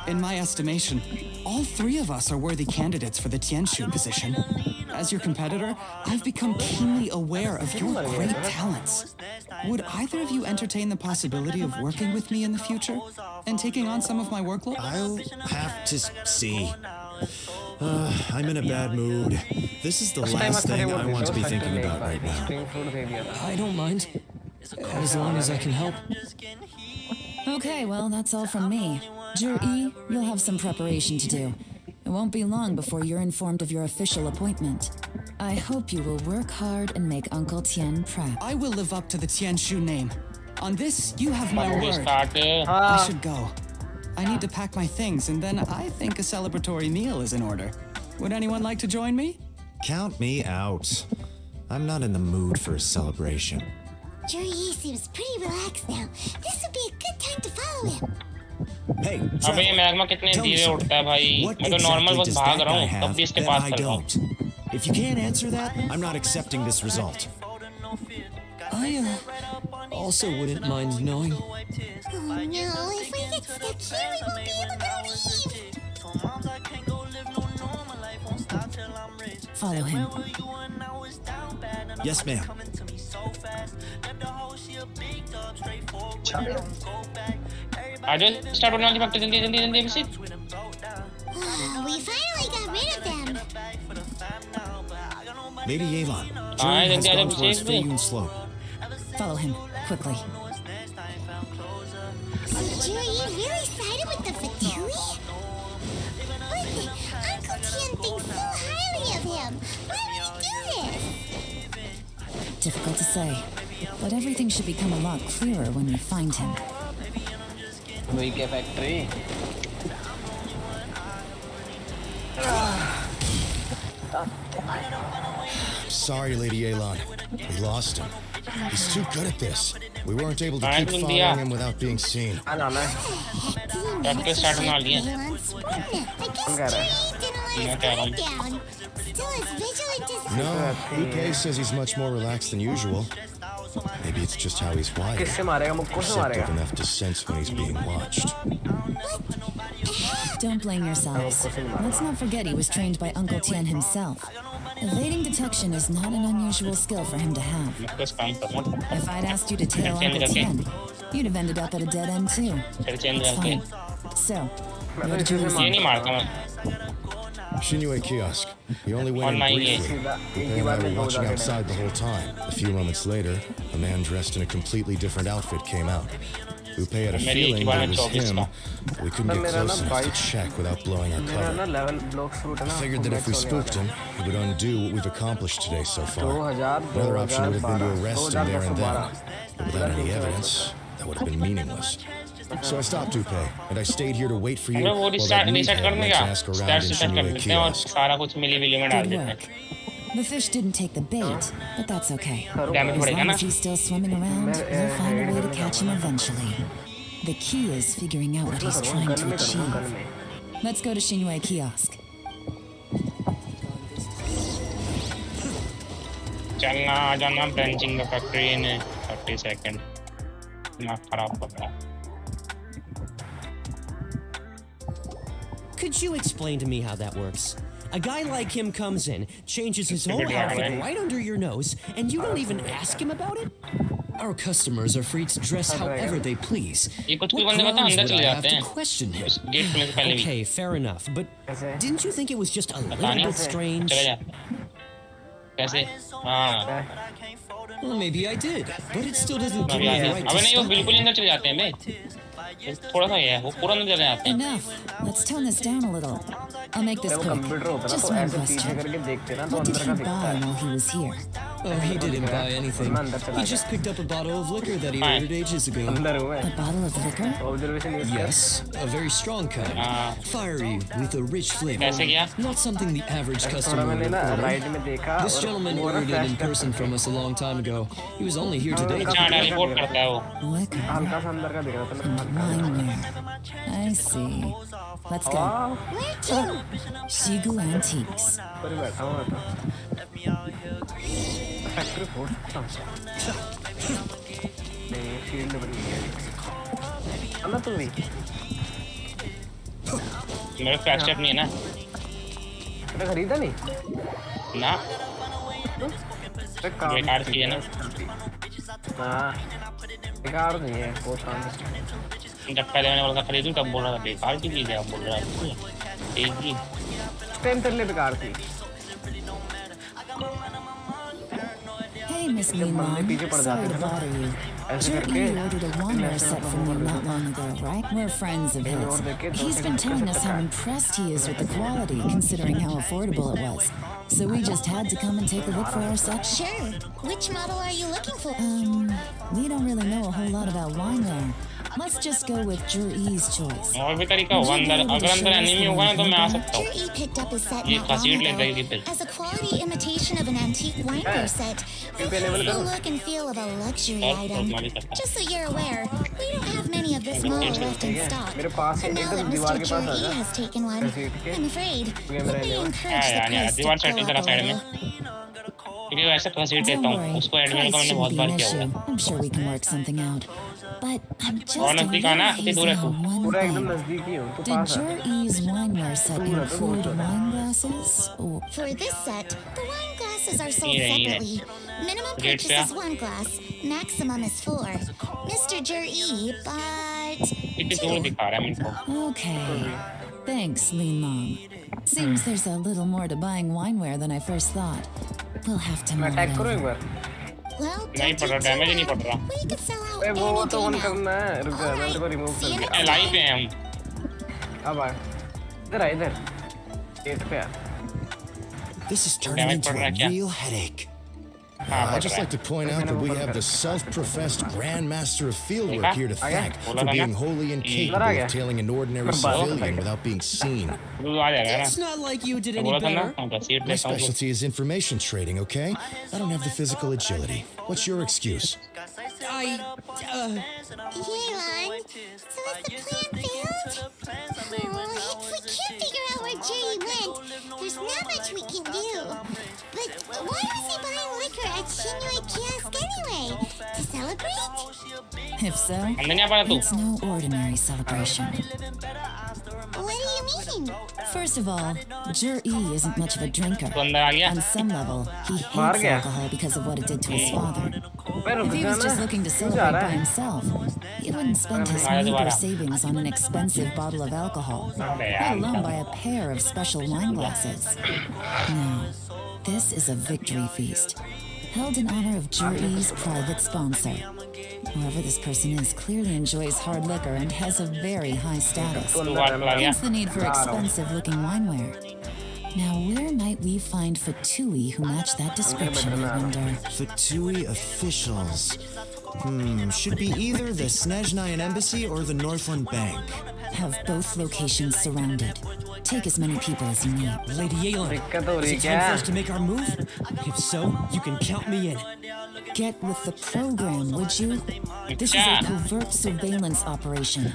In my estimation, all three of us are worthy candidates for the Tianshu position. As your competitor, I've become keenly aware of your great talents. Would either of you entertain the possibility of working with me in the future and taking on some of my workload? I'll have to see. I'm in a bad mood. This is the last thing I want to be thinking about right now. I don't mind, as long as I can help. Okay, well, that's all from me. Zhi, you'll have some preparation to do. It won't be long before you're informed of your official appointment. I hope you will work hard and make Uncle Tian proud. I will live up to the Tianshu name. On this, you have my word. I should go. I need to pack my things, and then I think a celebratory meal is in order. Would anyone like to join me? Count me out. I'm not in the mood for a celebration. Zhi seems pretty relaxed now. This would be a good time to follow him. Hey, अबे ये magma कितने धीरे उठता है भाई मैं तो normal बस भाग रहा हूँ तब भी इसके पास चल रहा हूँ If you can't answer that, I'm not accepting this result. I also wouldn't mind knowing. Oh no, if we get stuck here, we won't be able to leave. Follow him. Yes, ma'am. आज start होने वाली factory जल्दी जल्दी जल्दी अभिषेक We finally got rid of them. Lady Yevon, हाँ Jin has जल्दी आजा gone towards Abhishek Feiyun Slope. Follow him, quickly. So Zhi really sided with the Fatui? But Uncle Tian thinks so highly of him. Why would he do this? Difficult to say, but everything should become a lot clearer when we find him. वही क्या factory Sorry, Lady Yelan. We lost him. He's too good at this. We weren't able to keep following him without being seen. Factory start होने वाली है I guess Zhi didn't let his guard down. Still as vigilant as No, Uke says he's much more relaxed than usual. Maybe it's just how he's wired. किससे मारेगा मुक्को से मारेगा Receptive enough to sense when he's being watched. Don't blame yourselves. Let's not forget he was trained by Uncle Tian himself. Evading detection is not an unusual skill for him to have. If I'd asked you to tail off at 10, you'd have ended up at a dead end too. It's fine. So, where did you lose him? Shinue Kiosk. He only went in briefly. Upe and I were watching outside the whole time. A few moments later, a man dressed in a completely different outfit came out. Upe had a feeling that it was him, but we couldn't get close enough to check without blowing our cover. I figured that if we spooked him, it would undo what we've accomplished today so far. Another option would have been to arrest him there and then, but without any evidence, that would have been meaningless. So I stopped Upe, and I stayed here to wait for you while that meathead went to ask around in Shinue Kiosk. Good work. The fish didn't take the bait, but that's okay. As long as he's still swimming around, we'll find a way to catch him eventually. The key is figuring out what he's trying to achieve. Let's go to Shinue Kiosk. चलना branching का factory ने 30 second ना खराब पकड़ा. Could you explain to me how that works? A guy like him comes in, changes his whole outfit right under your nose, and you don't even ask him about it? Our customers are free to dress however they please. What grounds would I have to question him? Okay, fair enough, but didn't you think it was just a little bit strange? Well, maybe I did, but it still doesn't give me the right to stop him. Enough. Let's tone this down a little. I'll make this quick. Just one question. What did he buy while he was here? Oh, he didn't buy anything. He just picked up a bottle of liquor that he ordered ages ago. A bottle of liquor? Yes, a very strong kind. Fiery, with a rich flavor. Not something the average customer would order. This gentleman ordered it in person from us a long time ago. He was only here today. Liquor. Wineware. I see. Let's go. Where to? Shigu Antiques. मेरे flash नहीं है ना. खरीदा नहीं ना. बेकार चीज है ना. हाँ बेकार नहीं है बहुत काम. जब पहले मैंने बोला खरीदूं तब बोल रहा था बेकार की चीज है. अब बोल रहा है एक ही टाइम तेरे बेकार थी. Hey, Miss Mimon. Sorry to bother you. Jerky ordered a wineware set from you not long ago, right? We're friends of his. He's been telling us how impressed he is with the quality, considering how affordable it was. So we just had to come and take a look for ourselves. Sure. Which model are you looking for? We don't really know a whole lot about wineware. Let's just go with Jur-E's choice. और भी तरीका होगा अंदर. अगर अंदर enemy होगा ना तो मैं आ सकता हूँ. Jur-E picked up his set ये not घसीट long लेगा ये ago फिर. as a quality imitation of an antique wineware set. It has the look and feel of a luxury item. Just so you're aware, we don't have many of this model left in stock. And now that Mr. Jur-E has taken one, I'm afraid we may encourage the price to go up a little. क्योंकि वैसे घसीट देता हूँ. उसको admin को मैंने बहुत बार किया हुआ. I'm sure we can work something out. But I'm just और नजदीक आना. कितनी दूर है तू? पूरा एकदम नजदीक ही हूँ. तू Did पास है. Jur-E's wineware set include wine glasses? Or For this set, the wine glasses are sold separately. Minimum purchase is 1 glass, maximum is 4. Mr. Jur-E, but... कितनी दूर दिखा रहा है मेरे को. Okay. Thanks, Lean Long. Seems there's a little more to buying wineware than I first thought. We'll have to mull it attack करो एक over. बार. Well, नहीं पड़ रहा. डैमेज ही नहीं पड़ रहा. we could sell out अरे वो any तो day ऑन now. करना है. रुक जा मैं तेरे को रिमूव कर दिया. लाइव पे हैं हम. अब आ इधर आ इधर. गेट पे आ. This is turning into a real headache. I'd just like to point out that we have the self-professed Grandmaster of Fieldwork here to thank for being wholly incapable of tailing an ordinary civilian without being seen. It's not like you did any better. My specialty is information trading, okay? I don't have the physical agility. What's your excuse? Yelan, so has the plan failed? Oh, if we can't figure out where Jerry went, there's not much we can do. But why was he buying liquor at Shinue Kiosk anyway? To celebrate? If so, it's no ordinary celebration. What do you mean? First of all, Jur-E isn't much of a drinker. अंदर आ गया. On some level, he मार hates गया. alcohol because of what it did to his father. रुक If he was जाना. just looking to क्यों जा celebrate रहा by है? himself, he wouldn't spend his meager savings on an expensive bottle of alcohol, let alone buy a pair of special wine glasses. No, this is a victory feast, held in honor of Jur-E's private sponsor. Whoever this person is clearly enjoys hard liquor and has a very high status. Hence the need for expensive-looking wineware. Now, where might we find Fatui who match that description, I wonder? Fatui officials. Should be either the Snezhnayan Embassy or the Northland Bank. Have both locations surrounded. Take as many people as you need. Lady Yelan, दिक्कत हो is रही it क्या? time for us to make our move? If so, you can count me in. Get with the program, would you? This is a covert surveillance operation.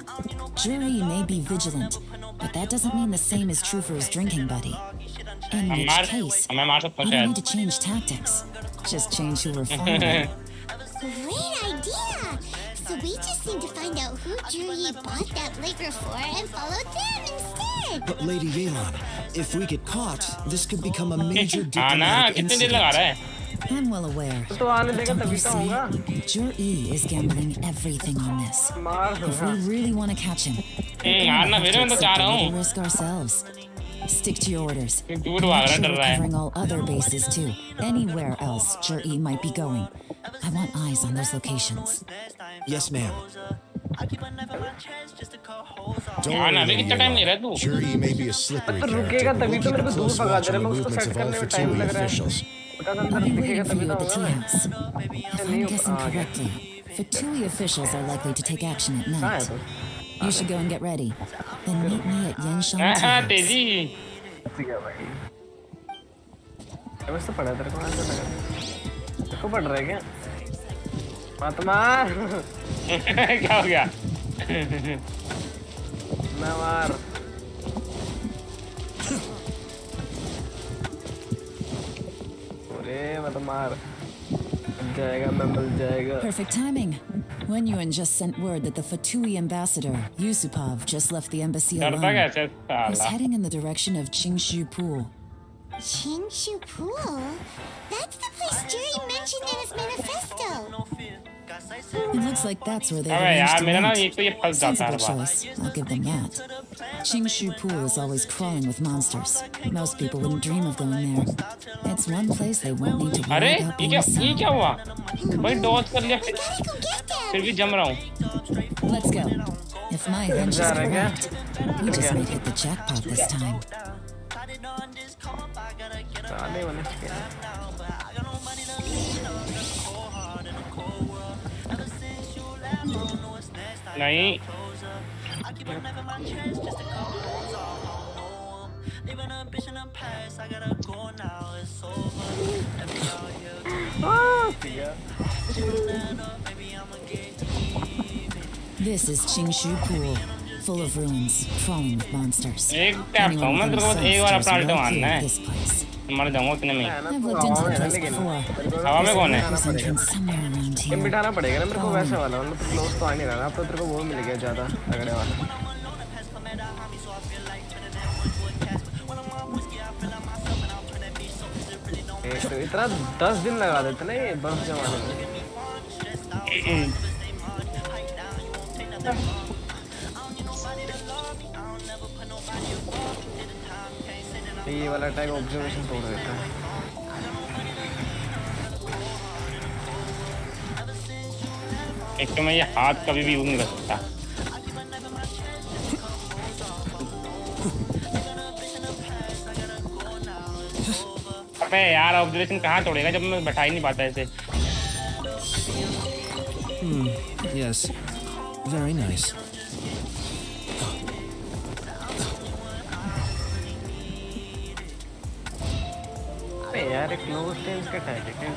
Jury may be vigilant, but that doesn't mean the same is true for his drinking buddy. In which case, मैं मार सकता you हूँ don't need शायद. to change tactics. Just change who we're following. Great idea! So we just need to find out who Jury bought that liquor for and follow them instead! But Lady Yelan, if we get caught, this could become a major हाँ ना, diplomatic कितने देर लगा रहा incident. है? I'm well aware. तो आने But देगा don't तभी you तो होगा. see? Jur-E is gambling everything on this. मार If we really want to catch him, मारना फिर मैं तो चाह रहा हूँ. risk ourselves. Stick to your orders. दूर And भाग make रहा sure डर we're रहा है. covering all other bases too. Anywhere else Jur-E might be going. I want eyes on those locations. Yes, ma'am. Don't हाँ ना, अभी worry, कितना टाइम ले Lady रहा है तू? Yelan. Jury may be a slippery तो character, रुकेगा but तभी we'll तो keep मेरे a को दूर close भगा watch दे on रहा the है. मैं उसको movements सेट of all करने में टाइम Fatui लग रहा है. officials. बता I'll अंदर be दिखेगा waiting for तभी you तो at the tea होगा. house. If I'm guessing correctly, Fatui officials are likely to take action at कहाँ है night. तू? You should go and get ready. Then meet me at Genshin tea हाँ house. तेजी. ठीक है भाई. बस तो पड़ा तेरे को ऐसा लगा. तेरे को पड़ रहा है क्या? मत मार. क्या हो गया? ना मार. अरे मत मार. मिल जाएगा मैं मिल जाएगा. Perfect timing. When Yuan just sent word that the Fatui ambassador, Yusupov, just left the embassy डरता alone. कैसे He's साला? heading in the direction of Qingshu Pool. Qingshu Pool? That's the place Jury mentioned in his manifesto! It looks like that's where they अबे arranged यार to मेरा ना meet. एक तो ये फंस जाता है हर Sensible bar. choice. I'll give them that. Qingshu Pool is always crawling with monsters. Most people wouldn't dream of going there. It's one place they won't need to अरे worry about ये being क्या seen. हुआ? भाई Dodge कर लिया Gotta go get them! फिर भी जम रहा हूँ. Let's go. If my hunch is जा रहा है क्या? correct, we just might hit the jackpot this time. साले वाले क्या? नहीं. This is Qingshu Pool, full of ruins, crawling with monsters. एक टैप था मैं तेरे को एक बार अपना अल्ट मारना है. This place. मर जाऊंगा उतने में. I've looked into the place before. हवा में कौन है? There's entrance somewhere around game here. बिठाना पड़ेगा ना मेरे को वैसे वाला. मतलब तो क्लोज तो आ नहीं रहा ना. अब तो तेरे को वो मिल गया ज़्यादा तगड़े वाला. तो इतना 10 दिन लगा देते ना ये बर्फ जमाने में. ये वाला टैग ऑब्जर्वेशन तोड़ देता है. एक तो मैं ये हाथ कभी भी यूज नहीं कर सकता. अबे यार ऑब्जर्वेशन कहाँ तोड़ेगा जब मैं बैठा ही नहीं पाता ऐसे. Yes. Very nice. अरे यार एक क्लोज टेंस का टैग है.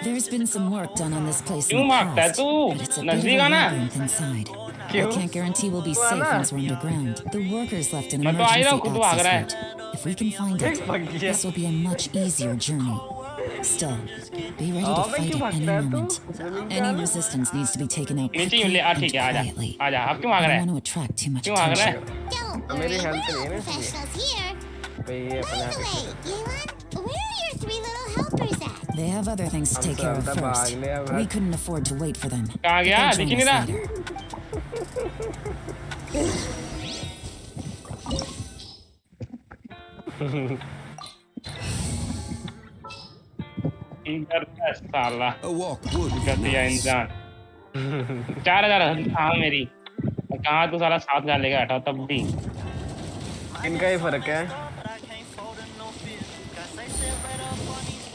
There's been some work done on this place in क्यों the मारता है past, तू? but it's a bit of नजदीक a आना. labyrinth inside. I क्यों? can't guarantee we'll be क्यों safe आना? once we're underground. The workers left an मैं तो आ ही रहा emergency हूँ, खुद भाग रहा है. access route. If we can find it, भाग गया. this will be a much easier journey. Still, be ready to fight at any moment. Any resistance needs to be taken out नीचे quickly ले आ ठीक and है आजा quietly. आजा अब क्यों I भाग रहा don't है want to attract too much क्यों भाग रहा है attention. Don't worry, मेरी we're हेल्थ all नहीं है ना professionals here. भाई ये अपने By आप the he way, Yelan, where are your 3 little helpers at? They have other things to take care of हमसे first. भाग लिया We couldn't afford to wait for them. कहाँ गया They'll दिख join नहीं us रहा later. इधर का साला A walk would be घटिया nice. इंसान 4000 हाँ मेरी कहाँ तू साला 7000 लेके हटा तब भी इनका ही फर्क है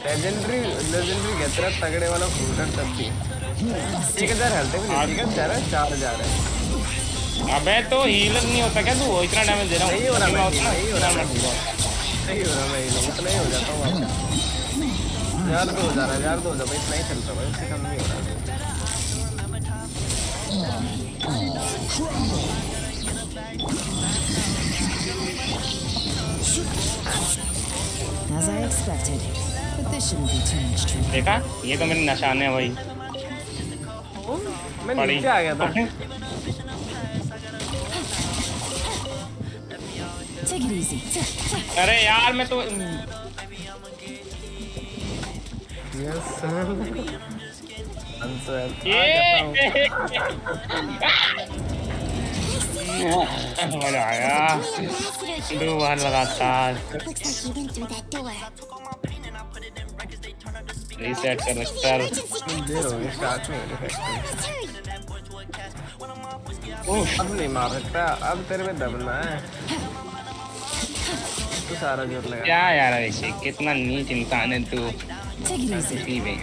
लेजेंडरी के तेरा तगड़े वाला फ्रूटर तब भी 1000 हेल्थ है ठीक है 4000 है अबे तो हीलर नहीं होता क्या तू इतना डैमेज दे रहा हूँ नहीं हो रहा मैं नहीं नहीं हो रहा मैं उतना ही हो जाता हूँ यार 2000 भाई इतना ही चलता भाई इससे कम नहीं हो रहा As I expected. But this shouldn't be too much trouble. देखा ये तो मेरे निशान है भाई मैं नीचे आ गया था Take it easy. अरे यार मैं तो यस मजा आया दो बार लगातार Looks like he went through that door. Reset कर रखता देर हो गई स्टार्ट में अब नहीं मार सकता अब तेरे में दबना है तू सारा जोर लगा क्या यार अभिषेक कितना नीच इंसान है तू Take it easy. जी भाई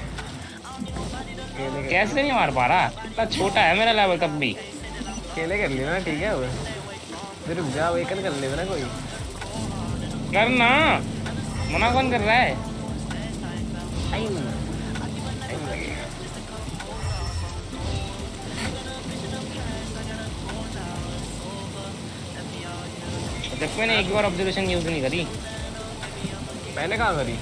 कैसे नहीं मार पा रहा इतना छोटा है मेरा लेवल तब भी केले कर लेना ठीक है वो फिर रुक जा वेकन कर लेना कोई करना मना कौन कर रहा है टाइम लगेगा जब मैंने एक बार ऑब्जर्वेशन यूज नहीं करी मैंने कहाँ करी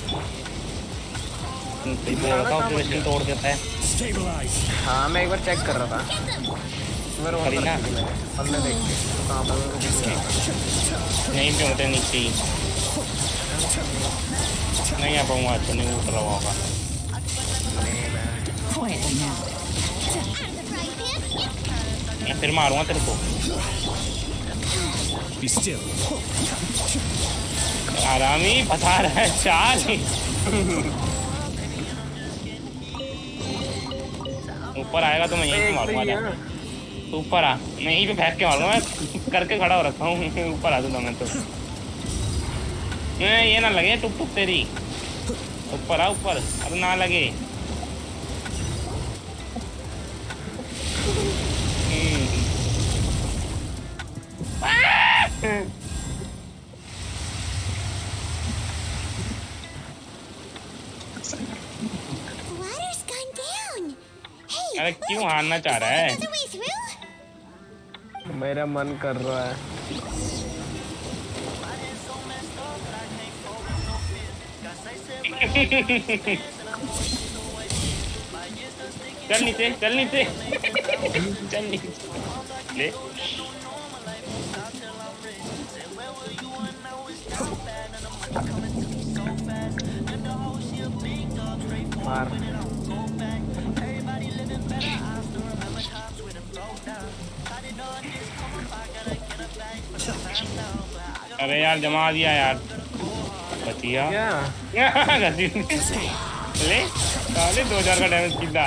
ऑब्जर्वेशन तोड़ देता है हाँ मैं एक बार चेक कर रहा था मेरे करी ना हमने देख के कहाँ पर नहीं पे होते नीचे ही नहीं आ पाऊंगा तो नहीं उठ रहा होगा Quietly now. मैं फिर मारूंगा तेरे को Be still. आरामी बता रहा है चाल ऊपर आएगा तो मैं यहीं से मारूंगा तू ऊपर आ मैं यहीं पे फेंक के मारूंगा मैं करके खड़ा हो रखा हूँ ऊपर आ दूंगा मैं तो ये ना लगे टुक टुक तेरी ऊपर आ ऊपर अब ना लगे Water's gone down. Hey, अरे क्यों हारना चाह रहा है another way through? मेरा मन कर रहा है चल नीचे चल नीचे चल नीचे ले मार अरे यार जमा दिया यार बचिया गति ले साले 2000 का डैमेज कितना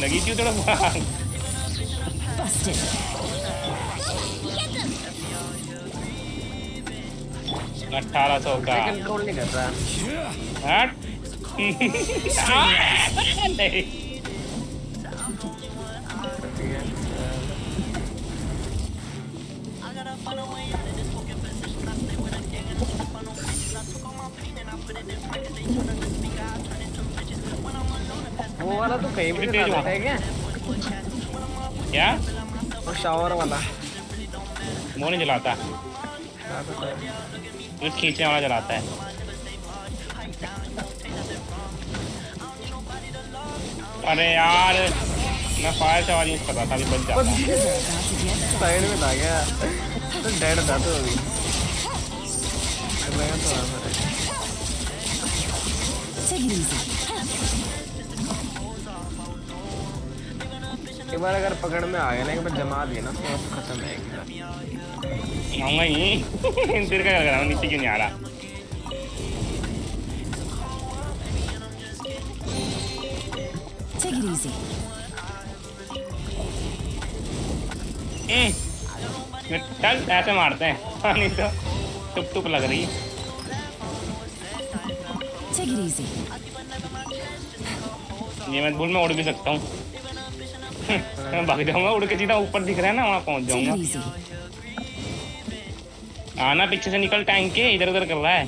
लगी थी थोड़ा भाग Busted. 1800 का कंट्रोल नहीं कर रहा हट नहीं वो वाला तो कहीं भी तेज चला हुआ। है क्या क्या वो शावर वाला वो नहीं जलाता वो खींचने वाला जलाता है अरे यार मैं फायर चार्ज यूज कर रहा था, अभी बच जाता। साइड में था क्या? तो डेड था तो अभी मैं तो एक बार अगर पकड़ में आ गया ना, एक बार जमा दिया ना तो खत्म है। आऊंगा ही तेरे का कर रहा हूँ, नीचे क्यों नहीं आ रहा? Take it easy. चल ऐसे मारते हैं, नहीं तो टुप टुप लग रही। Take it easy. ये मत भूल मैं उड़ भी सकता हूँ। मैं भाग जाऊंगा, उड़ के सीधा ऊपर दिख रहा है ना, वहाँ पहुँच जाऊंगा। आना पीछे से निकल, टैंक के इधर उधर कर रहा है।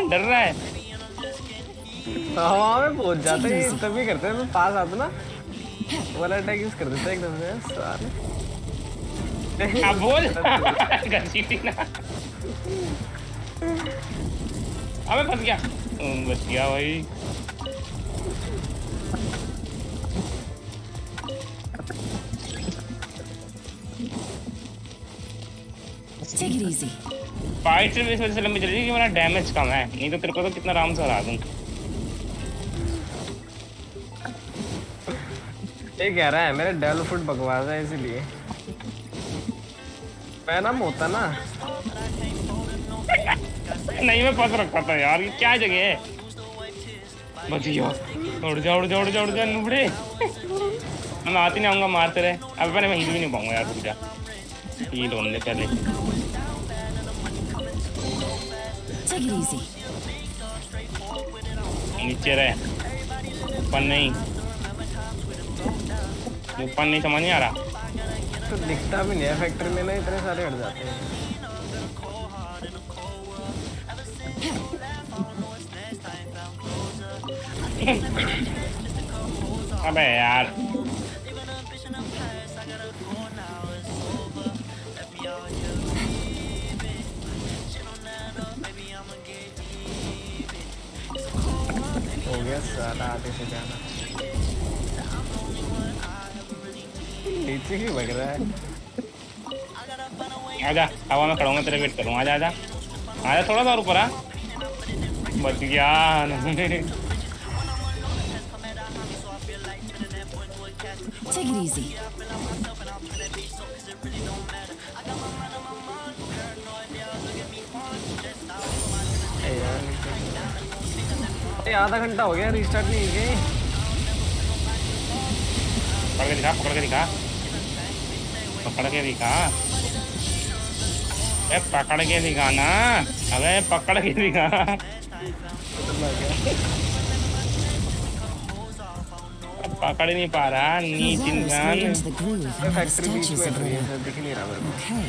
डर रहा है। हवा में पहुंच जाते हैं तभी करते हैं, मैं पास आता ना वाला अटैक यूज कर देता है एकदम से साले। अब बोल घसीटी ना। अबे फंस गया, बच गया भाई। Take it easy. फाइट सिर्फ इस वजह से लंबी चल रही है कि मेरा डैमेज कम है, नहीं तो तेरे को तो कितना आराम से हरा दूं। ये कह रहा है मेरे डेल फुट बकवास है इसीलिए मैं ना मोता ना। नहीं मैं फंस रखा था यार, ये क्या जगह है? बच गया। उड़ जा उड़ जा उड़ जा उड़ जा नुबड़े। मैं आती नहीं आऊंगा, मारते रहे। अब मैं हिल भी नहीं पाऊंगा यार, रुक जा। ये लोन ले पहले। Take it easy. नीचे रहे, ऊपर नहीं, ऊपर नहीं, समझ नहीं आ रहा। तो दिखता भी नहीं है फैक्ट्री में ना, इतने सारे हट जाते हैं। अबे यार हो गया साला, आधे से जाना नीचे ही बग रहा है। आजा, हवा में खड़ा हूँ, तेरे वेट करूँ। आजा आजा आजा, थोड़ा सा ऊपर आ। बच गया। Take it easy. ये आधा घंटा हो गया, रिस्टार्ट नहीं गए। पकड़ के दिखा, पकड़ के दिखा, पकड़ के दिखा। अबे पकड़ के दिखा ना, अबे पकड़ के दिखा। पकड़ नहीं पा रहा, नीच इंसान। फैक्ट्री बीच में है, दिख नहीं रहा मेरे को। Okay.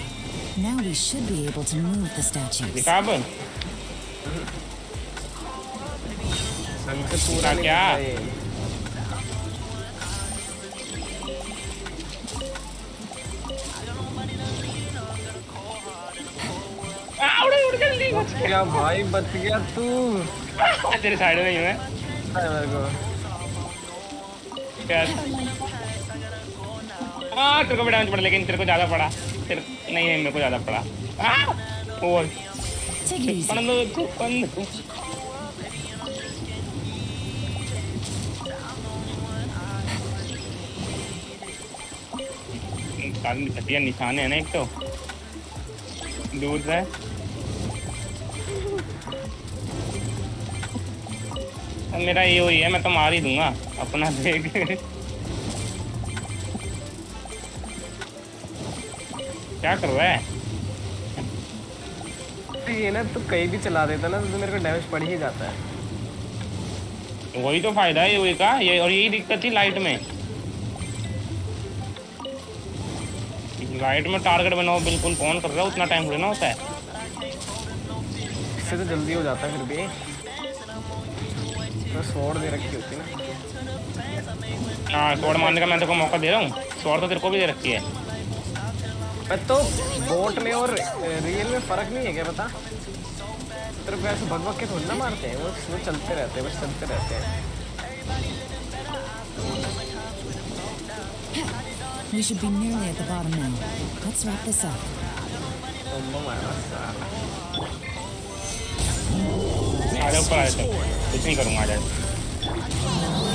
Now we should be able to move the statues. दिखा अब पूरा क्या? उड़ जल्दी। क्या भाई बच गया तू? तेरे साइड में ही मैं। मेरे को क्या? तेरे को भी डैमेज पड़ा, लेकिन तेरे को ज्यादा पड़ा। तेरे नहीं मेरे को ज्यादा पड़ा। और घटिया निशान है ना, एक तो दूर से। मेरा ये वही है, मैं तो मार ही दूंगा अपना देख। क्या कर रहा है? ये ना तो कहीं भी चला देता ना तो मेरे को डैमेज पड़ ही जाता है। वही तो फायदा है ये का, ये और यही दिक्कत थी लाइट में। लाइट में टारगेट बनाओ बिल्कुल, कौन कर रहा है? उतना टाइम थोड़ी ना होता है। इससे तो जल्दी हो जाता है फिर भी। तो स्वॉर्ड दे रखी होती ना। हाँ स्वॉर्ड मारने का मैं तेरे को मौका दे रहा हूँ। स्वॉर्ड तो तेरे को भी दे रखी है। तो बोट में और रियल में फर्क नहीं है क्या बता? तेरे को ऐसे भग भग के थोड़ी ना मारते हैं, वो चलते रहते हैं, बस चलते रहते हैं। We should be nearly at the bottom now. Let's wrap this up. आजा ऊपर आ जा कुछ नहीं करूँगा आजा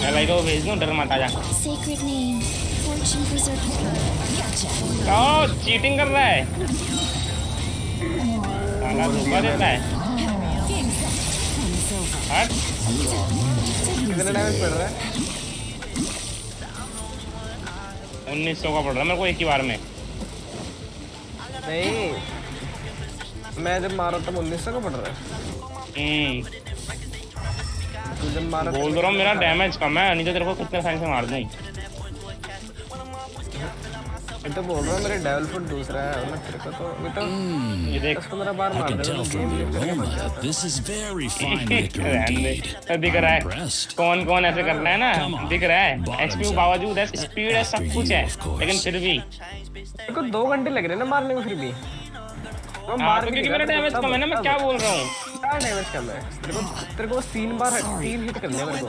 मैं लाइक वो भेज दूँ डर मत आजा Sacred name, fortune preserver. Gotcha. ओह चीटिंग कर रहा है साला धोखा देता है हट कितना डैमेज पड़ रहा है 1900 का पड़ रहा है मेरे को एक ही बार में नहीं मैं जब मारा तब 1900 का पड़ रहा है बोल रहा हूँ मेरा डैमेज कम है नहीं तो तेरे को कितने साइड से मार दूँ मैं तो बोल रहा हूँ मेरे डेवल फुट दूसरा है और तेरे को तो मैं तो ये देख 10-15 बार मार दे This is very fine liquor indeed. दिख रहा है कौन कौन ऐसे कर रहा है ना दिख रहा है एचपी बावजूद है स्पीड है सब कुछ है लेकिन फिर भी मेरे को 2 घंटे लग रहे हैं ना मारने में फिर भी क्योंकि मेरा डैमेज कम है ना मैं क्या बोल रहा हूँ क्या डैमेज कम है तेरे को 3 बार 3 हिट करने मेरे को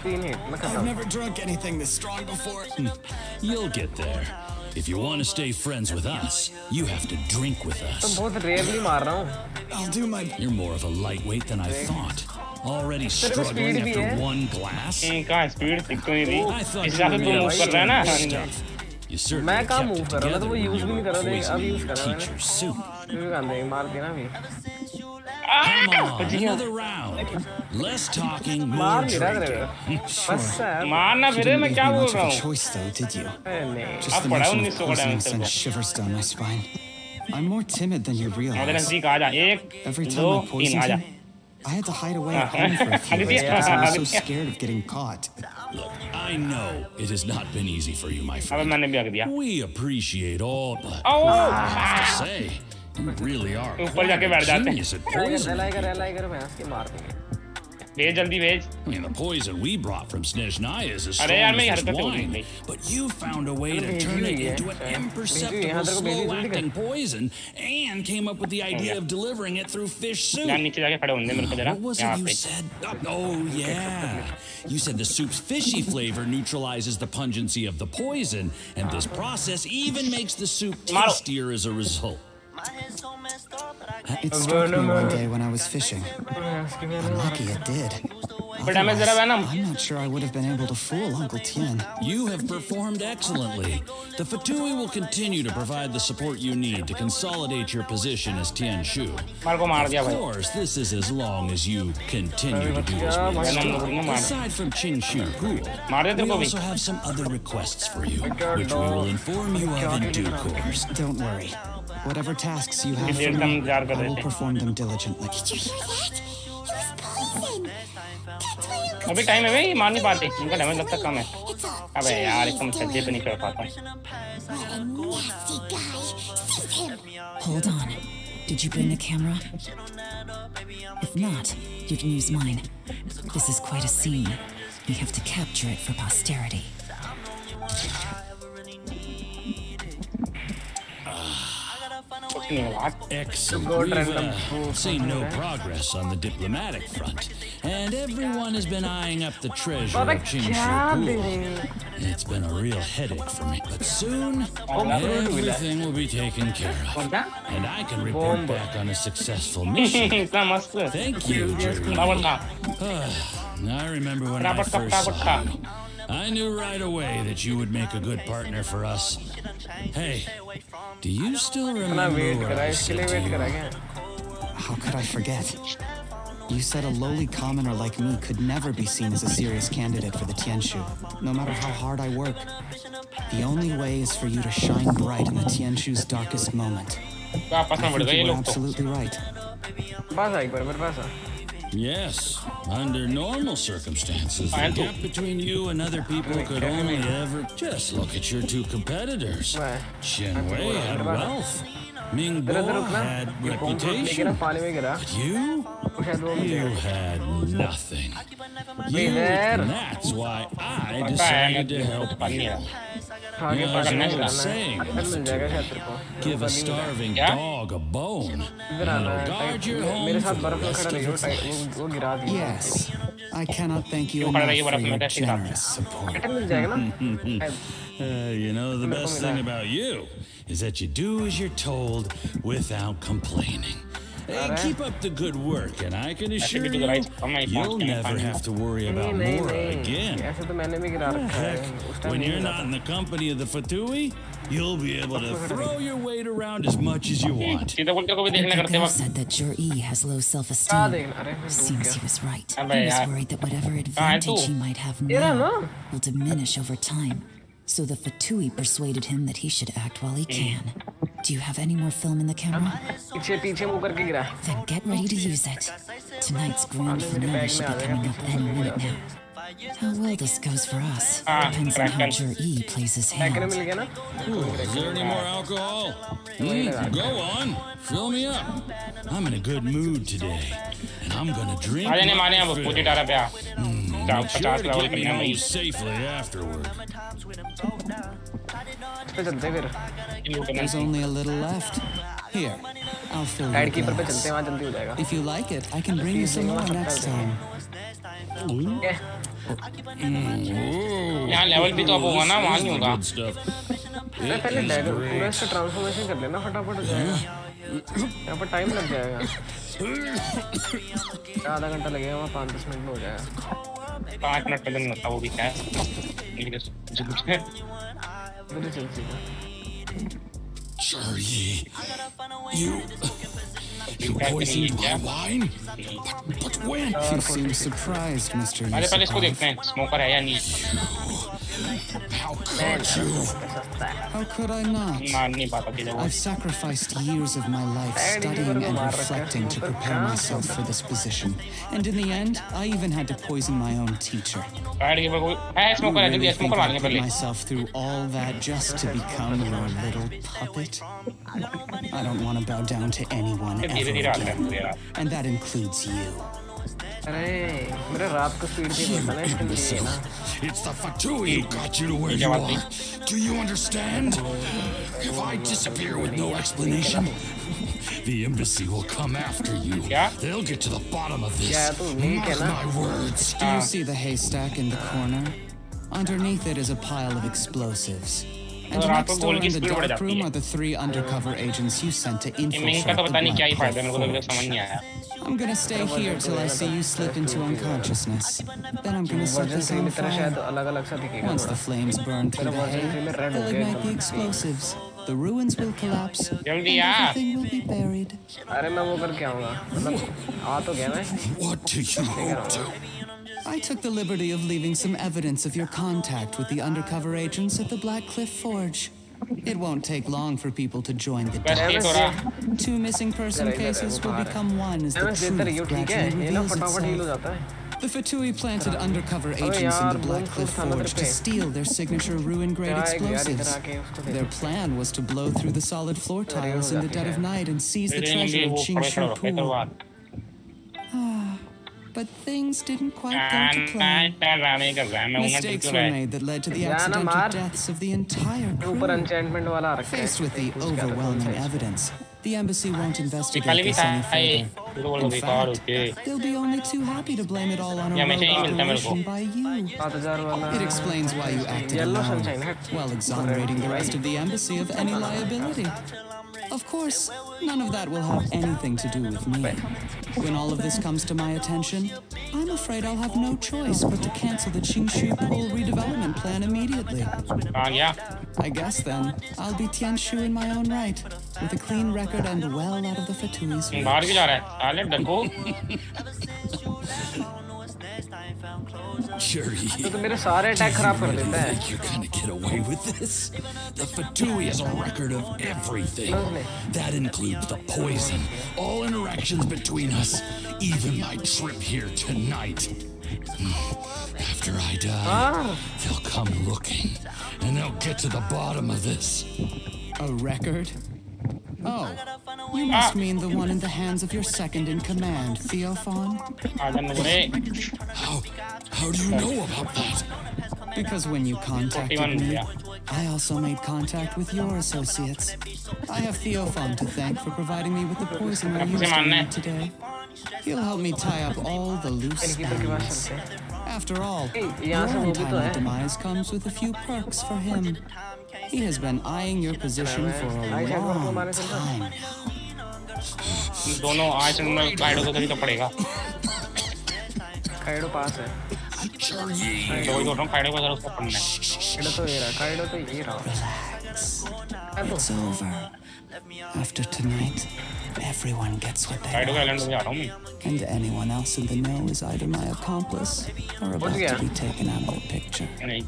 3 हिट मैं खत्म Never drunk anything this strong before. You'll get there. If you want to stay friends with us, you have to drink with तो us. बहुत रेयरली मार रहा हूँ I'll do my. You're more of a lightweight than I thought. Already struggling after one glass. कहाँ speed दिख तो नहीं रही इस हिसाब से तू मूव कर रहा है ना You certainly मैं कहाँ kept मूव it कर रहा था तो वो together यूज भी नहीं कर रहा था poison अब यूज you कर रहा है teacher's soup. मैंने मार दिया ना अभी Come on, another round. Less talking, more मार नहीं रहा तेरे drinking. को बस है मारना फिर मैं क्या बोल रहा हूँ choice though, did you? नहीं Just अब the पड़ा mention of 1900 का poisoning damage sends shivers down my spine. I'm more timid than you हमारे realize. नजदीक आ जा एक Every दो time I तीन poisoned आ जा him, I had to hide away at home for a few days because I was so scared of getting caught. Look, I know it has not been easy for you, my अब friend. मैंने भी आगे दिया We appreciate all, but Oh! I have to say, you really are ऊपर जाके बैठ quite a जाते हैं genius at poison. एलाई कर भैंस की मार देंगे भेज जल्दी भेज I mean, the poison we brought from Snezhnaya is as अरे यार strong मैं as हरकत this हो गई wine, but you found a way to turn it into an imperceptible, slow-acting poison and came up with the idea of delivering it through fish soup. यार नीचे जाके खड़े होने दे मेरे को जरा What was यहाँ it you पे said? Oh, yeah. You said the soup's fishy flavor neutralizes the pungency of the poison, and this process even makes the soup tastier as a result. It struck me one day when I was fishing. I'm lucky it did. Damage जरा Otherwise, Venom I'm not sure I would have been able to fool Uncle Tien. You have performed excellently. The Fatui will continue to provide the support you need to consolidate your position as Tian Shu. मार को मार दिया Of भाई course, this is as long as you continue to do as we instruct. Aside from Qin Shu Pool, मार दे तेरे we को भी also have some other requests for you, which we will inform you of in due course. Don't worry. Whatever tasks you have for एकदम me, इंतजार कर I रहे will थे perform them diligently. Did you hear that? It was poison. That's why Uncle अभी time है भाई मार नहीं पाते इनका डैमेज लगता कम है It's all अबे यार एकदम सज्जे पे नहीं चढ़ पाता what a nasty guy. Seize him. Hold on. Did you bring the camera? If not, you can use mine. This is quite a scene. We have to capture it for posterity. कुछ नहीं हुआ Excellent. We've seen no progress on the diplomatic front, and everyone has been eyeing up the treasure of Qingshu Pool. It's been a real headache for me, but soon everything will be taken care of, and I can report back on a successful mission. इतना मस्त Thank you, Jerry. बराबर था I remember when I first saw you. I knew right away that you would make a good partner for us. Hey, do you still remember what I said to you? How could I forget? You said a lowly commoner like me could never be seen as a serious candidate for the Tianshu, no matter how hard I work. The only way is for you to shine bright in the Tianshu's darkest moment. I think you were absolutely right. Yes, under normal circumstances, the gap between you and other people could only ever... Just look at your two competitors. Chen Wei had wealth. Ming Bo had reputation. But you had nothing. And that's why I decided to help you. You know, there's an old saying in the Fatui, give a starving dog a bone, and it'll guard your home for the rest of its life. Yes. I cannot thank you enough for your generous support. You know, the best thing about you is that you do as you're told without complaining. Hey, keep up the good work, and I can assure you, you'll never have to worry about Mora again. Heck, when you're not in the company of the Fatui, you'll be able to throw your weight around as much as you want. Pepper said that Jur-E has low self-esteem. Seems he was right. He was worried that whatever advantage he might have now will diminish over time. So the Fatui persuaded him that he should act while he can. Do you have any more film in the camera? Then get ready to use it. Tonight's grand finale should be coming up any minute now. How well this goes for us depends on how Jur-E plays his hand. Is there any more alcohol? Go on, fill me up. I'm in a good mood today, and I'm gonna drink. Make sure to get me home safely afterward. There's only a little left. Here, I'll fill your glass. If you like it, I can bring you some more next time. यहाँ level भी तो अब होगा ना वहाँ नहीं होगा पहले पूरा इसका ट्रांसफॉर्मेशन कर लेना फटाफट हो जाएगा यहाँ पर टाइम लग जाएगा आधा घंटा लगेगा वहाँ 5-10 मिनट में हो जाएगा 5 मिनट पहले नहीं होता वो भी क्या Jur-E, you poisoned my wine? But when? You seem surprised, Mr. अरे पहले इसको देखते हैं स्मोकर है या नहीं How could you? How could I not? नहीं पाता कि I've sacrificed years of my life studying and reflecting to prepare myself for this position. And in the end, I even had to poison my own teacher. है smoker है जल्दी smoker मारेंगे Put पहले myself through all that just to become your little puppet. I don't want to bow down to anyone ever again. And that includes you. मेरे रात को speed भी होता है इसके लिए ना It's the Fatui who got you to where you are. Do you understand? If I disappear with no explanation, the embassy will come after you. They'll get to the bottom of this. Mark my words. Do you see the haystack in the corner? Underneath it is a pile of explosives. And next door in the dark room are the 3 undercover agents you sent to infiltrate the Black Forge. I'm gonna stay here till I see you slip into unconsciousness. Then I'm gonna set this on fire. Once the flames burn through the hay, they'll ignite the explosives. The ruins will collapse, and everything will be buried. What do you hope to? I took the liberty of leaving some evidence of your contact with the undercover agents at the Black Cliff Forge. It won't take long for people to join the dots. 2 missing person cases will become one as the truth gradually reveals itself. The Fatui planted undercover agents in the Black Cliff Forge to steal their signature ruin-grade explosives. Their plan was to blow through the solid floor tiles in the dead of night and seize the treasure of Qingshu Pool. But things didn't quite go to plan. Mistakes were made that led to the accidental deaths of the entire crew. Faced with the overwhelming evidence, the embassy won't investigate this any further. In fact, they'll be only too happy to blame it all on a rogue operation by you. It explains why you acted alone, while exonerating the rest of the embassy of any liability. Of course, none of that will have anything to do with me. When all of this comes to my attention, I'm afraid I'll have no choice but to cancel the Qingshu Pool redevelopment plan immediately. I guess then, I'll be Tianshu in my own right, with a clean record and well out of the Fatui's Jur-E, तो मेरे सारे attack खराब कर देता है think you're gonna get away with this? The Fatui has a record of everything. That includes the poison, all interactions between us, even my trip here tonight. After I die, they'll come looking, and they'll get to the bottom of this. A record? Oh, you must mean the one in the hands of your second in command, Theophan? How do you know about that? Because when you contacted me, I also made contact with your associates. I have Theophon to thank for providing me with the poison I used on you today. He'll help me tie up all the loose ends. After all, your untimely demise comes with a few perks for him. He has been eyeing your position for a long time now. दोनों आज में Kaido को तरी तो पड़ेगा Kaido पास है तो दोनों काइडो को जरा उसको पढ़ना है काइडो तो ये रहा It's over. After tonight, everyone gets what they Kaido का आइलैंड want. में जा रहा हूँ मैं And anyone else in the know is either my accomplice or about to be taken out of the picture. नहीं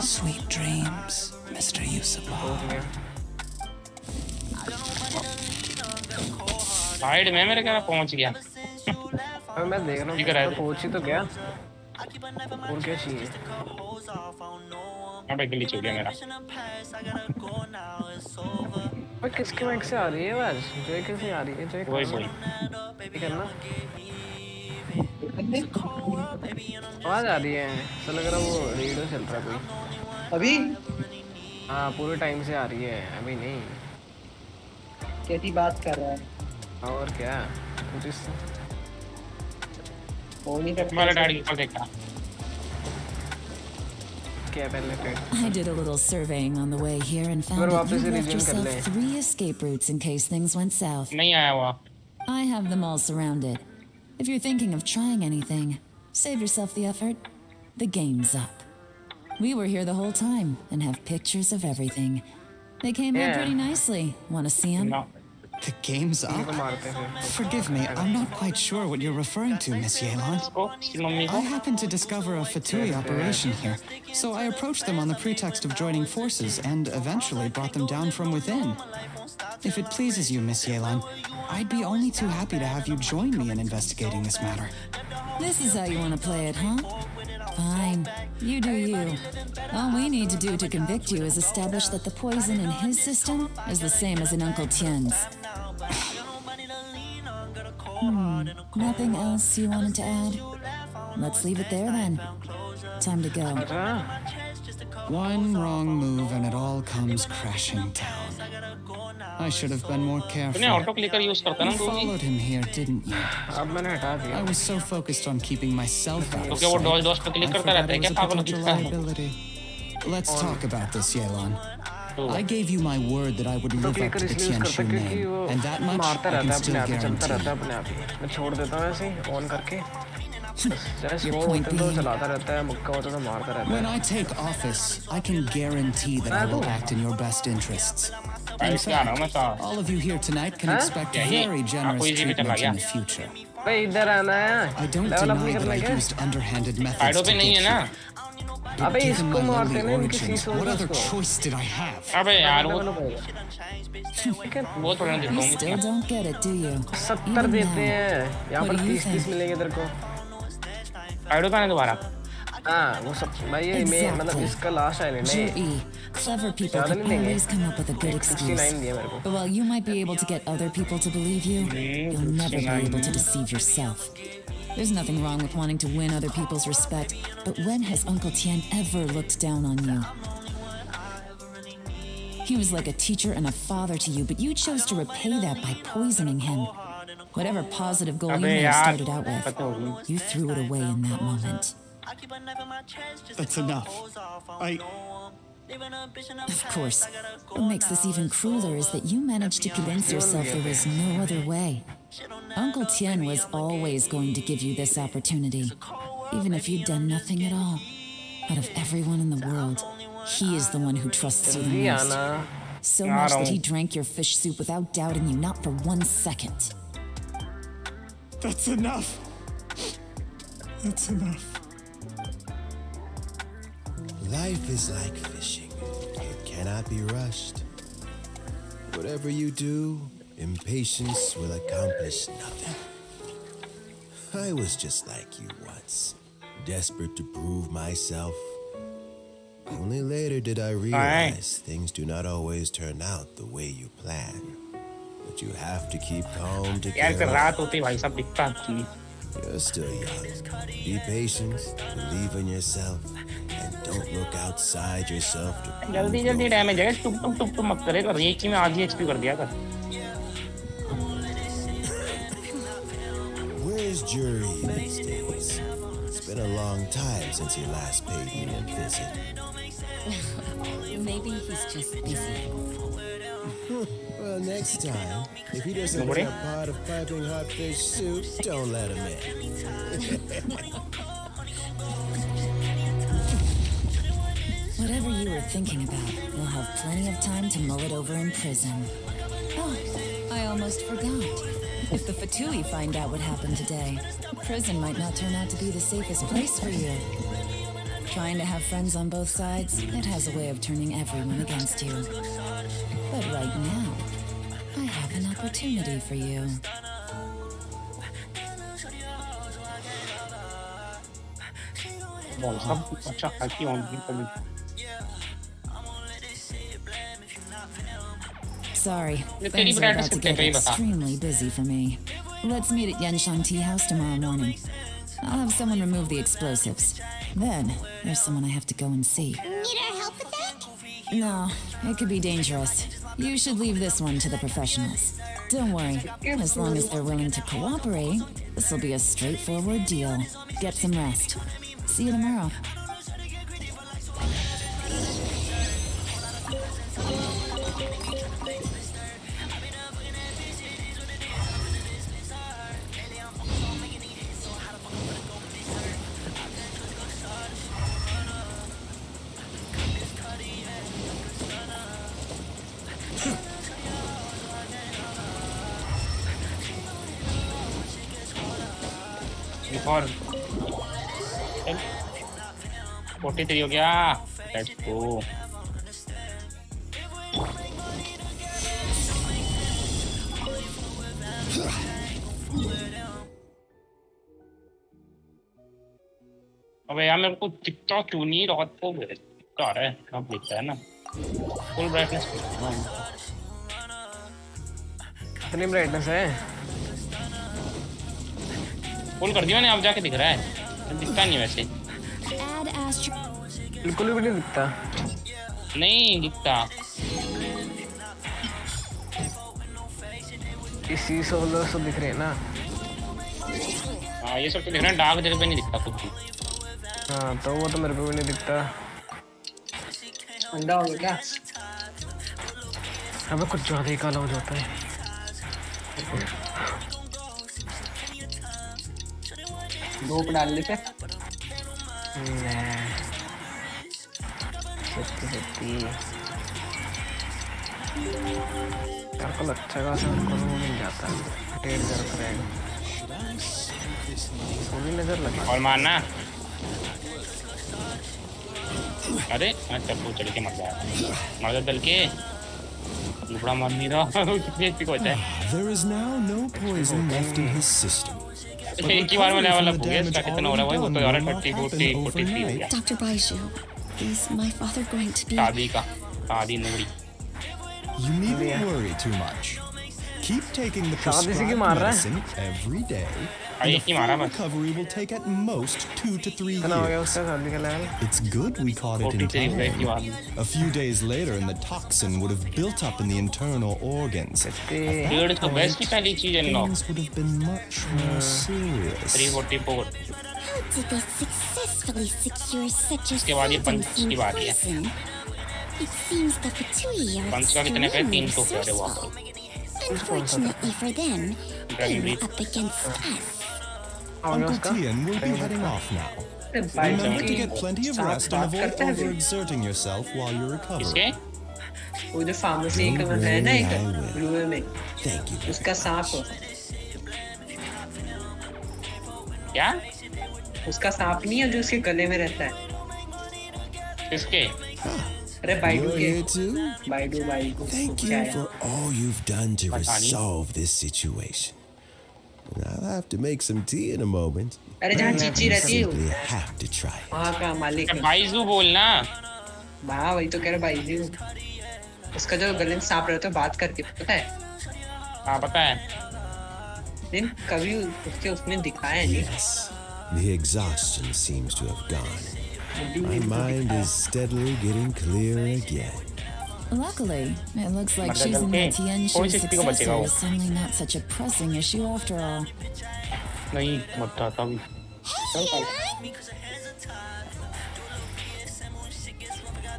Sweet dreams, Mr. Yusupov. Side में मेरे क्या पहुंच गया अब मैं देख रहा हूँ पहुंच ही तो गया और क्या चाहिए अब एक गिली हो गया मेरा ओए किसके माइक से आ रही है आवाज जो कैसे आ रही है जो वही करना आवाज आ रही है ऐसा लग रहा वो रेडियो चल रहा है कोई अभी हाँ पूरे टाइम से आ रही है अभी नहीं कैसी बात कर रहा है और क्या कुछ इस मेरा डैडी को देखा क्या पहले पे I did a little surveying on the way here and found that you left yourself 3 escape routes in case things went south. नहीं आया हुआ I have them all surrounded. If you're thinking of trying anything, save yourself the effort. The game's up. We were here the whole time and have pictures of everything. They came out pretty nicely. Want to see them? No. The game's up? Forgive me, I'm not quite sure what you're referring to, Miss Yelan. I happened to discover a Fatui operation here, so I approached them on the pretext of joining forces and eventually brought them down from within. If it pleases you, Miss Yelan, I'd be only too happy to have you join me in investigating this matter. This is how you want to play it, huh? Fine. You do you. All we need to do to convict you is establish that the poison in his system is the same as in Uncle Tien's. Nothing else you wanted to add? Let's leave it there then. Time to go. One wrong move and it all comes crashing down. I should have been more careful. You followed him here, didn't you? I was so focused on keeping myself out of sight, I forgot it was a potential liability. Let's talk about this, Yelan. I gave you my word that I would live up to the Tianshu name, and that much I can still guarantee. Your point being, when I take office, I can guarantee that I will act in your best interests. In fact, all of you here tonight can expect very generous treatment in the future. I don't deny that I used underhanded methods to get here. But given my lowly origins, what other choice did I have? you still don't get it, do you? Even now. What do you think? Kaido का है दोबारा हाँ वो सब भाई ये मैं मतलब इसका लास्ट आइलैंड है Clever people can always come up with a good excuse. But while you might be able to get other people to believe you, you'll never be able to deceive yourself. There's nothing wrong with wanting to win other people's respect, but when has Uncle Tien ever looked down on you? He was like a teacher and a father to you, but you chose to repay that by poisoning him. Whatever positive goal you may have started out with, you threw it away in that moment. That's enough. Of course. What makes this even crueler is that you managed to convince yourself there was no other way. Uncle Tien was always going to give you this opportunity, even if you'd done nothing at all. Out of everyone in the world, he is the one who trusts you the most. So much that he drank your fish soup without doubting you, not for 1 second. That's enough. That's enough. Life is like fishing. It cannot be rushed. Whatever you do, impatience will accomplish nothing. I was just like you once, desperate to prove myself. Only later did I realize things do not always turn out the way you plan. But you have to keep calm to यार रात होती भाई सब दिखता You're still young. Be patient, believe in yourself, and don't look outside yourself to जल्दी जल्दी damage है, टुक टुक टुक टुक मत करे कर, एक ही में आधी एचपी कर दिया कर। Where's Jury these days? It's been a long time since he last paid me a visit. Maybe he's just busy. Well, next time, if he doesn't want a pot of piping hot fish soup, don't let him in. Whatever you were thinking about, you'll have plenty of time to mull it over in prison. Oh, I almost forgot. If the Fatui find out what happened today, prison might not turn out to be the safest place for you. Trying to have friends on both sides, it has a way of turning everyone against you. But right now, I have an opportunity for you. सब अच्छा खाती हूँ कभी। Sorry, things are about to get extremely busy for me. Let's meet at Genshin Tea House tomorrow morning. I'll have someone remove the explosives. Then, there's someone I have to go and see. Need our help with that? No, it could be dangerous. You should leave this one to the professionals. Don't worry, as long as they're willing to cooperate, this will be a straightforward deal. Get some rest. See you tomorrow. और 43 हो गया। Let's go. अबे यार मेरे को दिखता क्यों नहीं, रात को दिखता है, अब दिखता है ना। फुल ब्राइटनेस कितनी ब्राइटनेस है? फुल कर दिया मैंने, अब जाके दिख रहा है, दिखता नहीं वैसे। बिल्कुल भी नहीं दिखता। नहीं दिखता। इसी 1600 दिख रहे हैं ना। हाँ ये सब तो दिख रहा है, डार्क जगह पे नहीं दिखता कुछ भी। हाँ तो वो तो मेरे को भी नहीं दिखता। अंडा हो गया क्या? अबे कुछ ज्यादा ही काला हो जाता है। धूप डाल लेते। सत्ती सर्कल अच्छा खासा मिल जाता है। रोटेट करता रहेगा। सोनी नजर लगी। और मारना। अरे अच्छा वो चढ़ के मर गया, मर गया दल के लुपड़ा मर नहीं रहा। कितनी एचपी को है? There is now no poison left in his system. एक ही बार में लेवल अप हो गया, इसका कितना हो रहा है वही, वो तो यार 30 40 43 हो गया। Dr. Baiju, is my father going to be? शादी नूरी। You needn't worry too much. Keep taking the prescribed medicine every day, and the full recovery will take at most 2 to 3 years. It's good we caught it in time. A few days later, and the toxin would have built up in the internal organs. Things would have been much more serious. 344। How did they successfully secure such a इसके बाद ये पंच substance की in बारी है। prison? It seems the Fatui are पंच का कितने पे? 300 पे अरे वाह। Unfortunately for them, they're up against us. Uncle Tian will be heading off now. Remember to get plenty of rest and avoid overexerting yourself while you're recovering. वो जो pharmacy का है ना एक ब्लूवे में, उसका सांप हो। क्या? उसका सांप नहीं है जो उसके गले में रहता है। किसके? अरे बाइडू के। Baidu. Thank you for all you've done to resolve this situation. I'll have to make some tea in a moment. अरे जहाँ चीची रहती है simply have to try it. वहाँ का मालिक है। बाइजू बोलना। हाँ वही तो कह रहा बाइजू। उसका जो गले में सांप रहता है बात करके, पता है? हाँ पता है। लेकिन कभी उसने दिखाया नहीं। Yes, the exhaustion seems to have gone. My mind is steadily getting clearer again. Luckily, it looks like choosing the Tianshu's successor is suddenly not such a pressing issue after all. नहीं मोटा था भी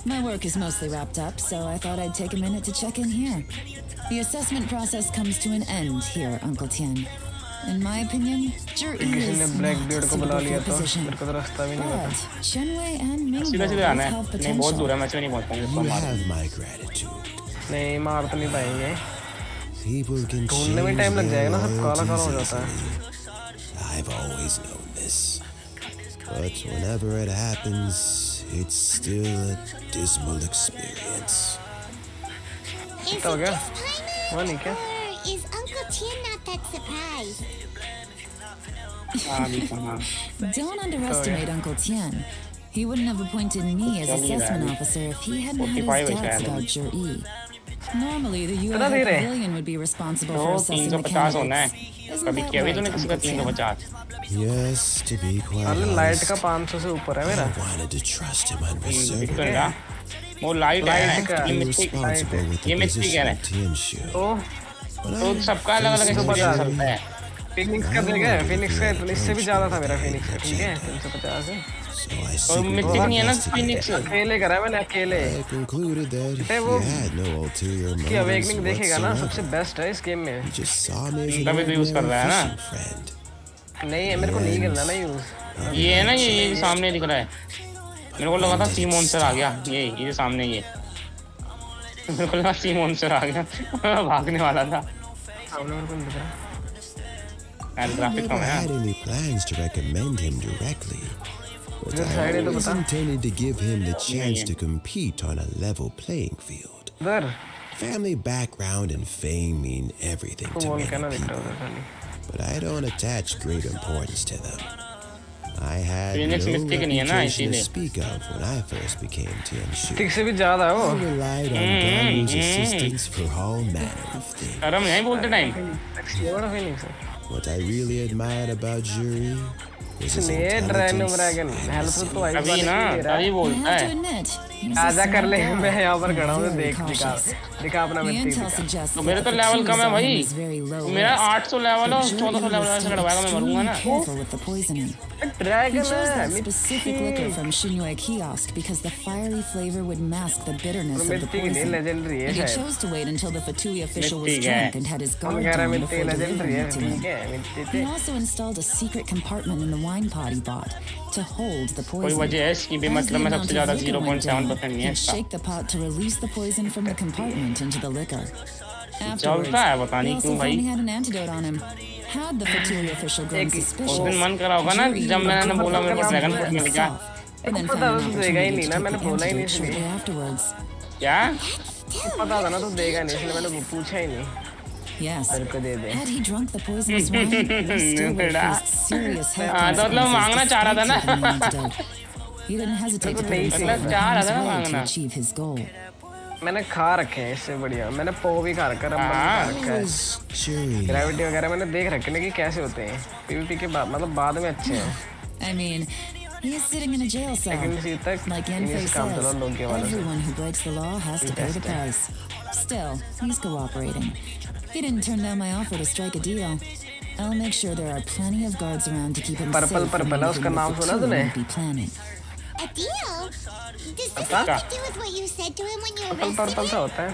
My work is mostly wrapped up, so I thought I'd take a minute to check in here. The assessment process comes to an end here, Uncle Tian. In my opinion, Zhi is not suitable for the position. But Shenwei and Mingbo both have potential. You have my gratitude. नहीं मार तो नहीं पाएंगे People can ढूंढने में change time लग their जाएगा ना सब काला काला हो loyalties जाता है easily. I've always known this. But whenever it happens, it's still a dismal experience. Is हो it गया just timing? वो नहीं क्या Or is Uncle Tian not that surprised? Don't underestimate Uncle Tian. He wouldn't have appointed me as assessment officer if he hadn't had his doubts about Zhi. Normally, the UFO pavilion would be responsible for assessing the candidates. Isn't that right, Uncle Tian? Yes, to be quite अरे light honest, का 500 से ऊपर है मेरा I wanted to trust him unreservedly. वो light है का ये Be मिस्टेक responsible with ये the मिस्टेक position है of Tianshu. तो तो सबका अलग अलग एक्सपीरियंस चलता है फिनिक्स का देगा फिनिक्स का इससे भी ज्यादा था मेरा फिनिक्स का ठीक है 350 है So I तो मिस्टेक नहीं है ना फिनिक्स अकेले करा मैंने अकेले I concluded that he वो had no ulterior की motives अवेकनिंग देखेगा ना सबसे whatsoever. बेस्ट है इस गेम में He just saw me as an तभी तो यूज कर ordinary रहा है ना fishing friend. नहीं है मेरे को नहीं करना ना यूज ये है ना ये सामने दिख रहा है मेरे को लगा था सी मॉन्स्टर आ गया ये सामने ये मेरे को लगा सी मॉन्स्टर आ गया भागने वाला था सामने मेरे को नहीं दिख रहा I ग्राफिक never कम है had any plans to recommend him directly, but इधर I साइड है तो always बता intended to give him the chance to compete on a level playing field. इधर Family background and fame mean everything तो to wall many क्या ना दिख रहा people, उधर खाली but I don't attach great importance to them. I had Phoenix no mistake नहीं है ना reputation to इसीलिए speak of when I first became Tianshu. ठीक से भी ज्यादा है वो I relied on Galu's assistance for all manner of things. शर्म नहीं बोलते टाइम ये बड़ा फिनिक्स है What I really admired about Juri was his इसलिए dragon dragon intelligence and help his तो आई अभी ना तभी I बोलता have to है admit, he's a आजा कर smart ले guy, मैं यहाँ पर खड़ा हूँ very देख दिखा cautious. दिखा अपना The मिट्टी intel दिखा suggests तो that मेरा the तो लेवल कम है Fatui भाई is very low मेरा risk. 800 लेवल है But Zhi 1400 लेवल was से still कटवाएगा मैं मरूंगा extremely ना careful with the poisoning. He dragon chose है that specific liquor from Shinue Kiosk because the fiery flavor would mask the bitterness of the मिट्टी की नहीं poison. Legendary है And he शायद chose to wait until the Fatui official was मिट्टी है drunk and had his हम guard कह रहे हैं down मिट्टी before लेजेंडरी delivering है it to him. ठीक है मिट्टी He थे also installed a secret compartment in the wine pot he bought to hold the कोई poison. वजह है इसकी भी As the मतलब में amount सबसे of ज्यादा liquor went down, 0.7% नहीं है he'd इसका shake the pot to release the poison from the compartment into the liquor. Afterwards, चलता है पता he नहीं also क्यों found he भाई had an antidote on him. Had the Fatui official grown उस suspicious, दिन मन करा होगा ना Zhi जब मैंने would बोला मेरे को have ड्रैगन फ्रूट मिल गया himself, and then पता found था an तू देगा ही opportunity नहीं to ना take मैंने the बोला ही नहीं antidote shortly इसलिए afterwards. क्या पता था ना तू देगा नहीं इसलिए मैंने पूछा ही नहीं Yes. मेरे को दे दे Had he drunk the poisonous wine, he still would have faced serious health हाँ तो मतलब मांगना चाह रहा था ना consequences despite taking the antidote. He didn't hesitate to put himself in चाह रहा harm's था ना way to मांगना achieve his goal. मैंने खा रखे हैं इससे बढ़िया मैंने पो भी खा रखा है रंबल भी खा रखा है Juri. ग्रेविटी वगैरह मैंने देख रखे हैं कि कैसे होते हैं पीवीपी के बाद मतलब बाद में अच्छे हैं I mean, he is sitting in a jail cell. लेकिन इसी तक Like इन्हीं Yenfei से काम चला says, लोग के वाले से everyone who breaks the law has to pay the price. Still, he's cooperating. He didn't turn down my offer to strike a deal. I'll make sure there are plenty of guards around to keep him safe purple from purple है उसका anything नाम the सुना Fatui तूने might be planning. A deal? Does this have to do with what you said to him when you purple arrested purple सा him? होता है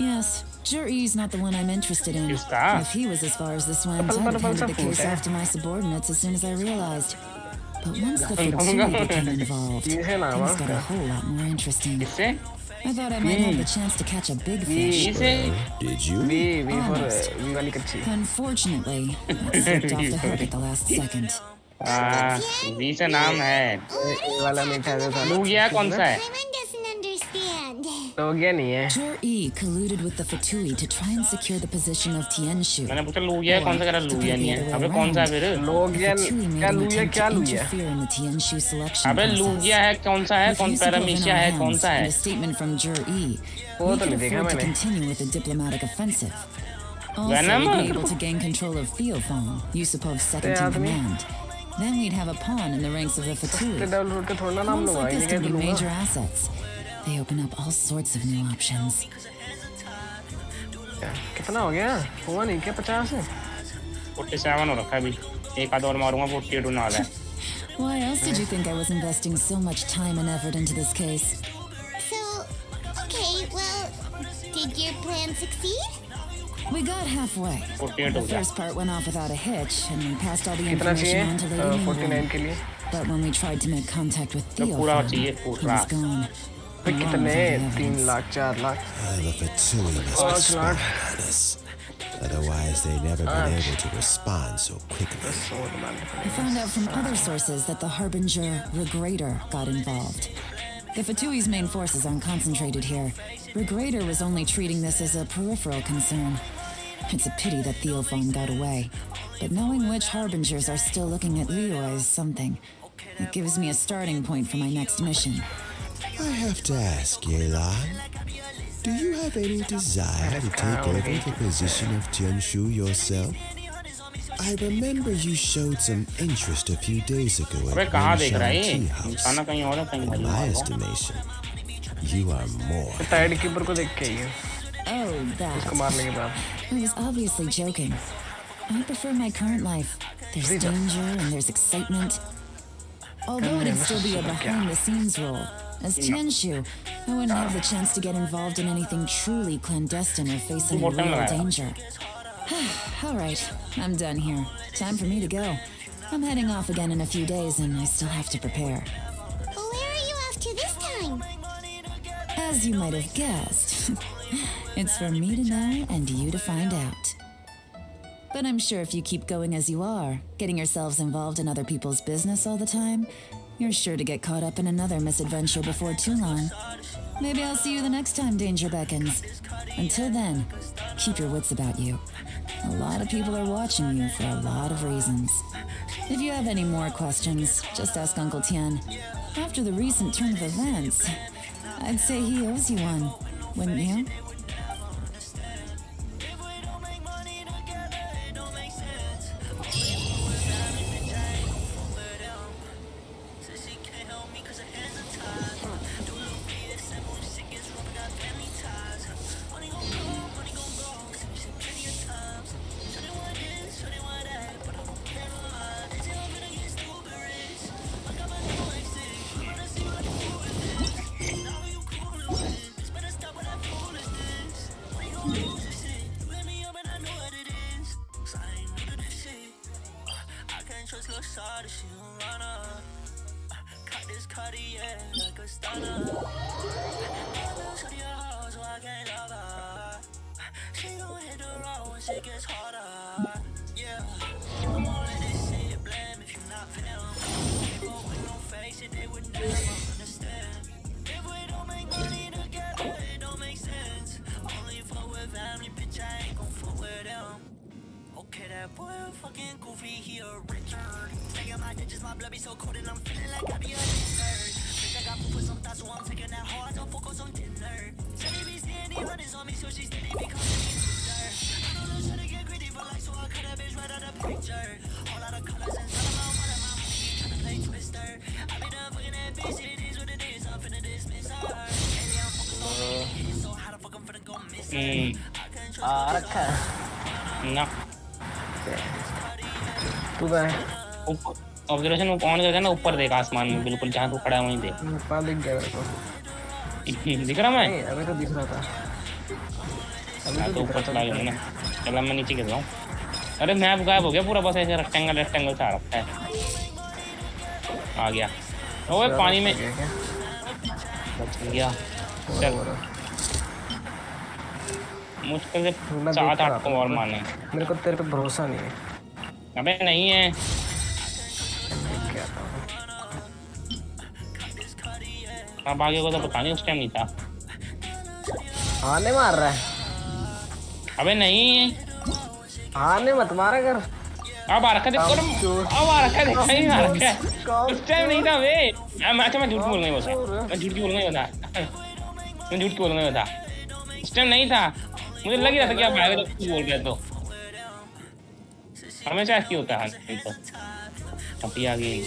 Yes, Zhi's not the one I'm interested in. किसका If he was as far as this went, I'd have handed the case off to my subordinates as soon as I realized. But once the Fatui became involved, ये है नाम things got a उसका whole lot more interesting. किससे I thought I might have the chance to catch a big fish. किसे Did you? We for Almost. We वाली कच्ची Unfortunately, I slipped off the hook at the last second. We से नाम है ये वाला मीठा जो था लूगिया कौन सा है Paimon doesn't understand. हो गया नहीं है Zhi colluded with the Fatui to try and secure the position of Tianshu. मैंने पूछा लूगिया कौन सा कह रहा To लूगिया put नहीं the है other अबे way कौन सा है around, फिर the लोगियन Fatui made क्या an लुया attempt क्या to लुया interfere in the Tianshu selection अबे process. लूगिया है कौन सा है With कौन musical in पैरामीशिया our है कौन hands सा and है a statement from Zhi, वो we तो could नहीं देखा afford to मैंने continue with the diplomatic offensive. Also, we'd be able to gain control of Theophone, Yusupov second in command. Then we'd have a pawn in the ranks of the Fatui. Pawns like this can be major assets. They open up all sorts of new options. कितना हो गया? हुआ नहीं क्या 50 है? 47 हो रखा है अभी. एक आध और मारूंगा 48 होने वाला है. Why else did you think I was investing so much time and effort into this case? So, okay, well, did your plan succeed? We got halfway. 48 The हो गया. first part went off without a hitch, and we passed all the information on to Lady 49 के लिए. But when we tried to make contact with Theo, पूरा he चाहिए पूरा. was gone. भाई कितने 3 lakh 4 lakh The Fatui must be spying on us. Otherwise, they'd never been able to respond so quickly. I found out from other sources that the Harbinger Regrator got involved. The Fatui's main forces aren't concentrated here. Regrator was only treating this as a peripheral concern. It's a pity that Theophone got away. But knowing which Harbingers are still looking at Leroy is something. It gives me a starting point for my next mission. I have to ask, Yelan, do you have any desire to take over the position of Jianshu yourself? I remember you showed some interest a few days ago at Genshin Tea House. In my estimation, you are more. Tide keeper को देख के ही है. Oh, that. उसको मारने के बाद. I was obviously joking. I prefer my current life. There's danger and there's excitement. Although it'd still be a behind-the-scenes role. As Tianshu, I wouldn't have the chance to get involved in anything truly clandestine or face any real danger. All right, I'm done here. Time for me to go. I'm heading off again in a few days, and I still have to prepare. Where are you off to this time? As you might have guessed, it's for me to know and you to find out. But I'm sure if you keep going as you are, getting yourselves involved in other people's business all the time, you're sure to get caught up in another misadventure before too long. Maybe I'll see you the next time danger beckons. Until then, keep your wits about you. A lot of people are watching you for a lot of reasons. If you have any more questions, just ask Uncle Tian. After the recent turn of events, I'd say he owes you one, wouldn't you? ना तू कहाँ है? Observation वो on करके ना ऊपर देख आसमान में बिल्कुल जहाँ तू खड़ा है वहीं देख. ऊपर दिख गया मेरे को. दिख रहा मैं? नहीं अभी तो दिख रहा था. अभी तो ऊपर चला गया ना. चला मैं नीचे गिर रहा हूँ. अरे मैप गायब हो गया पूरा, बस ऐसे रेक्टेंगल सा रखा है. आ गया. ओए पानी में बच गया. चल मुश्किल से 7-8 को और मारना है. मेरे को तेरे पे भरोसा नहीं है. अबे नहीं है. अब आगे को तो पता नहीं, उस टाइम नहीं था. आने मार रहा है. अबे नहीं है. आने मत मारा कर. अब आ रखा देखो. अब आ रखा देखो. नहीं आ रखा. उस टाइम नहीं था बे. मैं झूठ बोल नहीं होता. मैं झूठ बोल नहीं होता. मैं झूठ बोल नहीं होता. उस टाइम नहीं था. मुझे लग ही रहा था कि आप भागेगा जब तू बोल गया तो। हमेशा ऐसी होता है तो अभी आ गई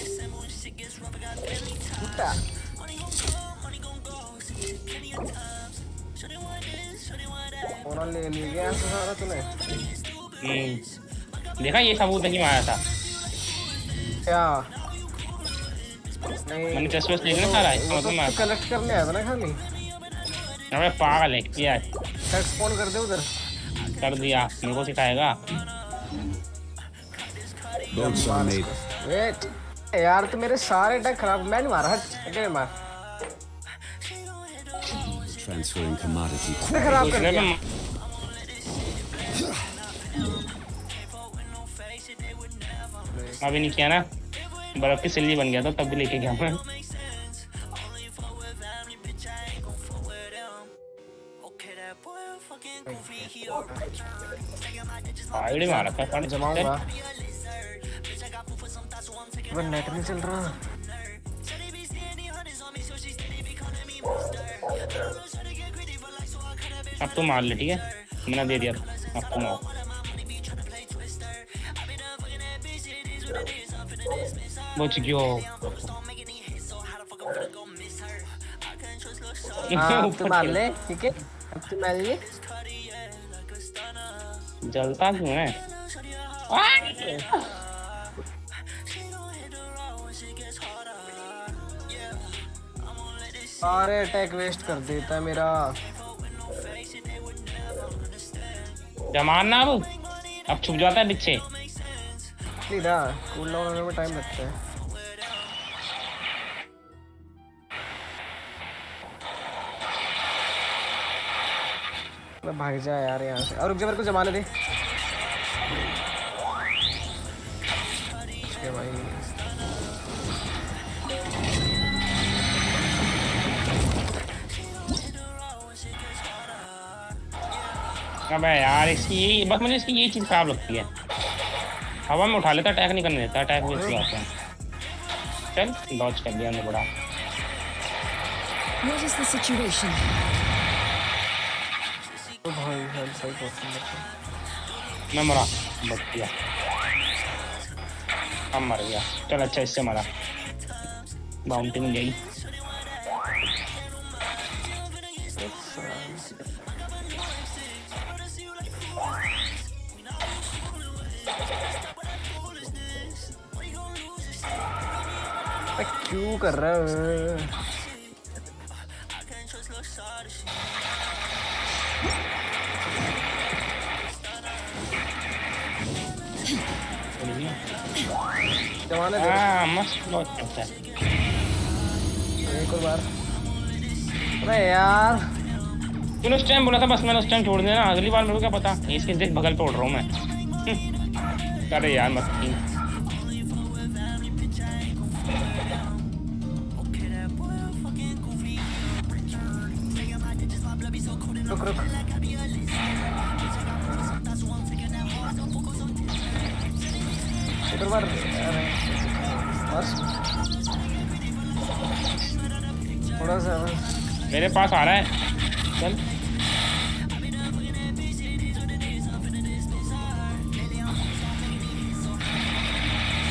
और ले गया सारा तूने। देखा ये सबूत है कि मैं आया था क्या मैंने टेस्ट वेस्ट लेना सारा है मतलब मैं कलेक्ट करने आया था ना खाली। अबे पागल है क्या है टैग स्पॉन कर दे उधर। कर दिया मेरे को सिखाएगा। वेट यार तू मेरे सारे टैग खराब मैं नहीं मारा अकेले मार। Transferring commodity. खराब कर दिया। अभी नहीं किया ना बर्फ की सिल्ली बन गया था तब भी लेके गया मैं। आईडी मारा था पानी जमाऊंगा वो नेट नहीं चल रहा। अब तो मार ले ठीक है मैंने दे दिया अब तो मार। बच गयो अब तो मार ले ठीक है अब तो मार ले। जलता क्यों है सारे अटैक वेस्ट कर देता है मेरा। जमाना अब छुप जाता है पीछे सीधा कूल डाउन होने में टाइम लगता है। मैं भाग जा यार यहाँ से और रुक जा मेरे को जमाने दे भाई। अबे यार इसकी यही बस मुझे इसकी यही चीज खराब लगती है हवा में उठा लेता अटैक नहीं करने देता अटैक वेस्ट जाता है। चल डॉज कर दिया हमने बड़ा। What is the situation? तो भाई हेल्थ सही पहुंचने मैं मरा बच गया अब मर गया चल अच्छा इससे मरा बाउंटी मिल गई। क्यों कर रहा है जमाने दे। मस्त बहुत अच्छा है एक और बार। अरे यार तूने उस टाइम बोला था बस मैंने उस टाइम छोड़ दिया ना अगली बार मेरे को क्या पता इसके देख बगल पे उड़ रहा हूँ मैं। अरे यार मत रुक रुक एक बार बस थोड़ा सा मेरे पास आ रहा है चल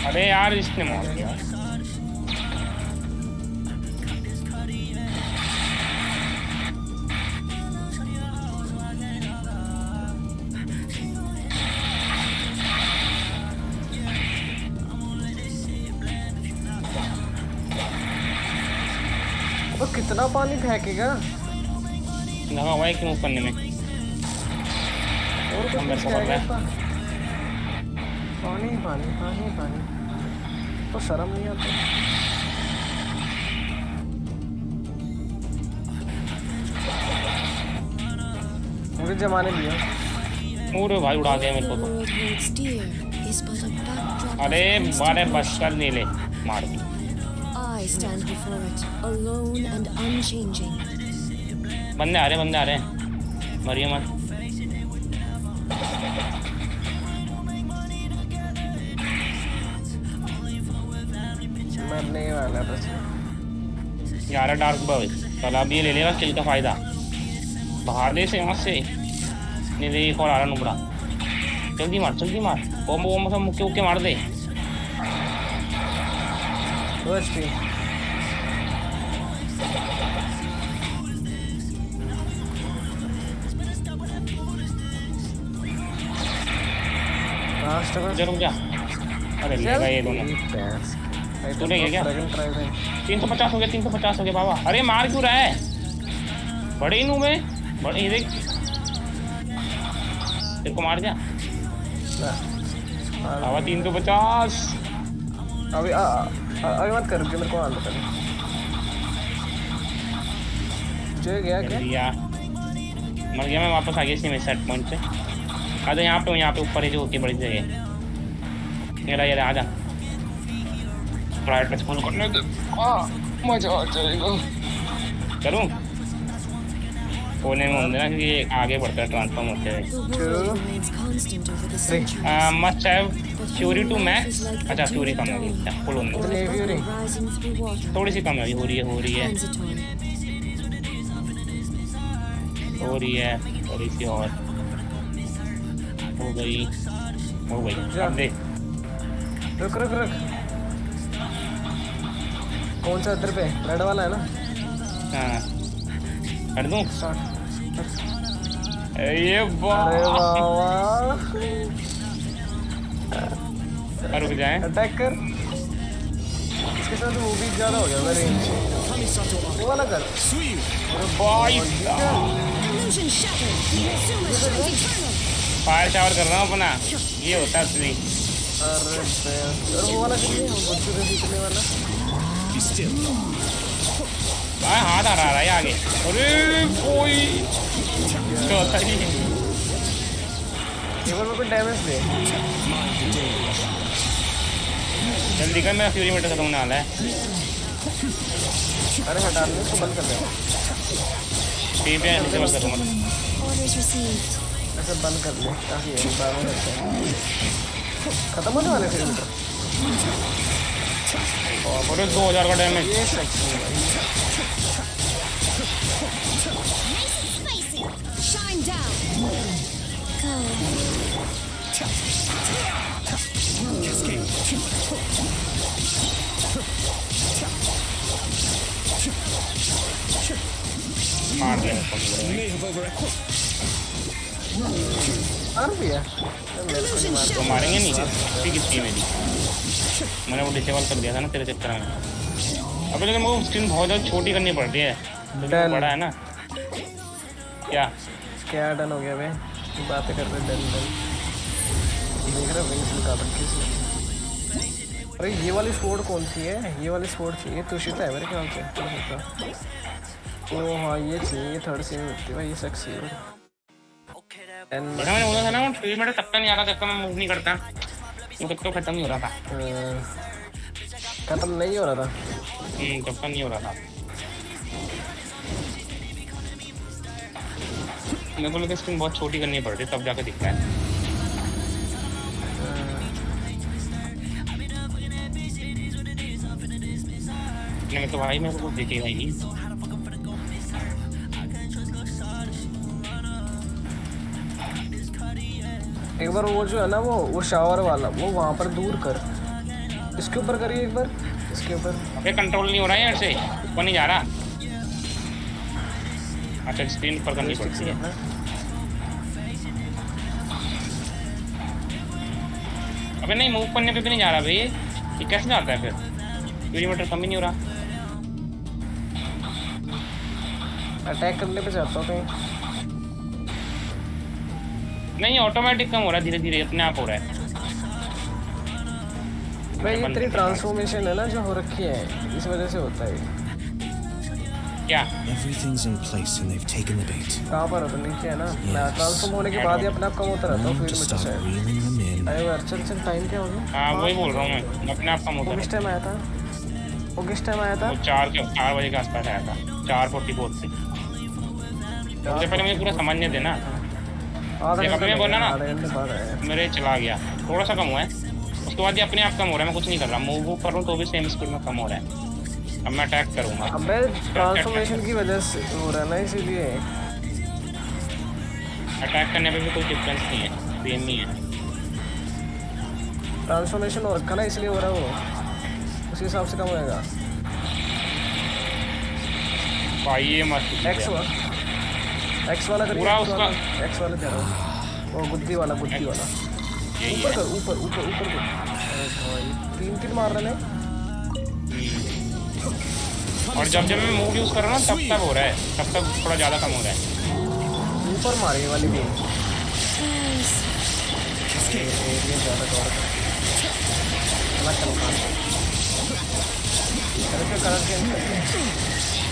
अरे यार इसने मार दिया। तो कितना पानी फेंकेगा लगा हुआ है कि मुंह करने में और कुछ मेरे को पड़ रहा है पानी पानी पानी पानी तो शर्म नहीं आता। मुझे जमाने दिया पूरे भाई उड़ा दिया मेरे को तो। अरे बारे बस कर ले ले मार दी। I stand before it, alone and unchanging. बंदे आ रहे हैं मरिए मत। मरने वाला बस यार डार्क बॉय चल अब ये ले लेगा किल का फायदा बाहर दे से यहाँ से नहीं दे एक और आ रहा नुबड़ा, जल्दी मार बॉम्ब बॉम्ब सब मुक्के मुक्के मार दे। बस भी रुक जा। अरे लेगा ये दोनों, तूने क्या 350 हो गया, 350 हो गया बाबा। अरे मार क्यों रहा है बड़े इनू में, बड़े ये देख तेरे को मार दिया बाबा। 350 अभी अभी मत कर, मेरे को आना पड़ेगा। जो गया क्या मर गया मैं, वापस आ गया इसी में सेट पॉइंट पे। आ जा यहाँ पे ऊपर है जो होती बड़ी जगह, ये आ जा। प्राइवेट स्कूल करने दे, मजा आ जाएगा। करूँ कोने में होंगे ना, क्योंकि आगे बढ़ता है ट्रांसफॉर्म होते हुए। Must have fury to max. अच्छा फ्यूरी कम हो गई, फुल होने थोड़ी सी कम हो रही है थोड़ी सी और हो गई। अब देख रुक कौन सा इधर पे रेड वाला है ना? हाँ कर दूं ये रुक जाए, अटैक कर इसके साथ। वो भी ज्यादा हो गया रेंज, वो वाला कर। फायर शावर कर रहा हूँ अपना, ये होता है असली। अरे वो वाला कितने बच्चों से सीखने वाला हाथ आ रहा है आगे। अरे कोई चौथा ही केवल मेरे को डैमेज दे। जल्दी कर, मेरा फ्यूरी मीटर खत्म होने वाला है। अरे हटा दे इसको, बंद कर दे। टीम पे डिसेबल कर दूंगा, ऐसे बंद कर ले काफी है। बार में खत्म होने वाले फ्यूरी मीटर। और 2000 का डैमेज। ये सेक्सी है भाई। Shine down. Go. मार दिया तो मारेंगे नहीं, ठीक है मेरी। मैंने वो डिसेबल कर दिया था ना तेरे चक्कर में। अब लेकिन वो स्क्रीन बहुत ज़्यादा छोटी करनी पड़ती है, बड़ा है ना। क्या डन हो गया भाई, बातें कर रहे डन देख रहे विंग्स निकाल रखी इसने। अरे ये वाली स्पोर्ट कौन सी है? ये वाली स्पोर्ट चाहिए तुषिता है मेरे ख्याल से। ओ हाँ ये चाहिए, ये थर्ड सीन मिलती है भाई, ये सेक्सी है। मैंने बोला था ना, फ्यूरी मीटर तब तक नहीं आ रहा जब तक मैं मूव नहीं करता, वो तब तो खत्म नहीं हो रहा था। खत्म नहीं हो रहा था, तब तक नहीं हो रहा था। मेरे को लगा स्क्रीन बहुत छोटी करनी पड़ती है तब जाके दिखता है। नहीं तो भाई मेरे को दिखेगा ही नहीं। एक बार वो जो है ना वो शावर वाला वो वहाँ पर दूर कर, इसके ऊपर करिए एक बार, इसके ऊपर। अबे कंट्रोल नहीं हो रहा है यार से, ऊपर नहीं जा रहा। अच्छा स्क्रीन पर करनी पड़ती है। अबे नहीं मूव करने पे भी नहीं जा रहा भाई, ये कैसे जाता है फिर? फ्यूरी मीटर कम ही नहीं हो रहा। अटैक करने पे जाता हूँ कहीं। नहीं ऑटोमेटिक कम हो रहा है, धीरे धीरे अपने आप हो रहा है। भाई ये तेरी ट्रांसफॉर्मेशन है ना जो हो रखी है, इस वजह से होता है। क्या? Everything's in place and they've taken the bait. कहाँ पर होता नीचे है ना? ट्रांसफॉर्म होने के बाद ही अपने आप कम होता रहता है फ्यूरी मीटर से। अरे यार चल टाइम क्या हो गया? हाँ वही बोल रहा हूँ मैं, अपने आप कम होता है। किस टाइम आया था? वो किस टाइम आया था? 4 बजे के आसपास आया था, 4:44 से। सबसे पहले मुझे पूरा समझने देना। मैं बोला ना मेरे चला गया, थोड़ा सा कम हुआ है, उसके बाद ये अपने आप कम हो रहा है। मैं कुछ नहीं कर रहा, मूव कर रहा हूँ तो भी सेम स्पीड में कम हो रहा है। अब मैं अटैक करूँगा। अबे ट्रांसफॉर्मेशन की वजह से हो रहा है ना, इसीलिए। अटैक करने पे भी कोई डिफरेंस नहीं है, सेम ही है। ट्रांसफॉर्मेशन हो रखा ना इसलिए हो रहा है वो, उसी हिसाब से कम होएगा। भाई ये मत एक्स वाला करिए, पूरा उसका एक्स वाला कह रहा हूँ, वो गुद्दी वाला ऊपर कर, ऊपर कर। तीन मार रहे हैं। और जब मैं मूव यूज कर रहा हूँ तब तक हो रहा है, तब तक थोड़ा ज्यादा कम हो रहा है। ऊपर मारे वाली भी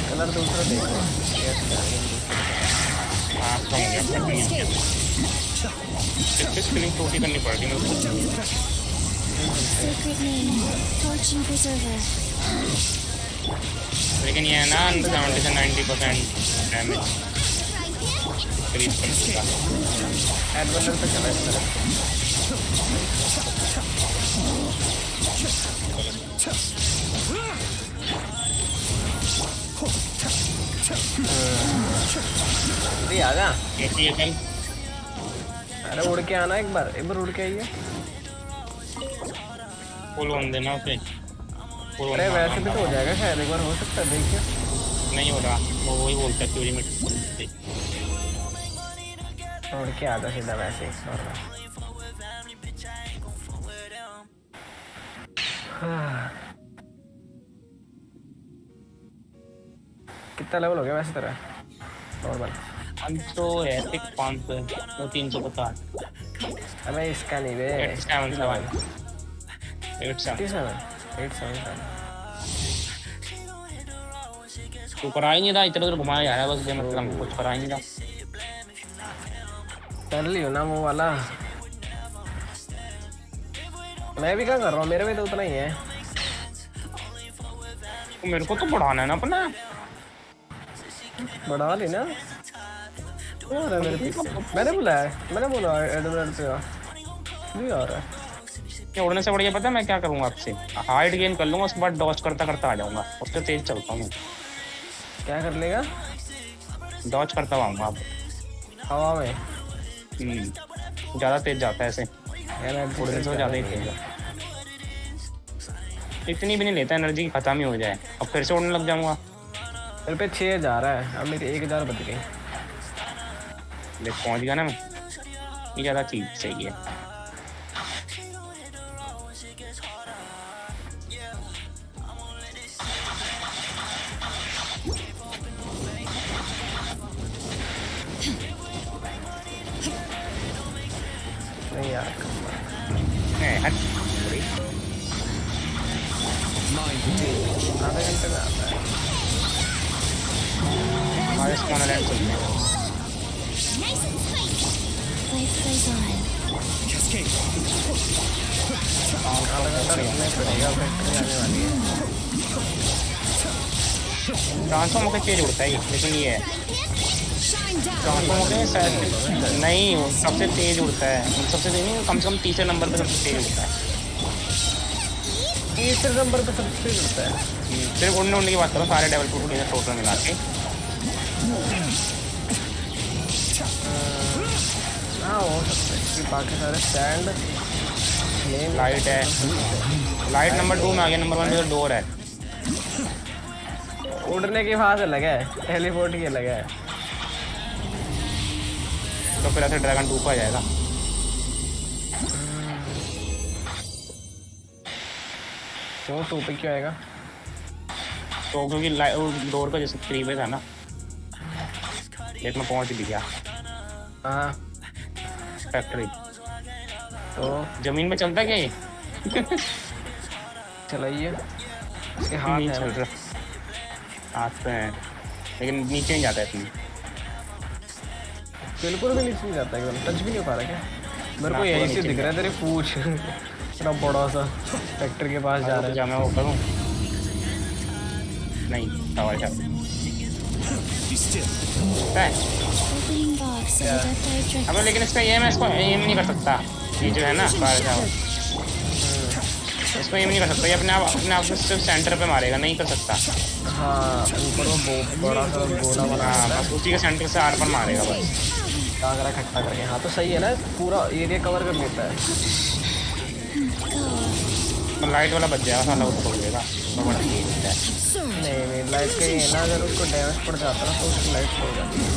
कलर दूसरा देखो। स्किलिंग छोटी करनी पड़ती है मेरे को। Sacred name, Fortune Preserver. लेकिन ये है ना 70 से 90% डैमेज करीब कर देगा। एडवेंचर पे चला इसमें। ये आ जा। अरे उड़ के आना एक बार उड़ के आइए। फुल ऑन देना उसे। अरे वैसे भी तो हो जाएगा शायद, एक बार हो सकता है, देखिए। नहीं हो रहा, वो वही बोलता है थ्योरी में। उड़ के आता सीधा वैसे नॉर्मल। कितना लेवल हो गया वैसे तेरा नॉर्मल? हम तो है 500 तो 350। अबे इसका नहीं बे, 87 तू करा ही नहीं रहा, इधर उधर घुमाया जा रहा है बस, ये मतलब कुछ करा ही नहीं रहा। कर लियो ना वो वाला। मैं भी क्या कर रहा हूँ, मेरे में तो उतना ही है। तो मेरे को तो बढ़ाना है ना अपना। बढ़ा ली ना, मेरे पीछे मैंने बोला एडवर्ड पे नहीं आ रहा है। क्या उड़ने से बढ़िया पता है मैं क्या करूँगा आपसे? हाइट गेन कर लूँगा, उसके बाद डॉज करता करता आ जाऊँगा, उससे तेज चलता हूँ। क्या कर लेगा? डॉज करता आऊँगा आप हवा में। ज़्यादा तेज जाता है ऐसे, उड़ने से ज़्यादा ही तेज है। इतनी भी नहीं लेता, एनर्जी खत्म ही हो जाए, अब फिर से उड़ने लग जाऊँगा। मेरे पे 6 जा रहा है, अब मेरी 1000 बच गई। देख पहुँच गया ना मैं, ये ज़्यादा चीज सही है। नहीं यार, हट आधे घंटे में आता है। हमारे स्पॉन लैंड चलते हैं। Nice and spicy. Life goes on. आधा घंटा रुकना पड़ेगा, फैक्ट्री आने वाली है। ट्रांसफॉर्म होकर तेज उड़ता है लेकिन ये है ट्रांसफॉर्म होकर शायद नहीं, सबसे तेज उड़ता है, सबसे तेज नहीं, कम से कम तीसरे नंबर पे सबसे तेज उड़ता है। तीसरे नंबर पे सबसे तेज उड़ता है? सिर्फ उड़ने की बात करो, सारे डेवल टोटल मिला के। हाँ हो सकता है, बाकी सारे स्टैंड लाइट है, लाइट नंबर 2 में आ गया, नंबर 1 में तो डोर है। उड़ने की बात अलग है, टेलीपोर्ट की अलग है। तो फिर ऐसे ड्रैगन 2 आ जाएगा। क्यों 2 पे क्यों आएगा? तो क्योंकि डोर का जैसे करीब था ना, एक में पहुंच भी गया। हाँ फैक्ट्री तो जमीन में चलता क्या ये? चलाइए, इसके हाथ नहीं है चल रहा, हाथ पे है लेकिन नीचे नहीं जाता है इतनी। बिल्कुल भी नीचे नहीं जाता, एकदम टच भी नहीं हो पा रहा क्या? मेरे को यही से दिख रहा है तेरी पूछ इतना बड़ा सा फैक्ट्री के पास जा रहा है। मैं वो करूँ नहीं सवाल है। Opening box of the Death Eye Drake. अब लेकिन इसका ये मैं इसको एम नहीं कर सकता, ये जो है ना इसको एम नहीं कर सकता, ये अपने आप सिर्फ सेंटर पे मारेगा, नहीं कर सकता। हाँ ऊपर वो बड़ा सा गोला बना, हाँ बस उसी के सेंटर से आर पर मारेगा बस। आगरा इकट्ठा करके। हाँ तो सही है ना, पूरा एरिया कवर कर लेता है। तो लाइट वाला बच जाएगा साला, उसको हो जाएगा तो बड़ा ठीक है। नहीं लाइट का ही है ना, अगर उसको डैमेज पड़ जाता ना तो उसकी लाइट हो जाती है,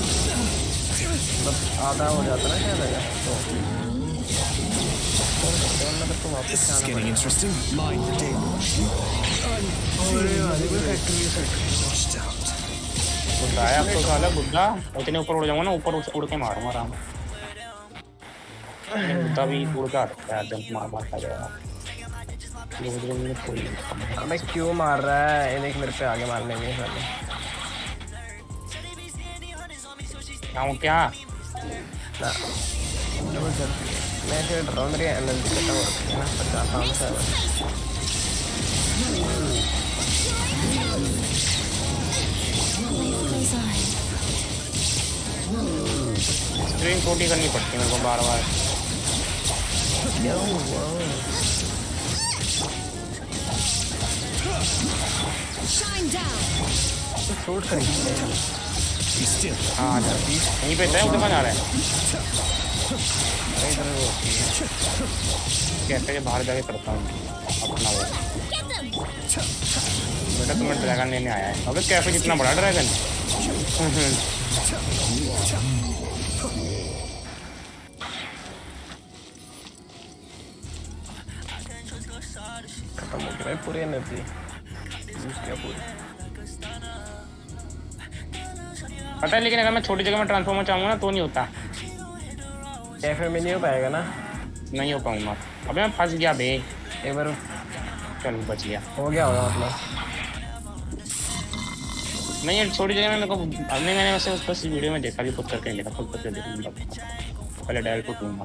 मतलब आधा हो जाता ना शायद अगर तो This is getting interesting. Mind the damage. Buddha है अब तो साला, बुद्धा इतने ऊपर उड़ जाऊंगा ना, ऊपर उड़ के मारूंगा आराम। बुद्धा भी उड़ के आता है, जंप मार खा जाएगा। अबे क्यों मार रहा है ये देख, मेरे पे आगे मारने में साले। क्या ना मैं फिर डर रहा हूँ, मेरी एनर्जी खत्म हो रही है ना, 50 से स्क्रीन छोटी करनी पड़ती है मेरे को बार-बार। हाँ यहीं पे है, उधर कहाँ जा रहा है? कैसे के बाहर जाके करता हूँ अपना वो। बेटा तुम्हें ड्रैगन लेने आया है। अबे कैफे कितना बड़ा ड्रैगन। खत्म हो गया पूरी एनर्जी, यूज किया पूरी। पता है, लेकिन अगर मैं छोटी जगह में ट्रांसफॉर्मर चाहूँगा ना तो नहीं होता। कैफे में नहीं हो पाएगा ना? नहीं हो पाऊंगा। अबे मैं फंस गया बे। एक बार चल बच गया। हो गया होगा मतलब। नहीं यार छोटी जगह में मेरे को, अभी मैंने वैसे उस पर वीडियो में देखा भी, खुद करके नहीं देखा, खुद करके देखूंगा। पहले डायल को दूंगा।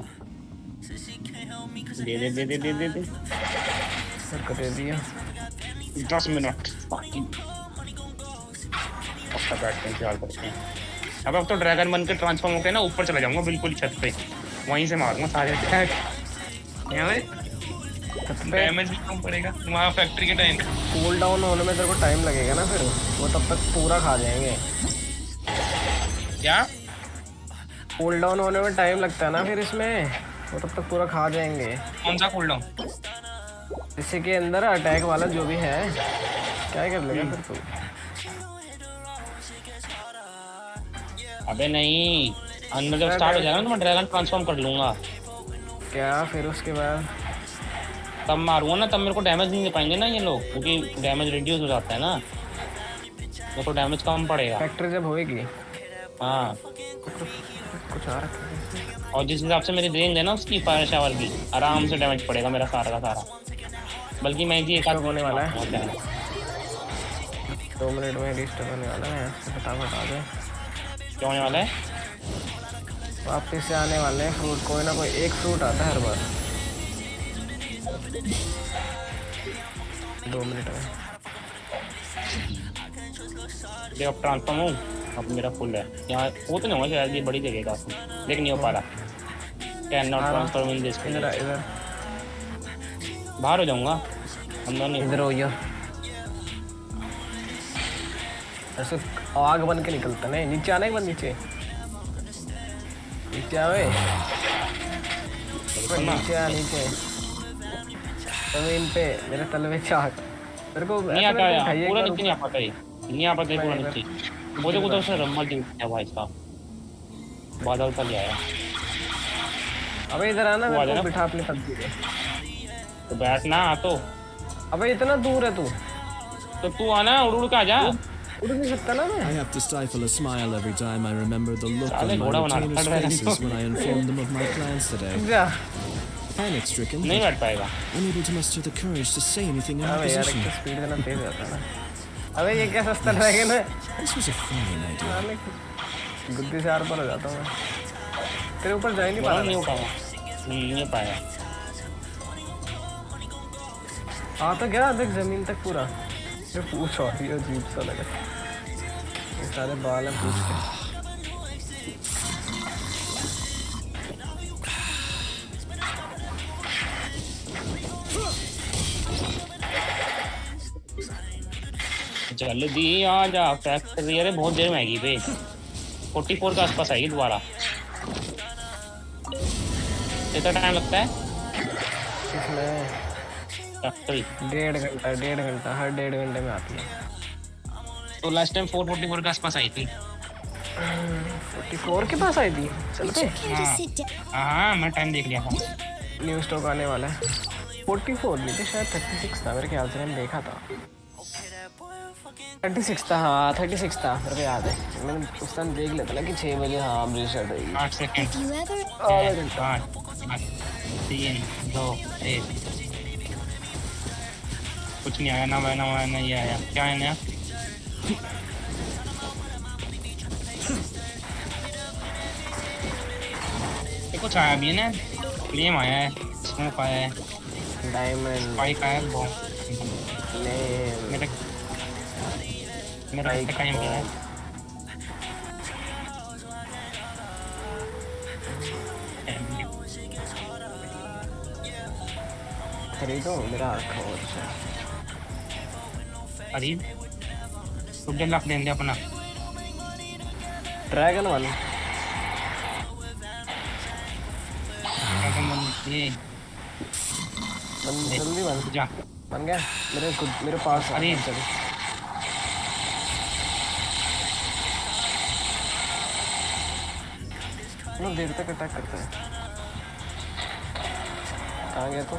दे दे दे दे दे दे दे सबको दे दिया। 10 मिनट उसका बैठ के ख्याल करते हैं। अब तो ड्रैगन बन के ट्रांसफॉर्म होकर ना ऊपर चला जाऊंगा बिल्कुल छत पे, वहीं से मारूंगा सारे अटैक। डैमेज भी कम पड़ेगा वहाँ फैक्ट्री के टाइम। कूल डाउन होने में तेरे को टाइम लगेगा ना, फिर वो तब तक पूरा खा जाएंगे। क्या कूल डाउन होने में टाइम लगता है ना, फिर इसमें वो तब तक पूरा खा जाएंगे। कौन सा कूल डाउन? इसी के अंदर अटैक वाला जो भी है, क्या कर लेगा फिर तू? अबे नहीं, अंदर जब स्टार्ट हो जाएगा ना तो मैं ड्रैगन ट्रांसफॉर्म कर लूंगा। क्या फिर उसके बाद तब मारूंगा ना, तब मेरे को डैमेज नहीं दे पाएंगे ना ये लोग, क्योंकि डैमेज रिड्यूस हो जाता है ना, मेरे को डैमेज कम पड़ेगा। फैक्ट्री जब होएगी। हाँ कुछ आ रखा है। और जिस हिसाब से मेरी रेंज है ना उसकी फायर शावर की, आराम से डैमेज पड़ेगा मेरा सारा का सारा। बल्कि मैं जी एक आध होने वाला है, 2 मिनट में डिस्टर्ब होने वाला है। फटाफट आ जाए। क्या होने वाला है? वापस से आने वाले हैं फ्रूट, कोई ना कोई एक फ्रूट आता है हर बार। 2 मिनट में जब अब ट्रांसफॉर्म हूँ, अब मेरा फुल है। यहाँ वो तो नहीं होगा शायद, ये बड़ी जगह का, लेकिन नहीं हो पा रहा। Can not transform in this. इधर बाहर हो जाऊंगा, अंदर नहीं। इधर हो गया। ऐसे आग बन के निकलता नहीं, नीचे आने के बाद नीचे आवे, नीचे आ, नीचे जमीन पे मेरे तलवे चाट। मेरे को नहीं आता है पूरा नीचे, नहीं आ पाता है, नहीं आ पाता है पूरा नीचे। वो देखो उधर से रम्मा गिर गया भाई साहब, बादल तक आया। अबे इधर आना, मेरे को बिठा अपनी सब्जी पे। तो बैठना तो। अबे इतना दूर है तू, तो तू आना, उड़ उड़ के आ जा। उड़ नहीं सकता ना मैं। I have to stifle a smile every time I remember the look on my retainers' faces when I informed them of my plans today. Panic-stricken, नहीं बैठ पाएगा, unable to muster the courage to say anything in अबे यार opposition. एक speed देना तेज रहता है ना। अबे ये क्या सस्ता ड्रैगन है? This was a fine idea. गुद्दी से आर पर हो जाता हूँ मैं। तेरे ऊपर जा ही नहीं पा रहा। नहीं हो पाएगा, नहीं पाएगा। हाँ तो क्या देख जमीन तक पूरा। ये पूछ और ये अजीब सा लगा, ये सारे बाल हैं पूछ के। जल्दी आ जा फैक्ट्री। अरे बहुत देर में आएगी बे, 44 के आसपास आएगी दोबारा। कितना टाइम लगता है इसमें? 1.5 घंटा, हर 1.5 घंटे में आती है। तो लास्ट टाइम 444 के आसपास आई थी। 44 के पास आई थी। चलते। हाँ मैं टाइम देख लिया था। न्यू स्टॉक आने वाला है। 44 नहीं थे शायद, 36 था मेरे ख्याल से, मैंने देखा था। 36 था, हाँ 36 था मेरे को याद है। मैंने उस टाइम देख लेता ना कि 6 बजे हाँ रीसेट होगी। 8 सेकंड। 5 3 2 1 कुछ नहीं आया ना, नहीं आया। क्या है नया? कुछ आया भी है ना, फ्लेम आया है, स्मोक आया है, डायमंड स्पाइक आया है, मेरा टाइम भी है। खरीदो मेरा खरीद तो 1.5 लाख देंगे अपना। ड्रैगन वाला ये जल्दी बन जा, बन गया मेरे पास। अरे बहुत देर तक अटैक करता है। कहाँ गया तो?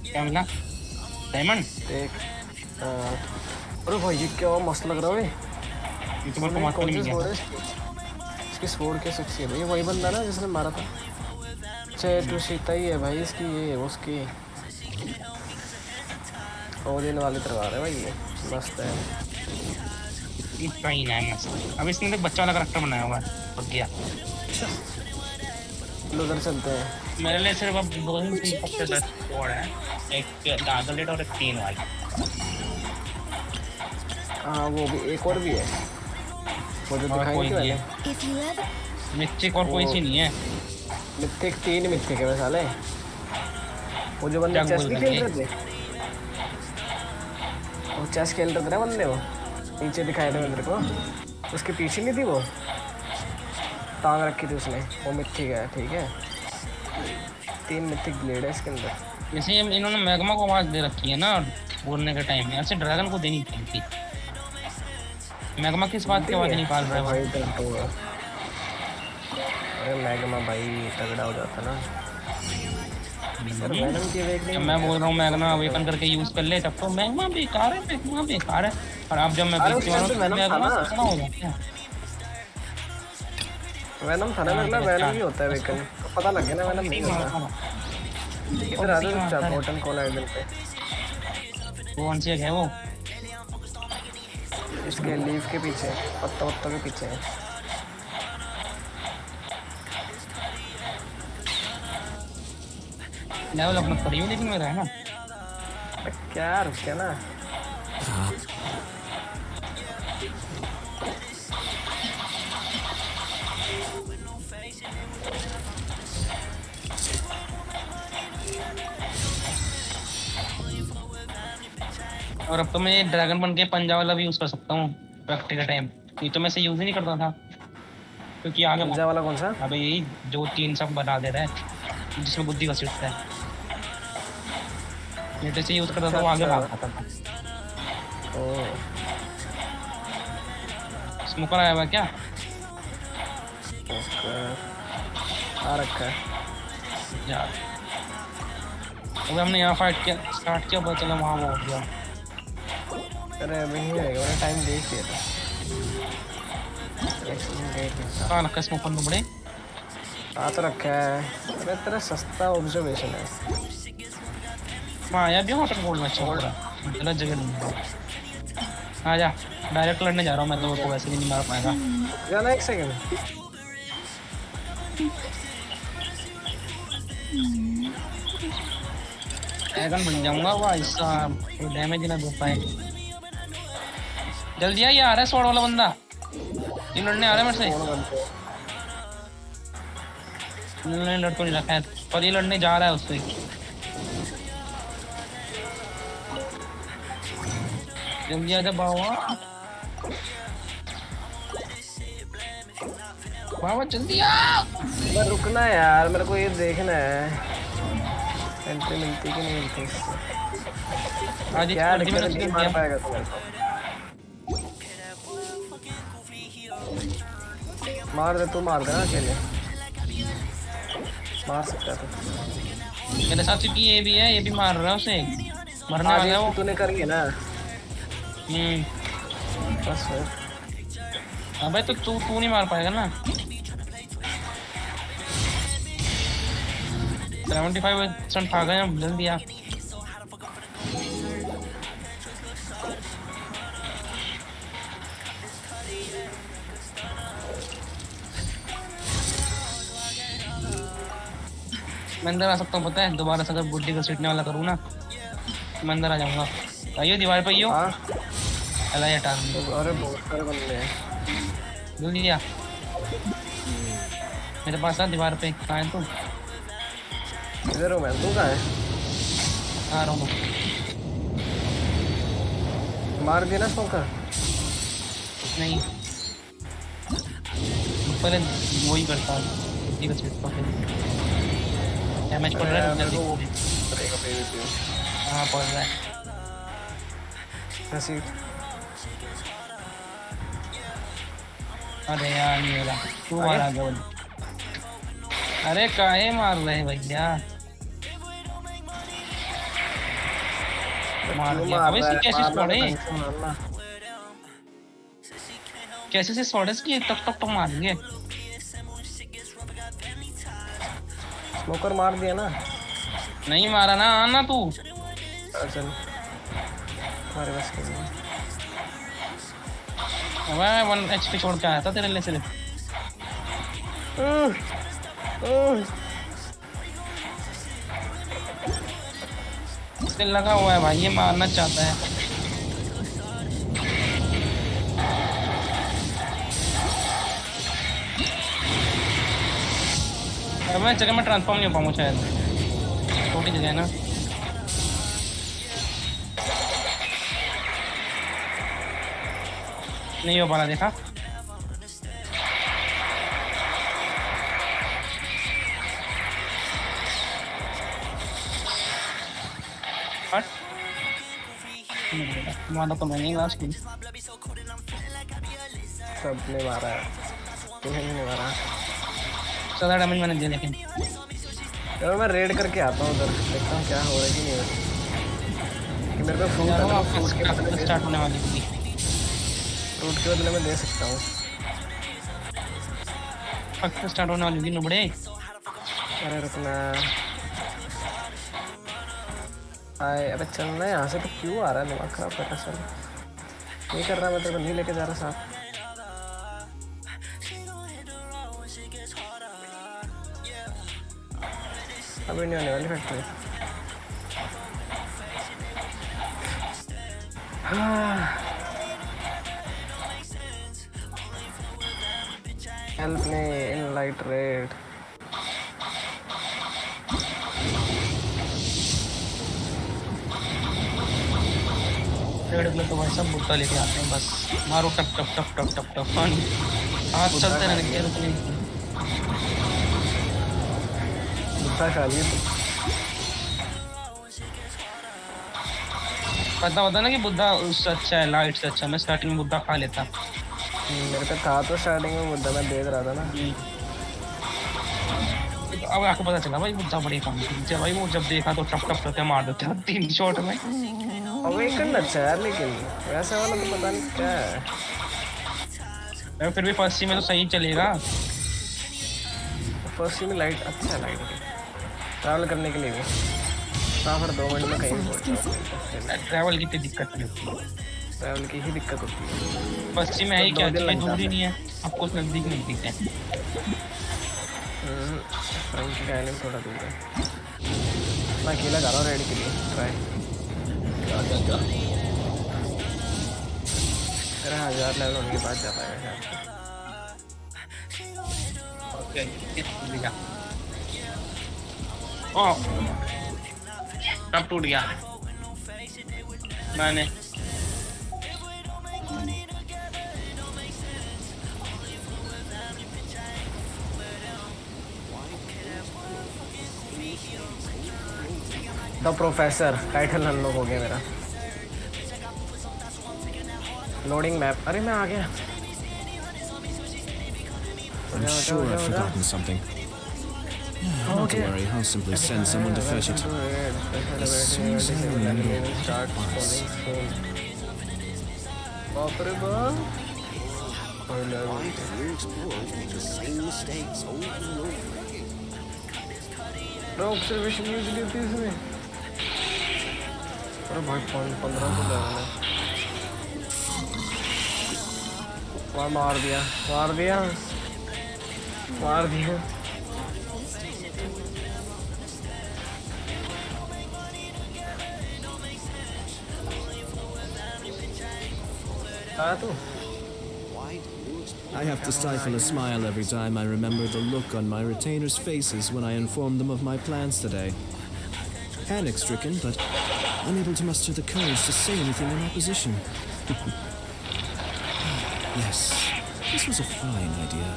क्या मिला? डायमंड देख। अरे भाई ये क्या मस्त लग रहा है। ये तो मेरे को मिल गया। इसकी स्वॉर्ड क्या सेक्सी है भाई। वही बंदा ना जिसने मारा था। चैट सीता ही है भाई इसकी, ये उसकी ओदिन वाली तलवार है भाई, ये मस्त है। इतना ही है मस्त। अब इसने एक बच्चा वाला कैरेक्टर बनाया हुआ है, पक गया। उधर चलते हैं। मेरे लिए सिर्फ अब 2 ही 3 सबसे बेस्ट स्वॉर्ड है, एक डार्क और एक 3 वाला। हाँ वो भी, एक और भी है वो जो दिखाएंगे वाले। मिथिक और कोई सी नहीं है। मिथिक 3 मिथिक है साले। वो जो बंदे चेस भी खेल रहे थे, वो चेस खेल रहे थे ना बंदे, वो नीचे दिखाए थे मेरे को। उसके पीछे नहीं थी वो, टांग रखी थी उसने। वो मिथिक है, ठीक है। 3 मिथिक ब्लेड है इसके अंदर। वैसे इन्होंने मैग्मा को आवाज दे रखी है ना बोलने के टाइम में, ऐसे ड्रैगन को देनी थी। मैग्मा किस बात की आवाज निकाल रहा है भाई? अरे मैग्मा भाई तगड़ा हो जाता ना। मैं बोल रहा हूँ मैग्मा अवेकन करके यूज कर ले, तब तो मैग्मा बेकार है, मैग्मा बेकार है। और अब जब मैं मैग्मा खड़ा हो जाता है। वैनम था ना, मतलब वैनम ही होता है अवेकन, पता लग गया ना। वैनम नहीं होता। इधर आ जाओ चुपचाप होटल कॉल आइडल पे। कौन सी है वो? इसके लीफ के पीछे, पत्ता के पीछे है। लेवल अपना करियो, लेकिन मेरा है ना क्या रुक गया ना। और अब तो मैं ड्रैगन बन के पंजा वाला भी यूज कर सकता हूँ प्रैक्टिस के टाइम। ये तो मैं से यूज ही नहीं करता था, क्योंकि आगे पंजा वाला कौन सा? अबे यही जो 3 सब बना दे रहा है, जिसमें बुद्धि का सीखता है। ये तो से यूज करता था, वो आगे भागता था। ओह स्मोकर आया हुआ क्या? आ रखा है यार। अबे हमने यहाँ फाइट किया, स्टार्ट किया, पता चला वहाँ वो हो गया। अरे अभी नहीं होएगा, मैंने टाइम देख लिया था। कहाँ रखा स्मोकर में बड़े? आ तो रखा है। अरे तेरा सस्ता ऑब्जर्वेशन है। वहाँ आया भी होटल गोल्ड में, गलत जगह नहीं। आ जा, डायरेक्ट लड़ने जा रहा हूँ मैं, तो वैसे भी नहीं मार पाएगा। जाना 1 सेकंड। ड्रैगन बन जाऊंगा भाई साहब, कोई डैमेज ना दे पाए। जल्दी आ, ये आ रहा है स्वॉर्ड वाला बंदा, ये लड़ने आ रहा है मेरे से। लड़ तो नहीं रखा है, पर ये लड़ने जा रहा है उससे। जल्दी आ जा बाबा। बाबा जल्दी आ। मैं रुकना यार, मेरे को ये देखना है एंट्री मिलती कि नहीं मिलती इससे। आज क्या दिक्कत है, नहीं मार पाएगा तो मेरे को। मार दे, तू मार देना अकेले, मार सकता है तो। मेरे साथ सिर्फ ये भी है, ये भी मार रहा है उसे, मरने वाला है वो। तूने करी है ना। बस फिर। अबे तो तू नहीं मार पाएगा ना। 75% खा गए हम, जल्दी आ। मैं अंदर आ सकता हूँ, पता है दोबारा से अगर बुड्ढी को सीटने वाला करूँ ना, मैं अंदर आ जाऊंगा। आइयो दीवार पे, आइयो। अलाई हटा। अरे बहुत सारे बंदे हैं। जल्दी आ, मेरे पास आ दीवार पे। कहाँ है तू? इधर हूँ मैं, तू कहाँ है? आ रहा हूँ। मार दिया ना स्मोकर? नहीं, पहले वो ही करता है, बुड्ढी को सीटता है। डैमेज पड़ रहा है जल्दी। हाँ पड़ रहा है। अरे यार मेरा तू मारा गोल। अरे काहे मार रहे हैं भैया? मार दिया। अबे इसकी कैसे स्पॉट है? कैसे से स्पॉट है इसकी? टक टक टक मार दिए। स्मोकर मार दिया ना? नहीं मारा ना, आना तू। चल हमारे बस के नहीं। अबे 1 HP छोड़ के आया था तेरे लिए सिर्फ। इससे लगा हुआ है भाई, ये मारना चाहता है। अब जगह में ट्रांसफॉर्म नहीं हो पाऊंगा शायद, छोटी जगह है ना। नहीं हो पा रहा, देखा। मारा तो मैंने लास्ट में। सबने मारा है, तुम्हें नहीं मारा। 14 डैमेज मैंने दिया, लेकिन चलो मैं रेड करके आता हूँ उधर, देखता हूँ क्या हो रहा है कि नहीं हो रहा। कि मेरे को फ्रूट के बदले स्टार्ट होने वाली थी। फ्रूट के बदले में दे सकता हूँ। पक्का स्टार्ट होने वाली होगी नुबड़े। अरे रुकना। आए, अबे चलना है यहाँ से। तो क्यों आ रहा है? दिमाग खराब कर रहा है। चल नहीं कर रहा, मैं तेरे को नहीं लेके जा रहा साथ। अभी नहीं होने वाली factory. Help me in light red. Red में तो भाई सब बुट्टा लेके आते हैं, बस मारो टप टप टप टप टप टप। हाथ चलते रहने के रुकने। बुट्टा खा लिए पता होता ना कि बुद्धा उससे अच्छा है, लाइट से अच्छा। मैं स्टार्टिंग में बुद्धा खा लेता। मेरे पे था तो स्टार्टिंग में बुद्धा, मैं देख रहा था ना। अब आपको पता चला भाई बुद्धा बड़ी काम की भाई। वो जब देखा तो टप टप करके मार देते हैं 3 शॉट में। अवेकन अच्छा है लेकिन वैसे वाला तो पता नहीं क्या है। फिर भी फर्स्ट सी में तो सही चलेगा। फर्स्ट सी में लाइट अच्छा है, लाइट ट्रैवल करने के लिए भी। हाँ, फिर 2 मिनट में कहीं पहुँच। ट्रैवल की दिक्कत नहीं होती, ट्रैवल की ही दिक्कत होती है। फर्स्ट सी में है क्या, दूर ही नहीं है, आपको नजदीक मिलती है। फ्रंकी आइलैंड थोड़ा दूर है। मैं अकेला जा रहा हूँ रेड के लिए। ट्राई तेरा 1000 लेवल होने के बाद जा पाएगा शायद। ओह, कब टूट गया? मैंने द प्रोफेसर टाइटल अनलॉक हो गया मेरा। Loading map. अरे मैं आ गया। I'm sure I've forgotten something. Not to worry, I'll simply send someone to fetch it. As soon as I remember what it was. बाप रे बाप। ऑब्जर्वेशन यूज ली थी इसमें। अरे भाई 15 को लेवल है। मार दिया मार दिया मार दिया। तू I have to stifle a smile every time I remember the look on my retainers' faces when I informed them of my plans today. Panic-stricken, but unable to muster the courage to say anything in opposition. Yes, this was a fine idea.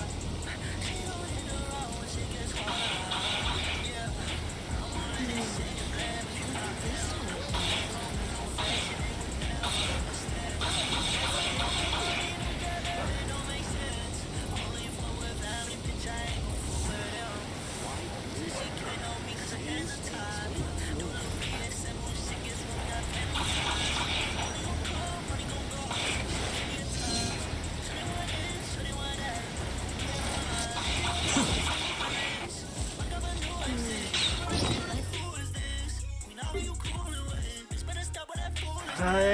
हाय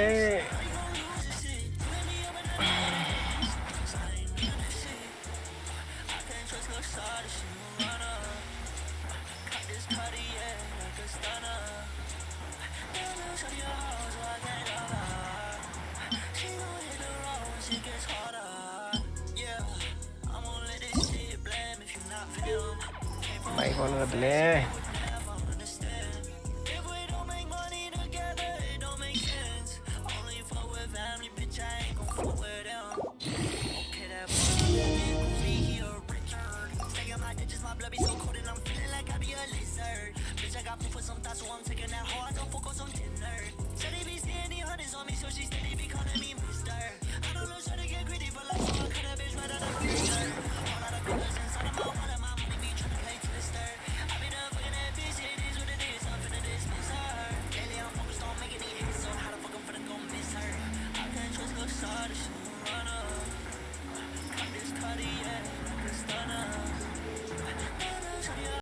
भाई कौन कर ले Bitch, I got food for some thoughts, so I'm taking that hard. Don't focus on dinner. Said he be